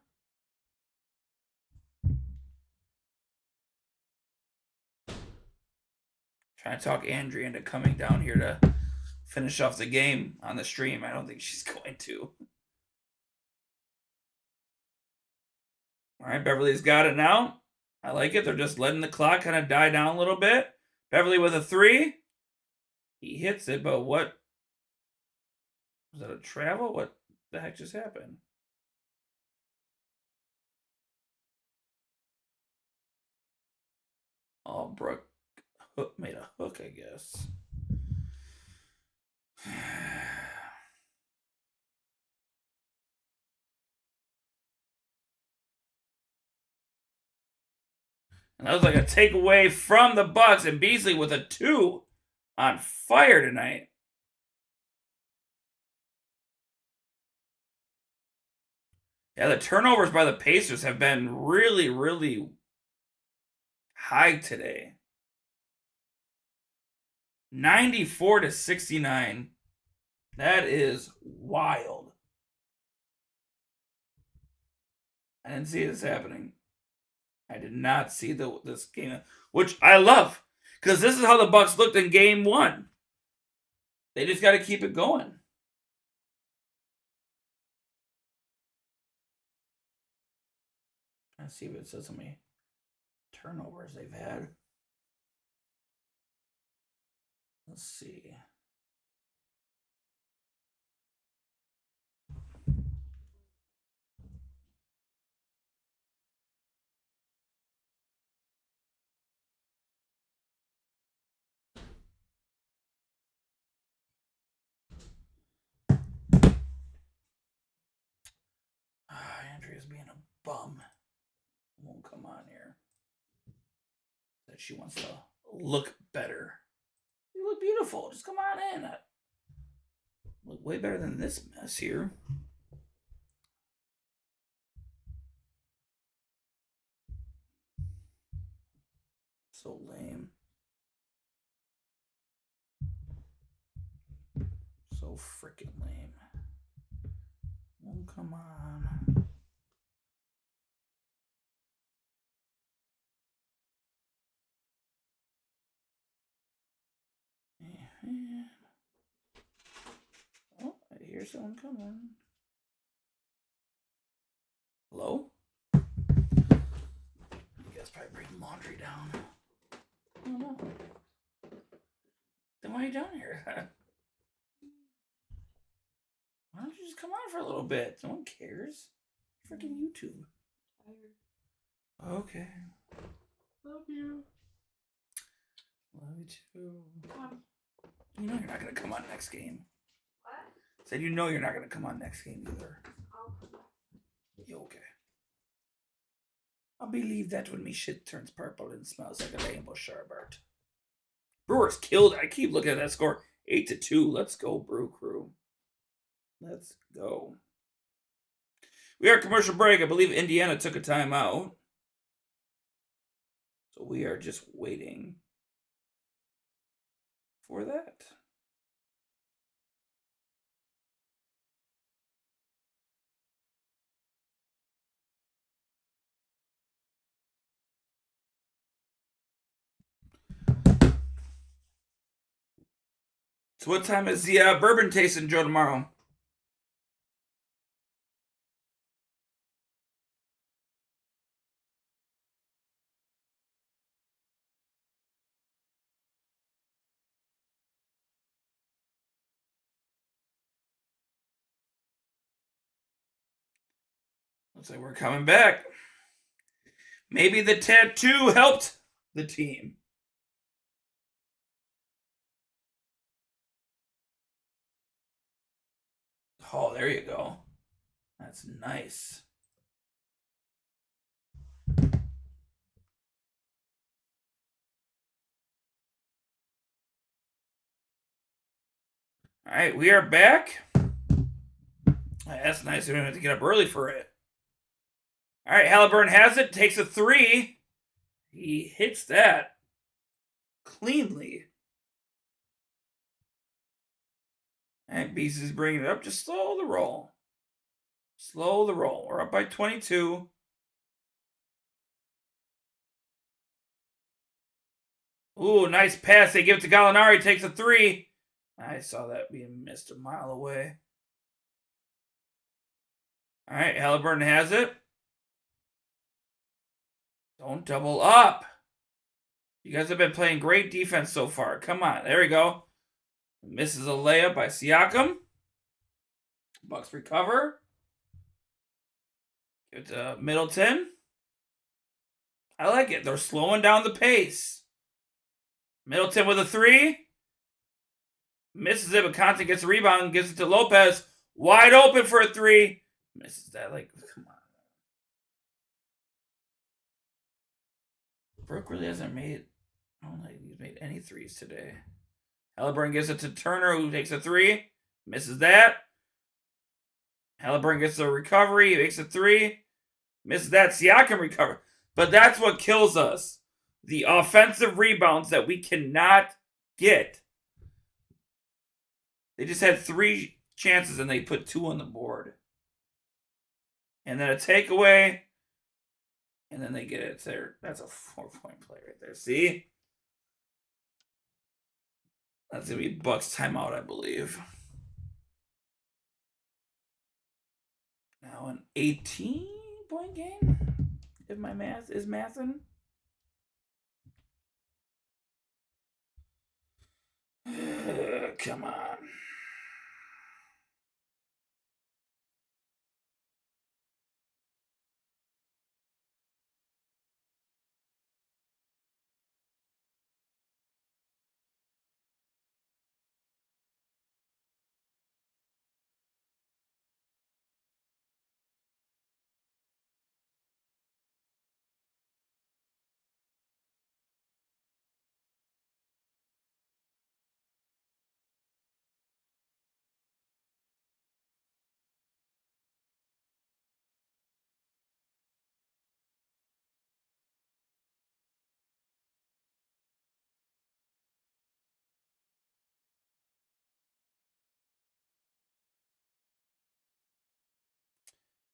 Trying to talk Andrea into coming down here to finish off the game on the stream. I don't think she's going to. All right, Beverly's got it now. I like it. They're just letting the clock kind of die down a little bit. Beverly with a 3. He hits it, but what? Was that a travel? What the heck just happened? Oh, Brooke made a hook, I guess. And that was like a takeaway from the Bucks, and Beasley with a 2 on fire tonight. Yeah, the turnovers by the Pacers have been really, really high today. 94-69. That is wild. I didn't see this happening. I did not see this game, which I love, because this is how the Bucks looked in Game 1. They just got to keep it going. Let's see if it says how many turnovers they've had. Let's see. Andrea's being a bum. Won't come on here. That she wants to look better. You look beautiful. Just come on in. Look way better than this mess here. So lame. So freaking lame. Oh, come on. Oh, I hear someone coming. Hello? I guess probably bring laundry down. I don't know. Then why are you down here? Why don't you just come on for a little bit? No one cares. Freaking YouTube. Okay. Love you. Love you too. You know you're not going to come on next game. What? Said you know you're not going to come on next game either. I'll come back. You okay? I'll believe that when me shit turns purple and smells like a rainbow sherbet. Brewers killed it. I keep looking at that score. 8-2. Let's go, Brew Crew. Let's go. We are at commercial break. I believe Indiana took a timeout. So we are just waiting for that. So what time is the bourbon tasting, Joe, tomorrow? Looks like we're coming back. Maybe the tattoo helped the team. Oh, there you go. That's nice. All right, we are back. That's nice. We don't have to get up early for it. All right, Halliburton has it. Takes a 3. He hits that cleanly. And Beast is bringing it up. Just slow the roll. Slow the roll. We're up by 22. Ooh, nice pass. They give it to Gallinari. Takes a 3. I saw that being missed a mile away. All right, Halliburton has it. Don't double up. You guys have been playing great defense so far. Come on. There we go. Misses a layup by Siakam. Bucks recover. Give it to Middleton. I like it. They're slowing down the pace. Middleton with a 3. Misses it, but Conte gets a rebound, gives it to Lopez. Wide open for a 3. Misses that. Like, come on. Brooke really hasn't made, I don't think he's made any 3s today. Halliburton gives it to Turner, who takes a 3. Misses that. Halliburton gets a recovery. He makes a 3. Misses that. Siakam recover. But that's what kills us. The offensive rebounds that we cannot get. They just had 3 chances and they put 2 on the board. And then a takeaway. And then they get it there. That's a 4-point play right there. See? That's going to be Bucks timeout, I believe. Now an 18-point game? If my math is mathing. Come on.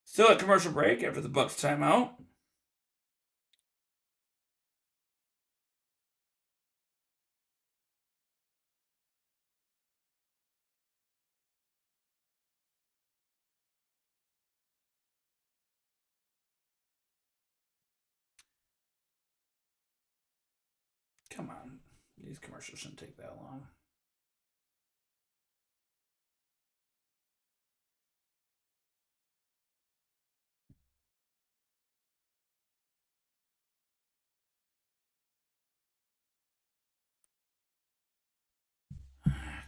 Still a commercial break after the Bucks timeout. Come on. These commercials shouldn't take that long.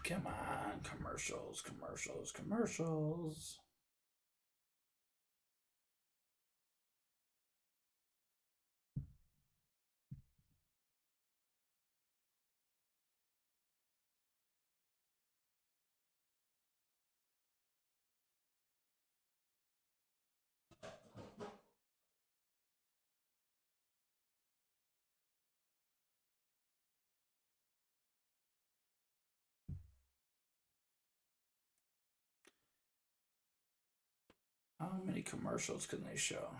Come on. Commercials, commercials, commercials. How many commercials can they show?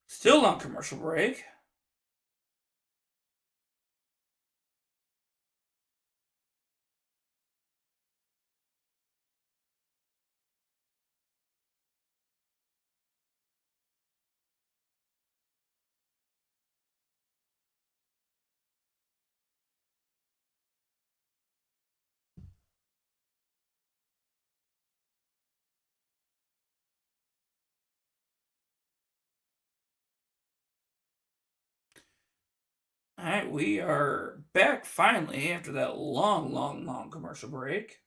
Still on commercial break. All right, we are back finally after that long commercial break.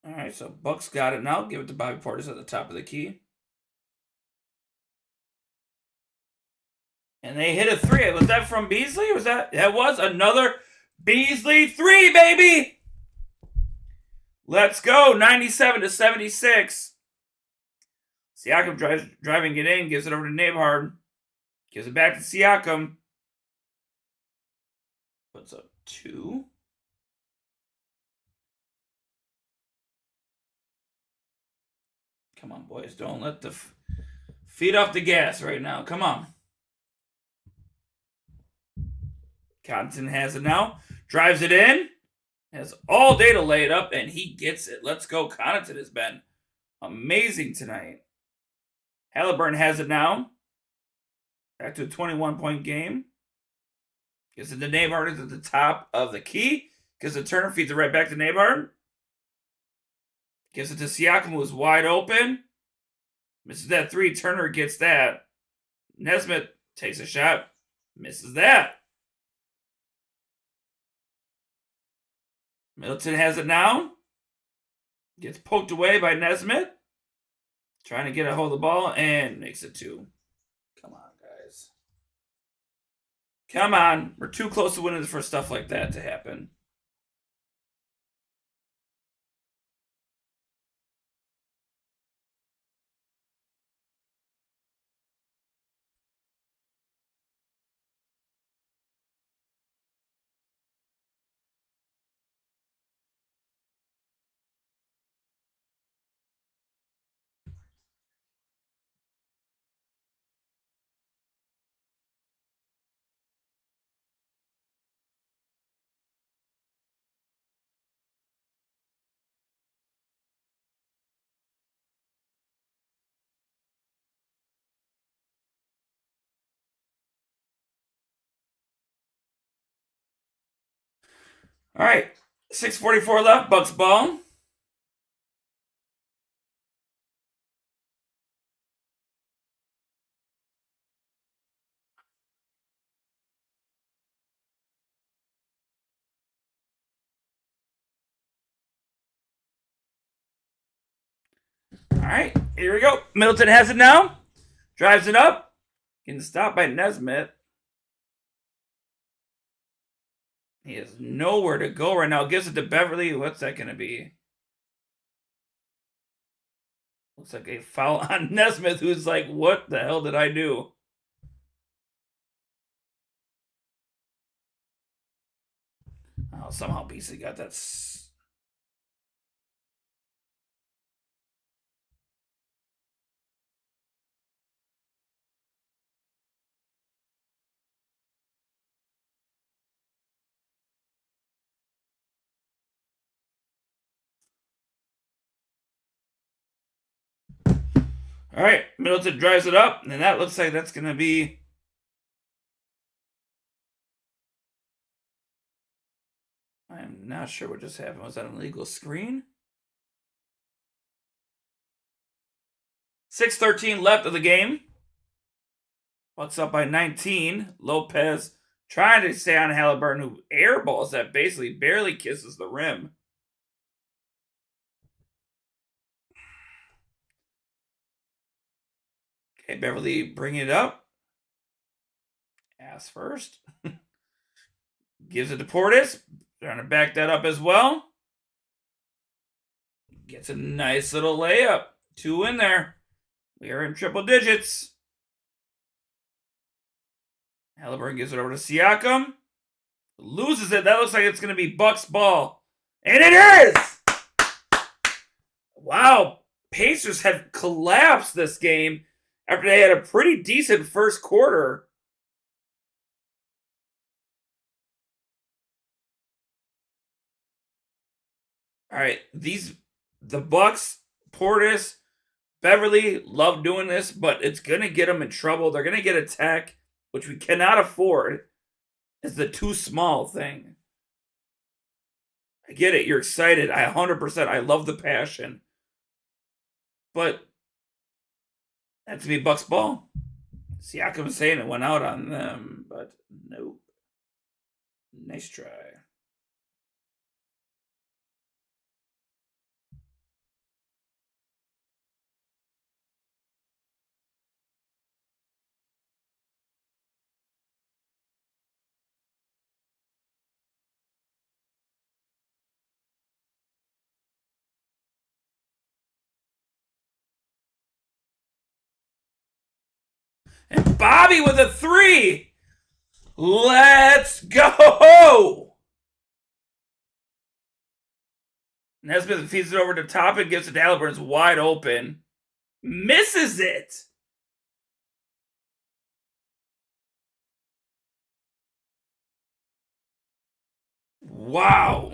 All right, so Bucks got it now. Give it to Bobby Portis at the top of the key. And they hit a 3. Was that from Beasley? That was another Beasley 3, baby? Let's go. 97-76. Siakam driving it in. Gives it over to Nembhard. Gives it back to Siakam. Puts up 2. Come on, boys. Don't let the feet off the gas right now. Come on. Connaughton has it now. Drives it in. Has all day to lay it up, and he gets it. Let's go. Connaughton has been amazing tonight. Halliburton has it now. Back to a 21-point game. Gives it to Nembhard at the top of the key. Gives it to Turner. Feeds it right back to Nembhard. Gives it to Siakam, who's wide open. Misses that 3. Turner gets that. Nesmith takes a shot. Misses that. Middleton has it now. Gets poked away by Nesmith. Trying to get a hold of the ball and makes it 2. Come on, guys. Come on. We're too close to winning for stuff like that to happen. All right. 6:44 left. Bucks ball. All right. Here we go. Middleton has it now. Drives it up. Getting stopped by Nesmith. He has nowhere to go right now. Gives it to Beverly. What's that going to be? Looks like a foul on Nesmith, who's like, what the hell did I do? Oh, somehow Beasley got that. All right, Middleton drives it up, and that looks like that's going to be. I'm not sure what just happened. Was that an illegal screen? 6:13 left of the game. Bucks up by 19. Lopez trying to stay on Halliburton, who airballs that basically barely kisses the rim. Okay, Beverly bringing it up. Ass first. Gives it to Portis. Trying to back that up as well. Gets a nice little layup. 2 in there. We are in triple digits. Halliburton gives it over to Siakam. Loses it. That looks like it's going to be Bucks ball. And it is! Wow. Pacers have collapsed this game after they had a pretty decent first quarter. All right, the Bucks, Portis, Beverly love doing this, but it's gonna get them in trouble. They're gonna get a tech, which we cannot afford. It's the too small thing. I get it. You're excited. 100%. I love the passion, but that's me. Bucks ball. Siakam was saying it went out on them, but nope. Nice try. And Bobby with a 3. Let's go. Nesmith feeds it over to top and gives it to Halliburton's wide open. Misses it. Wow.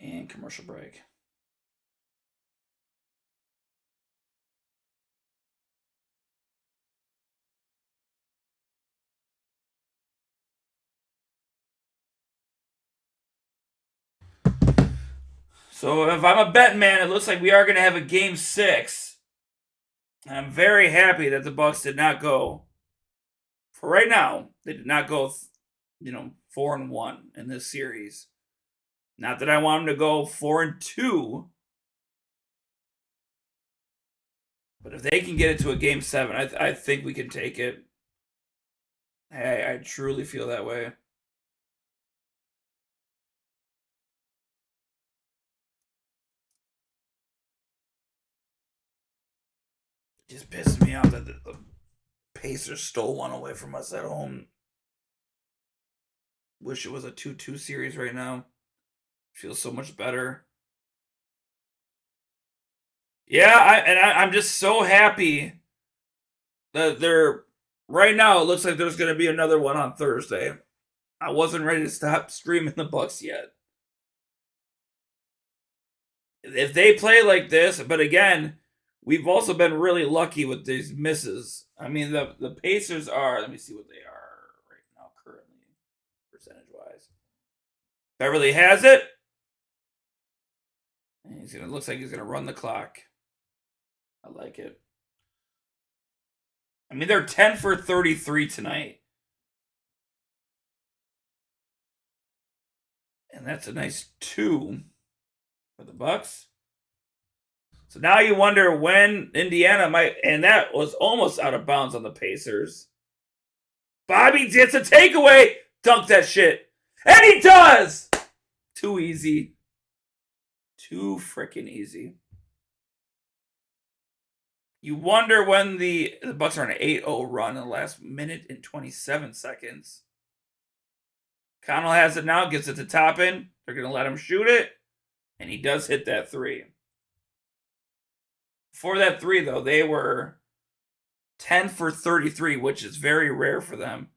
And commercial break. So if I'm a bet man, it looks like we are going to have a game 6. I'm very happy that the Bucks did not go. For right now, they did not go, 4-1 in this series. Not that I want them to go 4-2. But if they can get it to a game 7, I think we can take it. I truly feel that way. It just pisses me off that the Pacers stole one away from us at home. Wish it was a 2-2 series right now. Feels so much better. Yeah, I'm just so happy that they're right now. It looks like there's going to be another one on Thursday. I wasn't ready to stop streaming the Bucks yet. If they play like this, but again, we've also been really lucky with these misses. I mean, the Pacers are. Let me see what they are right now currently, percentage wise. Beverly has it. And it looks like he's gonna run the clock. I like it. I mean, they're 10 for 33 tonight. And that's a nice 2 for the Bucks. So now you wonder when Indiana might, and that was almost out of bounds on the Pacers. Bobby gets a takeaway. Dunk that shit. And he does! Too easy. Too freaking easy. You wonder when the Bucks are on an 8-0 run in the last minute and 27 seconds. Connell has it now, gets it to Toppin. They're going to let him shoot it. And he does hit that 3. For that 3, though, they were 10 for 33, which is very rare for them.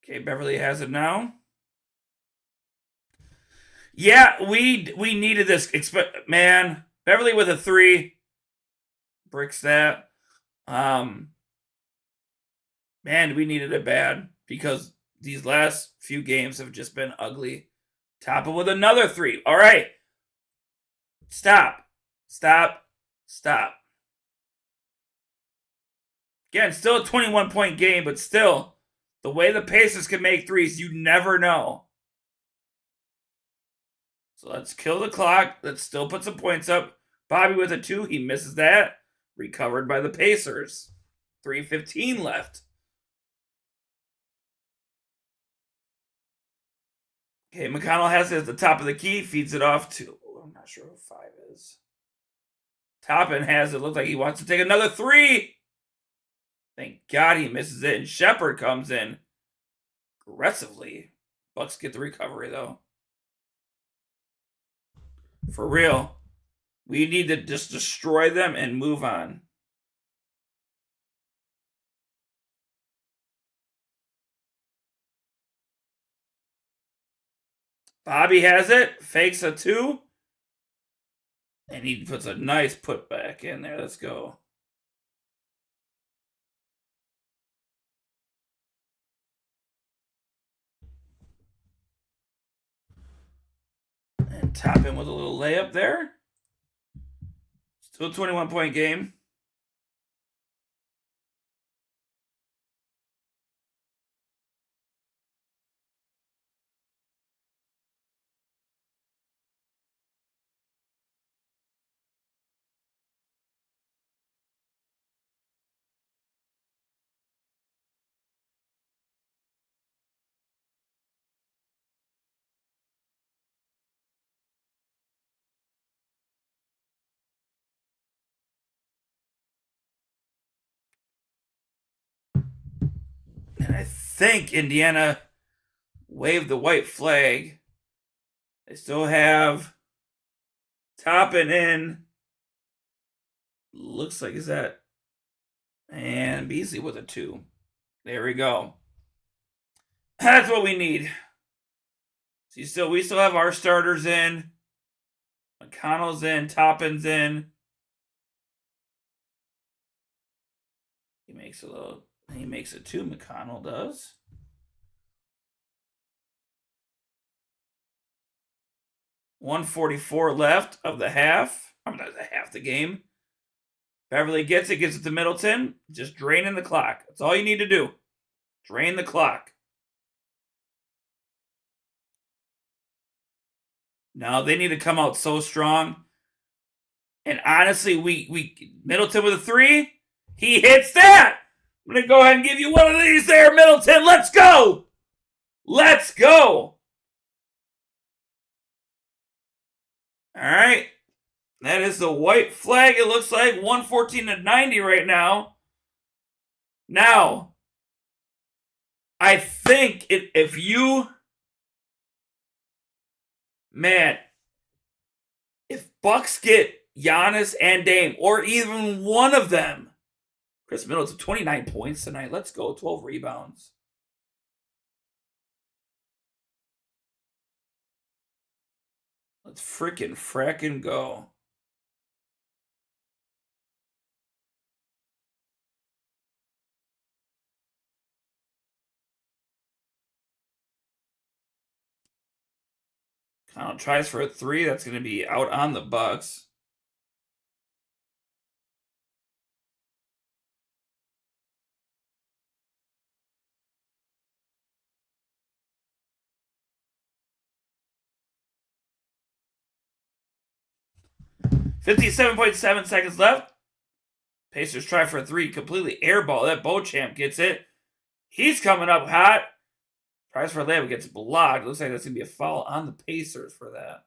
Okay, Beverly has it now. Yeah, we needed this. Man, Beverly with a 3. Bricks that. Man, we needed it bad because these last few games have just been ugly. Toppin with another 3. All right. Stop. Again, still a 21-point game, but still, the way the Pacers can make threes, you never know. So let's kill the clock. Let's still put some points up. Bobby with a 2. He misses that. Recovered by the Pacers. 3:15 left. Okay, McConnell has it at the top of the key. Feeds it off to, I'm not sure who 5 is. Toppin has it. Looks like he wants to take another 3. Thank God he misses it. And Shepard comes in aggressively. Bucks get the recovery, though. For real. We need to just destroy them and move on. Bobby has it. Fakes a 2. And he puts a nice putback in there. Let's go. And Toppin with a little layup there. Still a 21-point game. think Indiana waved the white flag. They still have Toppin in. Looks like is that. And Beasley with a 2. There we go. That's what we need. So we still have our starters in. McConnell's in. Toppin's in. He makes a 2. McConnell does. .144 left of the half. I'm not half the game. Beverly gets it to Middleton. Just draining the clock. That's all you need to do. Drain the clock. Now they need to come out so strong. And honestly, we Middleton with a 3. He hits that. I'm going to go ahead and give you one of these there, Middleton. Let's go. Let's go. All right. That is the white flag. It looks like 114-90 right now. Now, I think if Bucks get Giannis and Dame, or even one of them, Chris Middleton, 29 points tonight. Let's go. 12 rebounds. Let's frickin' go. Connell tries for a 3. That's going to be out on the Bucks. .7 seconds left. Pacers try for a 3. Completely airball. That Beauchamp gets it. He's coming up hot. Tries for a layup, gets blocked. Looks like that's going to be a foul on the Pacers for that.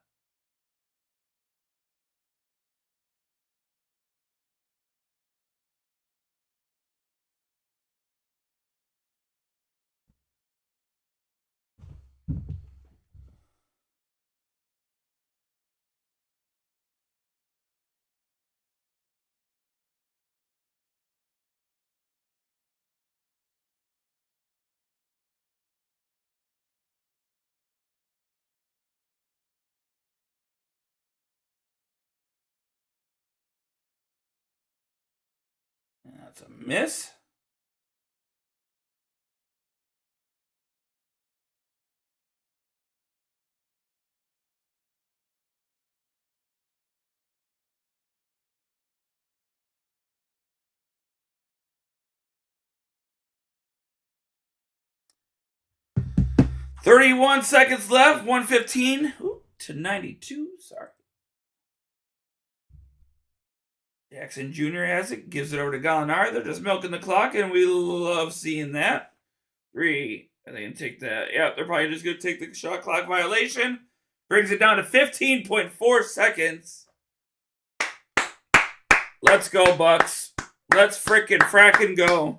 That's a miss. .31 seconds left. 115-92. Sorry. Jackson Jr. has it. Gives it over to Gallinari. They're just milking the clock, and we love seeing that. 3. And they can take that. Yeah, they're probably just going to take the shot clock violation. Brings it down to 15.4 seconds. Let's go, Bucks. Let's frackin' go.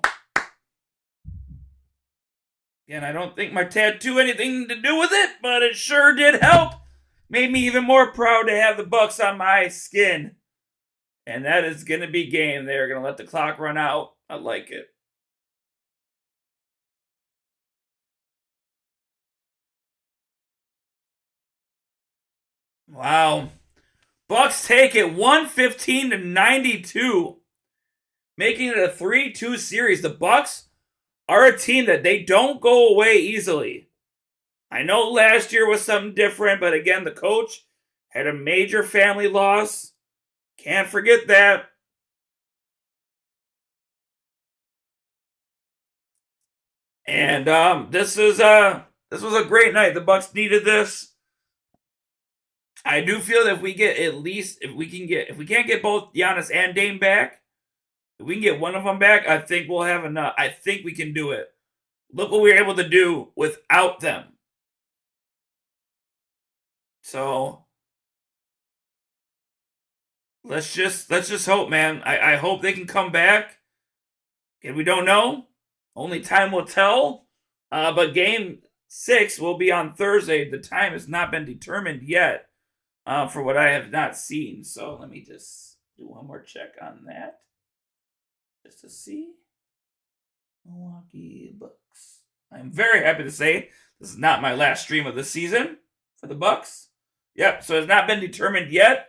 Again, I don't think my tattoo had anything to do with it, but it sure did help. Made me even more proud to have the Bucks on my skin. And that is going to be game. They're going to let the clock run out. I like it. Wow. Bucks take it 115-92. Making it a 3-2 series. The Bucks are a team that they don't go away easily. I know last year was something different, but again, the coach had a major family loss. Can't forget that. And this was a great night. The Bucks needed this. I do feel that if we get at least if we can't get both Giannis and Dame back, if we can get one of them back, I think we'll have enough. I think we can do it. Look what we were able to do without them. So let's just hope, man. I hope they can come back. And we don't know. Only time will tell. But game 6 will be on Thursday. The time has not been determined yet, for what I have not seen. So let me just do one more check on that, just to see. Milwaukee Bucks. I'm very happy to say this is not my last stream of the season for the Bucks. Yep, so it's not been determined yet,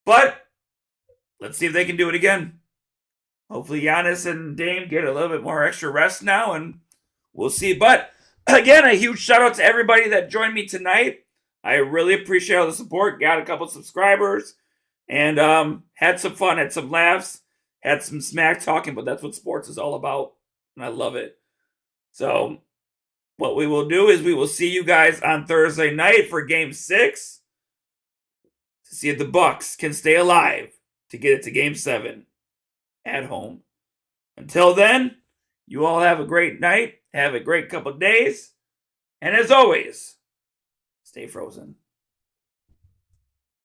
but let's see if they can do it again. Hopefully Giannis and Dame get a little bit more extra rest now, and we'll see. But again, a huge shout out to everybody that joined me tonight. I really appreciate all the support. Got a couple subscribers, and had some fun, had some laughs, had some smack talking, but that's what sports is all about, and I love it. So what we will do is we will see you guys on Thursday night for game 6 to see if the Bucks can stay alive to get it to game 7 at home. Until then, you all have a great night. Have a great couple of days. And as always, stay frozen.